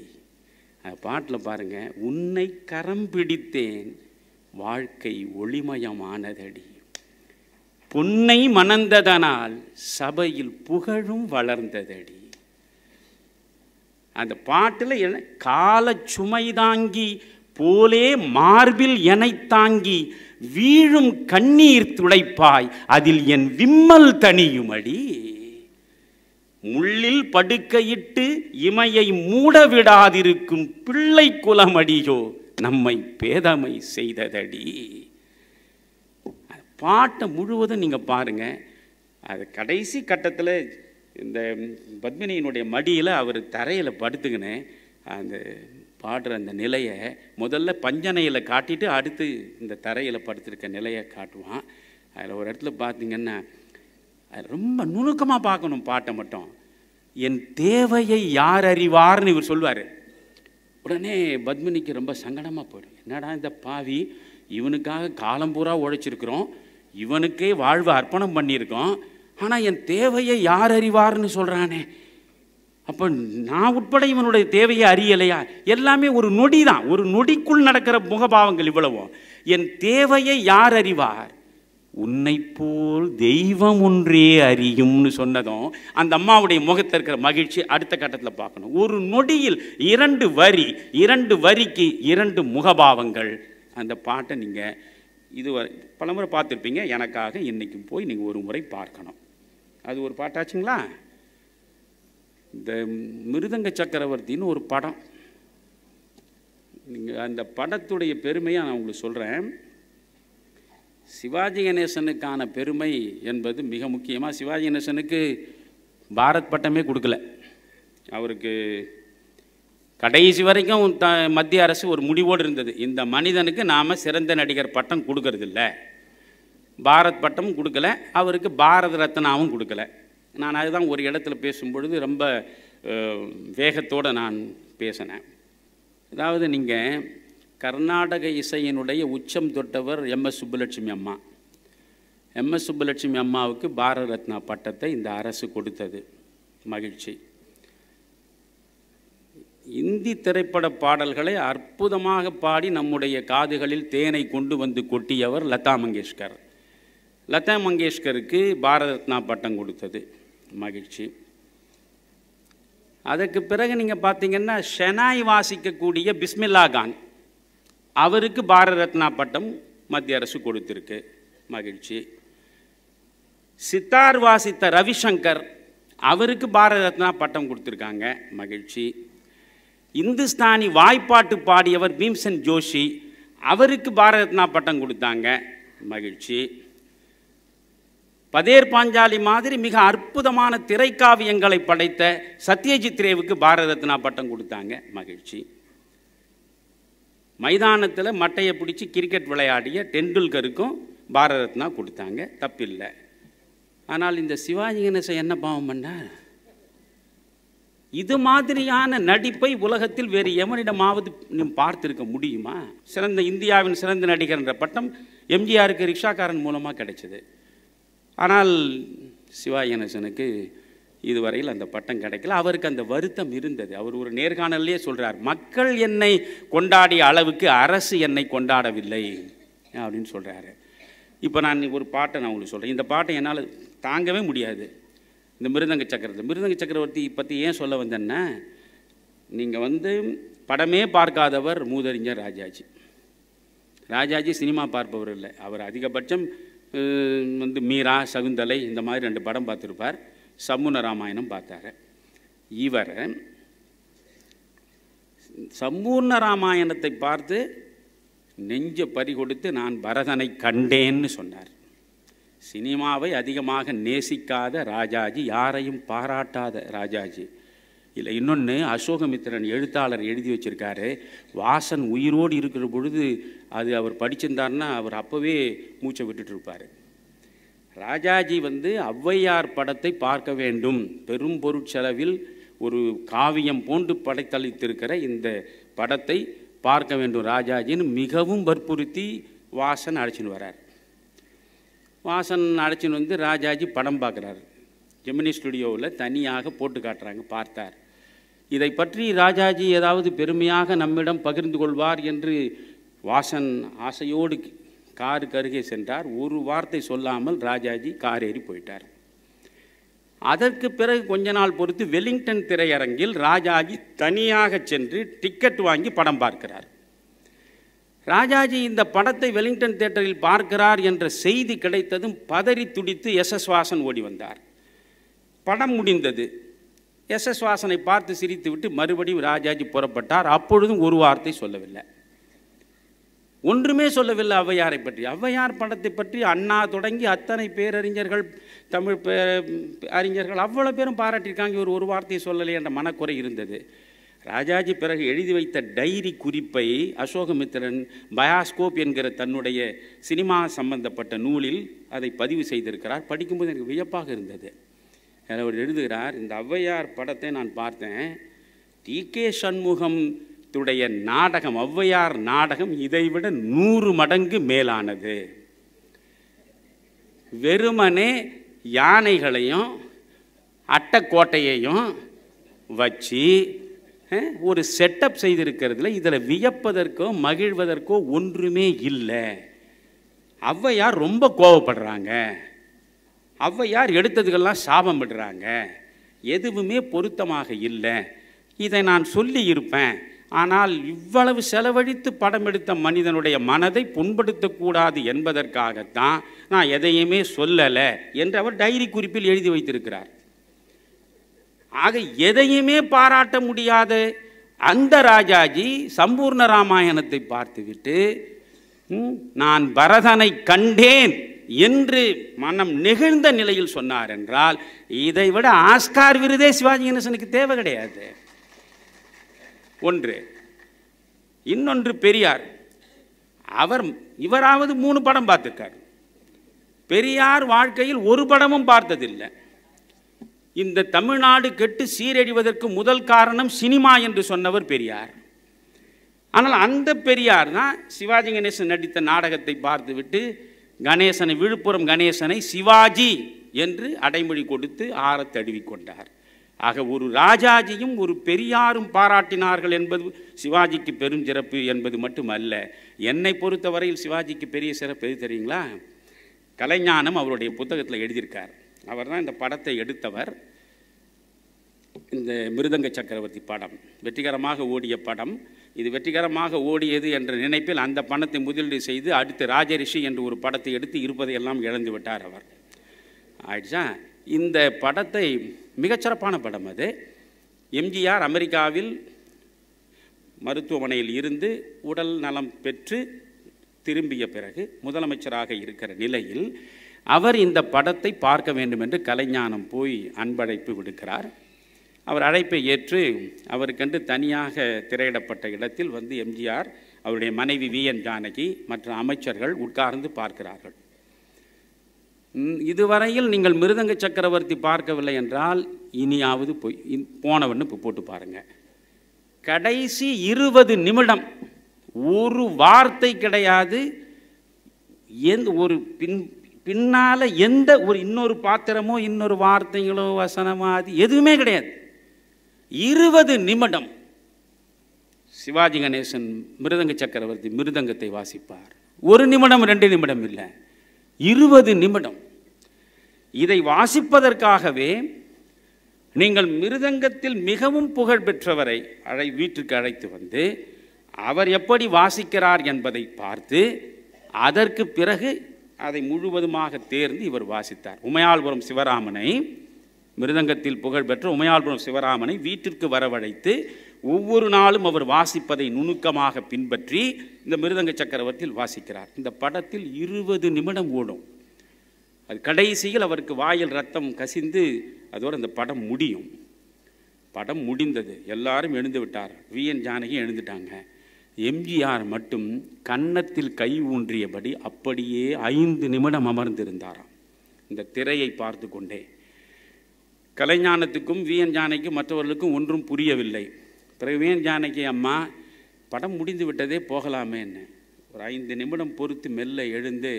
அந்த பாட்டில் பாருங்கள், உன்னை கரம் பிடித்தேன் வாழ்க்கை ஒளிமயமானதடி, பொன்னை மணந்ததனால் சபையில் புகழும் வளர்ந்ததடி. அந்த பாட்டில் என்ன, கால சுமை தாங்கி போலே மார்பில் எனை தாங்கி வீழும் கண்ணீர் துடைப்பாய் அதில் என் விம்மல் தனியுமடி, முள்ளில் படுக்கையிட்டு இமையை மூடவிடாதிருக்கும் பிள்ளை குலமடியோ நம்மை பேதமை செய்ததடி. பாட்டை முழுவதும் நீங்கள் பாருங்கள். அது கடைசி கட்டத்தில் இந்த பத்மினியினுடைய மடியில் அவர் தரையில் படுத்துக்கின்னு அந்த பாடுற அந்த நிலையை முதல்ல பஞ்சனையில் காட்டிட்டு அடுத்து இந்த தரையில் படுத்திருக்க நிலையை காட்டுவான். அதில் ஒரு இடத்துல பார்த்திங்கன்னா ரொம்ப நுணுக்கமாக பார்க்கணும் பாட்டை மட்டும். என் தேவையை யார் அறிவார்னு இவர் சொல்வார். உடனே பத்மினிக்கு ரொம்ப சங்கடமாக போயிடும். என்னடா இந்த பாவி, இவனுக்காக காலம் பூரா உழைச்சிருக்கிறோம், இவனுக்கே வாழ்வை அர்ப்பணம் பண்ணியிருக்கோம், ஆனால் என் தேவையை யார் அறிவார்னு சொல்கிறானே, அப்போ நான் உட்பட இவனுடைய தேவையை அறியலையா? எல்லாமே ஒரு நொடி தான், ஒரு நொடிக்குள் நடக்கிற முகபாவங்கள் இவ்வளவும். என் தேவையை யார் அறிவார், உன்னை போல் தெய்வம் ஒன்றே அறியும்னு சொன்னதும் அந்த அம்மாவுடைய முகத்தில் இருக்கிற மகிழ்ச்சி அடுத்த கட்டத்தில் பார்க்கணும். ஒரு நொடியில் 2 வரி, 2 வரிக்கு 2 முகபாவங்கள். அந்த பாட்டை நீங்கள் இது பலமுறை பார்த்துருப்பீங்க. எனக்காக இன்னைக்கு போய் நீங்கள் ஒரு முறை பார்க்கணும். அது ஒரு பாட்டாச்சுங்களா? இந்த மிருதங்க சக்கரவர்த்தின்னு ஒரு படம். நீங்கள் அந்த படத்துடைய பெருமையை நான் உங்களுக்கு சொல்கிறேன். சிவாஜி கணேசனுக்கான பெருமை என்பது மிக முக்கியமாக, சிவாஜி கணேசனுக்கு பாரத் பட்டமே கொடுக்கல. அவருக்கு கடைசி வரைக்கும் மத்திய அரசு ஒரு முடிவோடு இருந்தது, இந்த மனிதனுக்கு நாம் சிறந்த நடிகர் பட்டம் கொடுக்கறதில்ல. பாரத் பட்டமும் கொடுக்கல, அவருக்கு பாரத ரத்னாவும் கொடுக்கல. நான் அதுதான் ஒரு இடத்துல பேசும்பொழுது ரொம்ப வேகத்தோடு நான் பேசினேன். அதாவது நீங்கள் கர்நாடக இசையினுடைய உச்சம் தொட்டவர் எம்எஸ் சுப்புலட்சுமி அம்மா. எம்எஸ் சுப்புலட்சுமி அம்மாவுக்கு பாரத ரத்னா பட்டத்தை இந்த அரசு கொடுத்தது. மகிழ்ச்சி. இந்தி திரைப்பட பாடல்களை அற்புதமாக பாடி நம்முடைய காதுகளில் தேனை கொண்டு வந்து கொட்டியவர் லதா மங்கேஷ்கர். லதா மங்கேஷ்கருக்கு பாரத ரத்னா பட்டம் கொடுத்தது. மகிழ்ச்சி. அதுக்கு பிறகு நீங்கள் பார்த்தீங்கன்னா ஷெனாய் வாசிக்கக்கூடிய பிஸ்மில்லா கான், அவருக்கு பாரத ரத்னா பட்டம் மத்திய அரசு கொடுத்துருக்கு. மகிழ்ச்சி. சித்தார் வாசித்த ரவிசங்கர், அவருக்கு பாரத ரத்னா பட்டம் கொடுத்துருக்காங்க. மகிழ்ச்சி. இந்துஸ்தானி வாய்ப்பாட்டு பாடியவர் பீம்சன் ஜோஷி, அவருக்கு பாரத ரத்னா பட்டம் கொடுத்தாங்க. மகிழ்ச்சி. பதேர் பாஞ்சாலி மாதிரி மிக அற்புதமான திரைக்காவியங்களை படைத்த சத்யஜித் ரேவுக்கு பாரத ரத்னா பட்டம் கொடுத்தாங்க. மகிழ்ச்சி. மைதானத்தில் மட்டையை பிடிச்சி கிரிக்கெட் விளையாடிய டெண்டுல்கருக்கும் பாரத ரத்னா கொடுத்தாங்க. தப்பில்லை. ஆனால் இந்த சிவாஜி கணேசன் என்ன பாவம் பண்ணார்? இது மாதிரியான நடிப்பை உலகத்தில் வேறு எவனிடமாவது பார்த்திருக்க முடியுமா? சிறந்த இந்தியாவின் சிறந்த நடிகர் என்ற பட்டம் எம்ஜிஆருக்கு ரிக்ஷாக்காரன் மூலமாக கிடைச்சது. ஆனால் சிவாஜி கணேசனுக்கு இதுவரையில் அந்த பட்டம் கிடைக்கல. அவருக்கு அந்த வருத்தம் இருந்தது. அவர் ஒரு நேர்காணல்லையே சொல்கிறார், மக்கள் என்னை கொண்டாடிய அளவுக்கு அரசு என்னை கொண்டாடவில்லை அப்படின்னு சொல்கிறாரு. இப்போ நான் ஒரு பாட்டை நான் உங்களுக்கு சொல்கிறேன். இந்த பாட்டை என்னால் தாங்கவே முடியாது. இந்த மிருதங்க சக்கரவர்த்தி பற்றி ஏன் சொல்ல வந்தேன்னா, நீங்கள் படமே பார்க்காதவர் மூதறிஞர் ராஜாஜி. ராஜாஜி சினிமா பார்ப்பவர் இல்லை. அவர் அதிகபட்சம் மீரா, சகுந்தலை இந்த மாதிரி 2 படம் பார்த்துருப்பார். சம்பூர்ண ராமாயணம் பார்த்தாரு. இவர் சம்பூர்ண ராமாயணத்தை பார்த்து நெஞ்ச பறி கொடுத்து நான் பரதனை கண்டேன்னு சொன்னார். சினிமாவை அதிகமாக நேசிக்காத ராஜாஜி, யாரையும் பாராட்டாத ராஜாஜி. இல்லை, இன்னொன்று அசோகமித்திரன் எழுத்தாளர் எழுதி வச்சிருக்காரு, வாசன் உயிரோடு இருக்கிற பொழுது அது அவர் படிச்சிருந்தார்னா அவர் அப்போவே மூச்சை விட்டுட்டு இருப்பார். ராஜாஜி ஔவையார் படத்தை பார்க்க வேண்டும், பெரும் பொருட்செலவில் ஒரு காவியம் போன்று படைத்தளித்திருக்கிற இந்த படத்தை பார்க்க வேண்டும் ராஜாஜின்னு மிகவும் வற்புறுத்தி வாசன் அழைச்சின்னு வரார். வாசன் அழைச்சின்னு ராஜாஜி படம் பார்க்குறாரு. ஜெமினி ஸ்டுடியோவில் தனியாக போட்டு காட்டுறாங்க. பார்த்தார். இதை பற்றி ராஜாஜி ஏதாவது பெருமையாக நம்மிடம் பகிர்ந்து கொள்வார் என்று வாசன் ஆசையோடு காருக்கு அருகே சென்றார். ஒரு வார்த்தை சொல்லாமல் ராஜாஜி கார் ஏறி போயிட்டார். அதற்கு பிறகு கொஞ்ச நாள் பொறுத்து வெலிங்டன் திரையரங்கில் ராஜாஜி தனியாக சென்று டிக்கெட் வாங்கி படம் பார்க்கிறார். ராஜாஜி இந்த படத்தை வெலிங்டன் தியேட்டரில் பார்க்கிறார் என்ற செய்தி கிடைத்ததும் பதறி துடித்து எஸ்.எஸ். வாசன் ஓடி வந்தார். படம் முடிந்தது. எஸ்.எஸ். வாசனை பார்த்து சிரித்துவிட்டு மறுபடியும் ராஜாஜி புறப்பட்டார். அப்பொழுதும் ஒரு வார்த்தை சொல்லவில்லை, ஒன்றுமே சொல்லவில்லை ஔவையாரை பற்றி. ஔவையார் படத்தை பற்றி அண்ணா தொடங்கி அத்தனை பேரறிஞர்கள், தமிழ் அறிஞர்கள் அவ்வளோ பேரும் பாராட்டியிருக்காங்க. ஒரு வார்த்தையை சொல்லலை என்ற மனக்குறை இருந்தது. ராஜாஜி பிறகு எழுதி வைத்த டைரி குறிப்பை அசோகமித்திரன் பயாஸ்கோப் என்கிற தன்னுடைய சினிமா சம்பந்தப்பட்ட நூலில் அதை பதிவு செய்திருக்கிறார். படிக்கும்போது எனக்கு வியப்பாக இருந்தது. அவர் எழுதுகிறார், இந்த ஔவையார் படத்தை நான் பார்த்தேன், டி.கே. சண்முகம் துடைய நாடகம், ஔவையார் நாடகம் இதைவிட 100 மடங்கு மேலானது. வெறுமனே யானைகளையும் அட்டைக்கோட்டையையும் வச்சு ஒரு செட்டப் செய்திருக்கிறதுல இதில் வியப்பதற்கோ மகிழ்வதற்கோ ஒன்றுமே இல்லை. ஔவையார் ரொம்ப கோவப்படுறாங்க, ஔவையார் எடுத்ததுக்கெல்லாம் சாபம் விடுறாங்க, எதுவுமே பொருத்தமாக இல்லை, இதை நான் சொல்லி இருப்பேன், ஆனால் இவ்வளவு செலவழித்து படம் எடுத்த மனிதனுடைய மனதை புண்படுத்தக்கூடாது என்பதற்காகத்தான் நான் எதையுமே சொல்லலை என்று அவர் டைரி குறிப்பில் எழுதி வைத்திருக்கிறார். ஆக எதையுமே பாராட்ட முடியாத அந்த ராஜாஜி சம்பூர்ண ராமாயணத்தை பார்த்துவிட்டு நான் பரதனை கண்டேன் என்று மனம் நெகிழ்ந்த நிலையில் சொன்னார் என்றால் இதை விட ஆஸ்கார் விருதே சிவாஜி கணேசனுக்கு தேவை கிடையாது. ஒன்று. இன்னொன்று பெரியார். இவராவது 3 படம் பார்த்திருக்கார். பெரியார் வாழ்க்கையில் ஒரு படமும் பார்த்ததில்லை. இந்த தமிழ்நாடு கெட்டு சீரழிவதற்கு முதல் காரணம் சினிமா என்று சொன்னவர் பெரியார். ஆனால் அந்த பெரியார் தான் சிவாஜி கணேசன் நடித்த நாடகத்தை பார்த்துவிட்டு கணேசனை, விழுப்புரம் கணேசனை சிவாஜி என்று அடைமொழி கொடுத்து ஆற தழுவிக்கொண்டார். ஆக ஒரு ராஜாஜியும் ஒரு பெரியாரும் பாராட்டினார்கள் என்பது சிவாஜிக்கு பெரும் சிறப்பு என்பது மட்டுமல்ல. என்னை பொறுத்தவரையில் சிவாஜிக்கு பெரிய சிறப்பு எது தெரியுங்களா? கலைஞானம் அவருடைய புத்தகத்தில் எழுதியிருக்கார். அவர் தான் இந்த படத்தை எடுத்தவர். இந்த மிருதங்க சக்கரவர்த்தி படம் வெற்றிகரமாக ஓடிய படம். இது வெற்றிகரமாக ஓடியது என்ற நினைப்பில் அந்த பணத்தை முதலீடு செய்து அடுத்து ராஜரிஷி என்று ஒரு படத்தை எடுத்து இருப்பதையெல்லாம் இழந்து விட்டார் அவர். ஆயிடுச்சா? இந்த படத்தை மிகச்சிறப்பான படம் அது. எம்ஜிஆர் அமெரிக்காவில் மருத்துவமனையில் இருந்து உடல் நலம் பெற்று திரும்பிய பிறகு முதலமைச்சராக இருக்கிற நிலையில் அவர் இந்த படத்தை பார்க்க வேண்டும் என்று கலைஞானம் போய் அன்பழைப்பு விடுக்கிறார். அவர் அழைப்பை ஏற்று அவருக்கென்று தனியாக திரையிடப்பட்ட இடத்தில் வந்து எம்ஜிஆர், அவருடைய மனைவி வி.என். ஜானகி மற்ற அமைச்சர்கள் உட்கார்ந்து பார்க்கிறார்கள். இதுவரையில் நீங்கள் மிருதங்க சக்கரவர்த்தி பார்க்கவில்லை என்றால் இனியாவது போனவன்னு போட்டு பாருங்க. கடைசி 20 நிமிடம் ஒரு வார்த்தை கிடையாது. ஒரு பின்னால் எந்த ஒரு இன்னொரு பாத்திரமோ இன்னொரு வார்த்தைகளோ வசனமோ அது எதுவுமே கிடையாது. 20 நிமிடம் சிவாஜி கணேசன் மிருதங்க சக்கரவர்த்தி மிருதங்கத்தை வாசிப்பார். 1 நிமிடம் 2 நிமிடம் இல்லை, 20 நிமிடம். இதை வாசிப்பதற்காகவே நீங்கள் மிருதங்கத்தில் மிகவும் புகழ் பெற்றவரை வீட்டுக்கு அழைத்து வந்து அவர் எப்படி வாசிக்கிறார் என்பதை பார்த்து அதற்கு பிறகு அதை முழுவதுமாக தேர்ந்து இவர் வாசித்தார். உமையாள்புரம் சிவராமனை, மிருதங்கத்தில் புகழ்பெற்ற உமையாள்புரம் சிவராமனை வீட்டிற்கு வரவழைத்து ஒவ்வொரு நாளும் அவர் வாசிப்பதை நுணுக்கமாக பின்பற்றி இந்த மிருதங்க சக்கரவர்த்தியில் வாசிக்கிறார். இந்த படத்தில் 20 நிமிடம் ஓடும். அது கடைசியில் அவருக்கு வாயில் ரத்தம் கசிந்து அதோடு அந்த படம் முடியும். படம் முடிந்தது, எல்லாரும் எழுந்து விட்டார். வி.என். ஜானகி எழுந்துட்டாங்க. எம்ஜிஆர் மட்டும் கன்னத்தில் கை ஊன்றியபடி அப்படியே 5 நிமிடம் அமர்ந்திருந்தாராம் இந்த திரையை பார்த்து கொண்டே. கலைஞானத்துக்கும் வி.என். ஜானகிக்கும் மற்றவர்களுக்கும் ஒன்றும் புரியவில்லை. பிறகு வி.என். ஜானகி, அம்மா படம் முடிந்து விட்டதே, போகலாமேன்னு. ஒரு 5 நிமிடம் பொறுத்து மெல்ல எழுந்து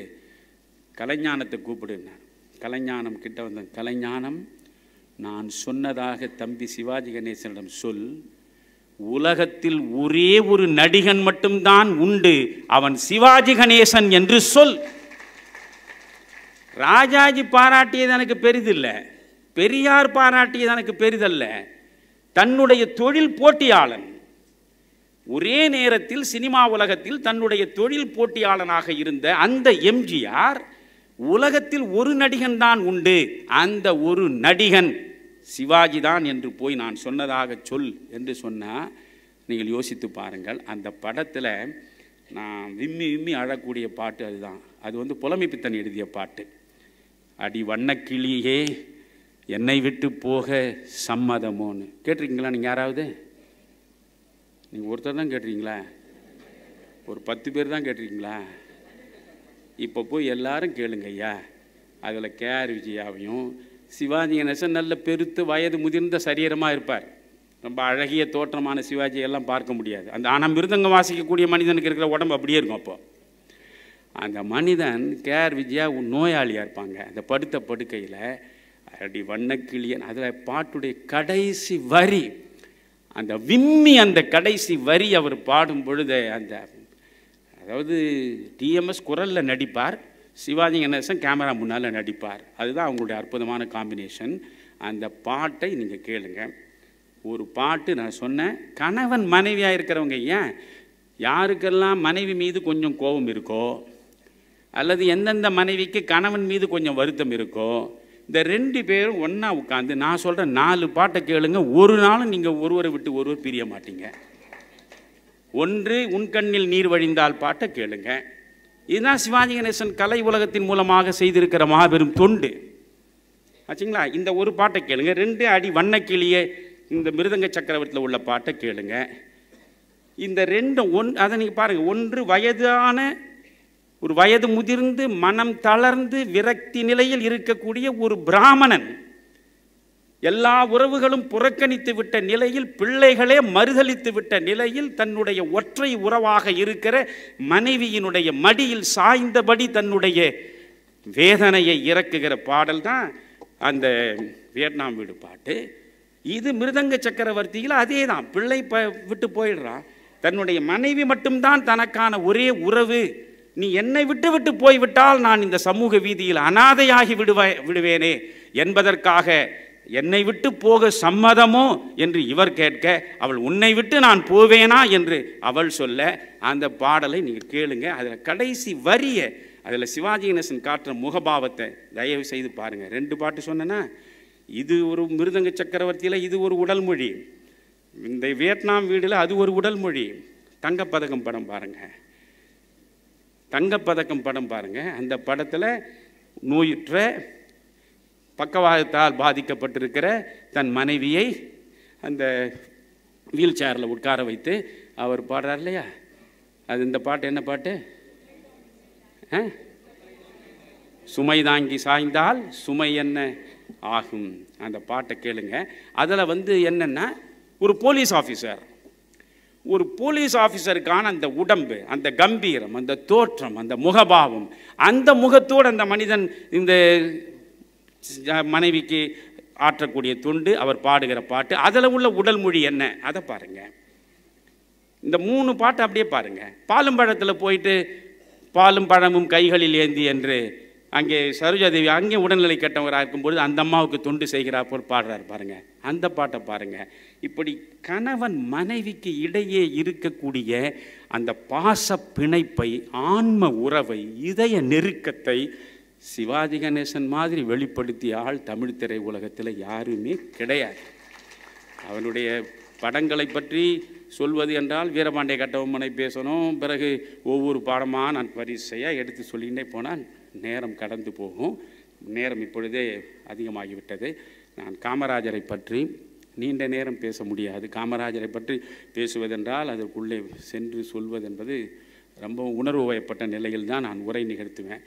கலைஞானத்தை கூப்பிடுனார். கலைஞானம் கிட்ட வந்த கலைஞானம், நான் சொன்னதாக தம்பி சிவாஜி கணேசனிடம் சொல், உலகத்தில் ஒரே ஒரு நடிகன் மட்டும்தான் உண்டு, அவன் சிவாஜி கணேசன் என்று சொல். ராஜாஜி பாராட்டியது எனக்கு பெரிதில்லை, பெரியார் பாராட்டியது எனக்கு பெரிதல்ல. தன்னுடைய தொழில் போட்டியாளன், ஒரே நேரத்தில் சினிமா உலகத்தில் தன்னுடைய தொழில் போட்டியாளனாக இருந்த அந்த எம்ஜிஆர், உலகத்தில் ஒரு நடிகன் தான் உண்டு, அந்த ஒரு நடிகன் சிவாஜி தான் என்று போய் நான் சொன்னதாக சொல் என்று சொன்னால் நீங்கள் யோசித்து பாருங்கள். அந்த படத்தில் நான் விம்மி விம்மி அழக்கூடிய பாட்டு அதுதான். அது புலமைப்பித்தன் எழுதிய பாட்டு. அடி வண்ணக்கிளியே என்னை விட்டு போக சம்மதமோன்னு கேட்டிருக்கீங்களா? நீங்கள் யாராவது? நீங்கள் ஒருத்தர் தான் கேட்டிருக்கீங்களா? ஒரு 10 பேர் தான் கேட்டிருக்கீங்களா? இப்போ போய் எல்லாரும் கேளுங்க ஐயா. அதில் கேஆர் விஜயாவையும் சிவாஜி கணேசன் நல்ல பெருத்து வயது முதிர்ந்த சரீரமாக இருப்பார். ரொம்ப அழகிய தோற்றமான சிவாஜியெல்லாம் பார்க்க முடியாது. அந்த ஆனால் மிருதங்கம் வாசிக்கக்கூடிய மனிதனுக்கு இருக்கிற உடம்பு அப்படியே இருக்கும். அப்போது அந்த மனிதன் கேஆர் விஜயா நோயாளியாக இருப்பாங்க. அந்த படுத்த படுக்கையில் அடி வண்ணக்கிளியன், அதில் பாட்டுடைய கடைசி வரி, அந்த விம்மி அந்த கடைசி வரி அவர் பாடும் பொழுது, அந்த அதாவது டிஎம்எஸ் குரலில் நடிப்பார், சிவாஜி கணேசன் கேமரா முன்னால் நடிப்பார். அதுதான் அவங்களுடைய அற்புதமான காம்பினேஷன். அந்த பாட்டை நீங்கள் கேளுங்க. ஒரு பாட்டு நான் சொன்னேன், கணவன் மனைவியாக இருக்கிறவங்க ஏன் யாருக்கெல்லாம் மனைவி மீது கொஞ்சம் கோபம் இருக்கோ, அல்லது எந்தெந்த மனைவிக்கு கணவன் மீது கொஞ்சம் வருத்தம் இருக்கோ, இந்த 2 பேரும் ஒன்றா உட்காந்து நான் சொல்கிற 4 பாட்டை கேளுங்க. ஒரு நாளும் நீங்கள் ஒருவரை விட்டு ஒருவர் பிரிய மாட்டீங்க. ஒன்று உன் கண்ணில் நீர் வழிந்தால் பாட்டை கேளுங்க. இதுதான் சிவாஜி கணேசன் கலை உலகத்தின் மூலமாக செய்திருக்கிற மாபெரும் தொண்டு ஆச்சுங்களா. இந்த ஒரு பாட்டை கேளுங்க. 2 அடி வண்ணக்கிளியே இந்த மிருதங்க சக்கரவர்த்தியில் உள்ள பாட்டை கேளுங்க. இந்த 2 அதை நீங்கள் பாருங்கள். ஒன்று வயதான ஒரு வயது முதிர்ந்து மனம் தளர்ந்து விரக்தி நிலையில் இருக்கக்கூடிய ஒரு பிராமணன், எல்லா உறவுகளும் புறக்கணித்து விட்ட நிலையில், பிள்ளைகளே மறுதளித்து விட்ட நிலையில், தன்னுடைய ஒற்றை உறவாக இருக்கிற மனைவியினுடைய மடியில் சாய்ந்தபடி தன்னுடைய வேதனையை இறக்குகிற பாடல் தான் அந்த வியட்நாம் வீடு பாட்டு. இது மிருதங்க சக்கரவர்த்தியில் அதே தான். பிள்ளை விட்டு போயிடுறான், தன்னுடைய மனைவி மட்டும்தான் தனக்கான ஒரே உறவு. நீ என்னை விட்டு விட்டு போய்விட்டால் நான் இந்த சமூக வீதியில் அனாதையாகி விடுவேனே என்பதற்காக என்னை விட்டு போக சம்மதமோ என்று இவர் கேட்க, அவள் உன்னை விட்டு நான் போவேனா என்று அவள் சொல்ல, அந்த பாடலை நீங்கள் கேளுங்க. அதில் கடைசி வரிய, அதில் சிவாஜி கணேசன் காட்டுற முகபாவத்தை தயவு செய்து பாருங்கள். 2 பாட்டு சொன்னேன்னா, இது ஒரு மிருதங்க சக்கரவர்த்தியில் இது ஒரு உடல் மொழி, இந்த வியட்நாம் வீடில் அது ஒரு உடல் மொழி. தங்கப்பதக்கம் படம் பாருங்கள், தங்கப்பதக்கம் படம் பாருங்கள். அந்த படத்தில் நோயுற்ற பக்கவாதத்தால் பாதிக்கப்பட்டிருக்கிற தன் மனைவியை அந்த வீல் சேரில் உட்கார வைத்து அவர் பாடுறார் இல்லையா. அது இந்த பாட்டு என்ன பாட்டு? சுமை தாங்கி சாய்ந்தால் சுமை என்ன ஆகும். அந்த பாட்டை கேளுங்க. அதில் என்னென்னா, ஒரு போலீஸ் ஆஃபீஸருக்கான அந்த உடம்பு, அந்த கம்பீரம், அந்த தோற்றம், அந்த முகபாவம், அந்த முகத்தோடு அந்த மனிதன் இந்த மனைவிக்கு ஆற்றக்கூடிய தொண்டு, அவர் பாடுகிற பாட்டு, அதில் உள்ள உடல் மொழி என்ன அதை பாருங்கள். இந்த 3 பாட்டு அப்படியே பாருங்கள். பாலும் பழத்தில் போயிட்டு பாலும் பழமும் கைகளில் ஏந்தி என்று அங்கே சரோஜாதேவி அங்கே உடல்நிலை கெட்டவராக இருக்கும்பொழுது அந்த அம்மாவுக்கு தொண்டு செய்கிறார் போல் பாடுறார் பாருங்கள். அந்த பாட்டை பாருங்கள். இப்படி கணவன் மனைவிக்கு இடையே இருக்கக்கூடிய அந்த பாச பிணைப்பை, ஆன்ம உறவை, இதய நெருக்கத்தை சிவாஜி கணேசன் மாதிரி வெளிப்படுத்திய ஆள் தமிழ் திரை உலகத்தில் யாருமே கிடையாது. அவனுடைய படங்களை பற்றி சொல்வது என்றால் வீரபாண்டிய கட்டபொம்மனை பேசணும், பிறகு ஒவ்வொரு பாடமாக நான் வரிசையாக எடுத்து சொல்லிகிட்டே போனால் நேரம் கடந்து போகும். நேரம் இப்பொழுதே அதிகமாகிவிட்டது. நான் காமராஜரை பற்றி நீண்ட நேரம் பேச முடியாது. காமராஜரை பற்றி பேசுவதென்றால் அதற்குள்ளே சென்று சொல்வதென்பது ரொம்ப உணர்வு வயப்பட்ட நிலையில் தான் நான் உரை நிகழ்த்துவேன்.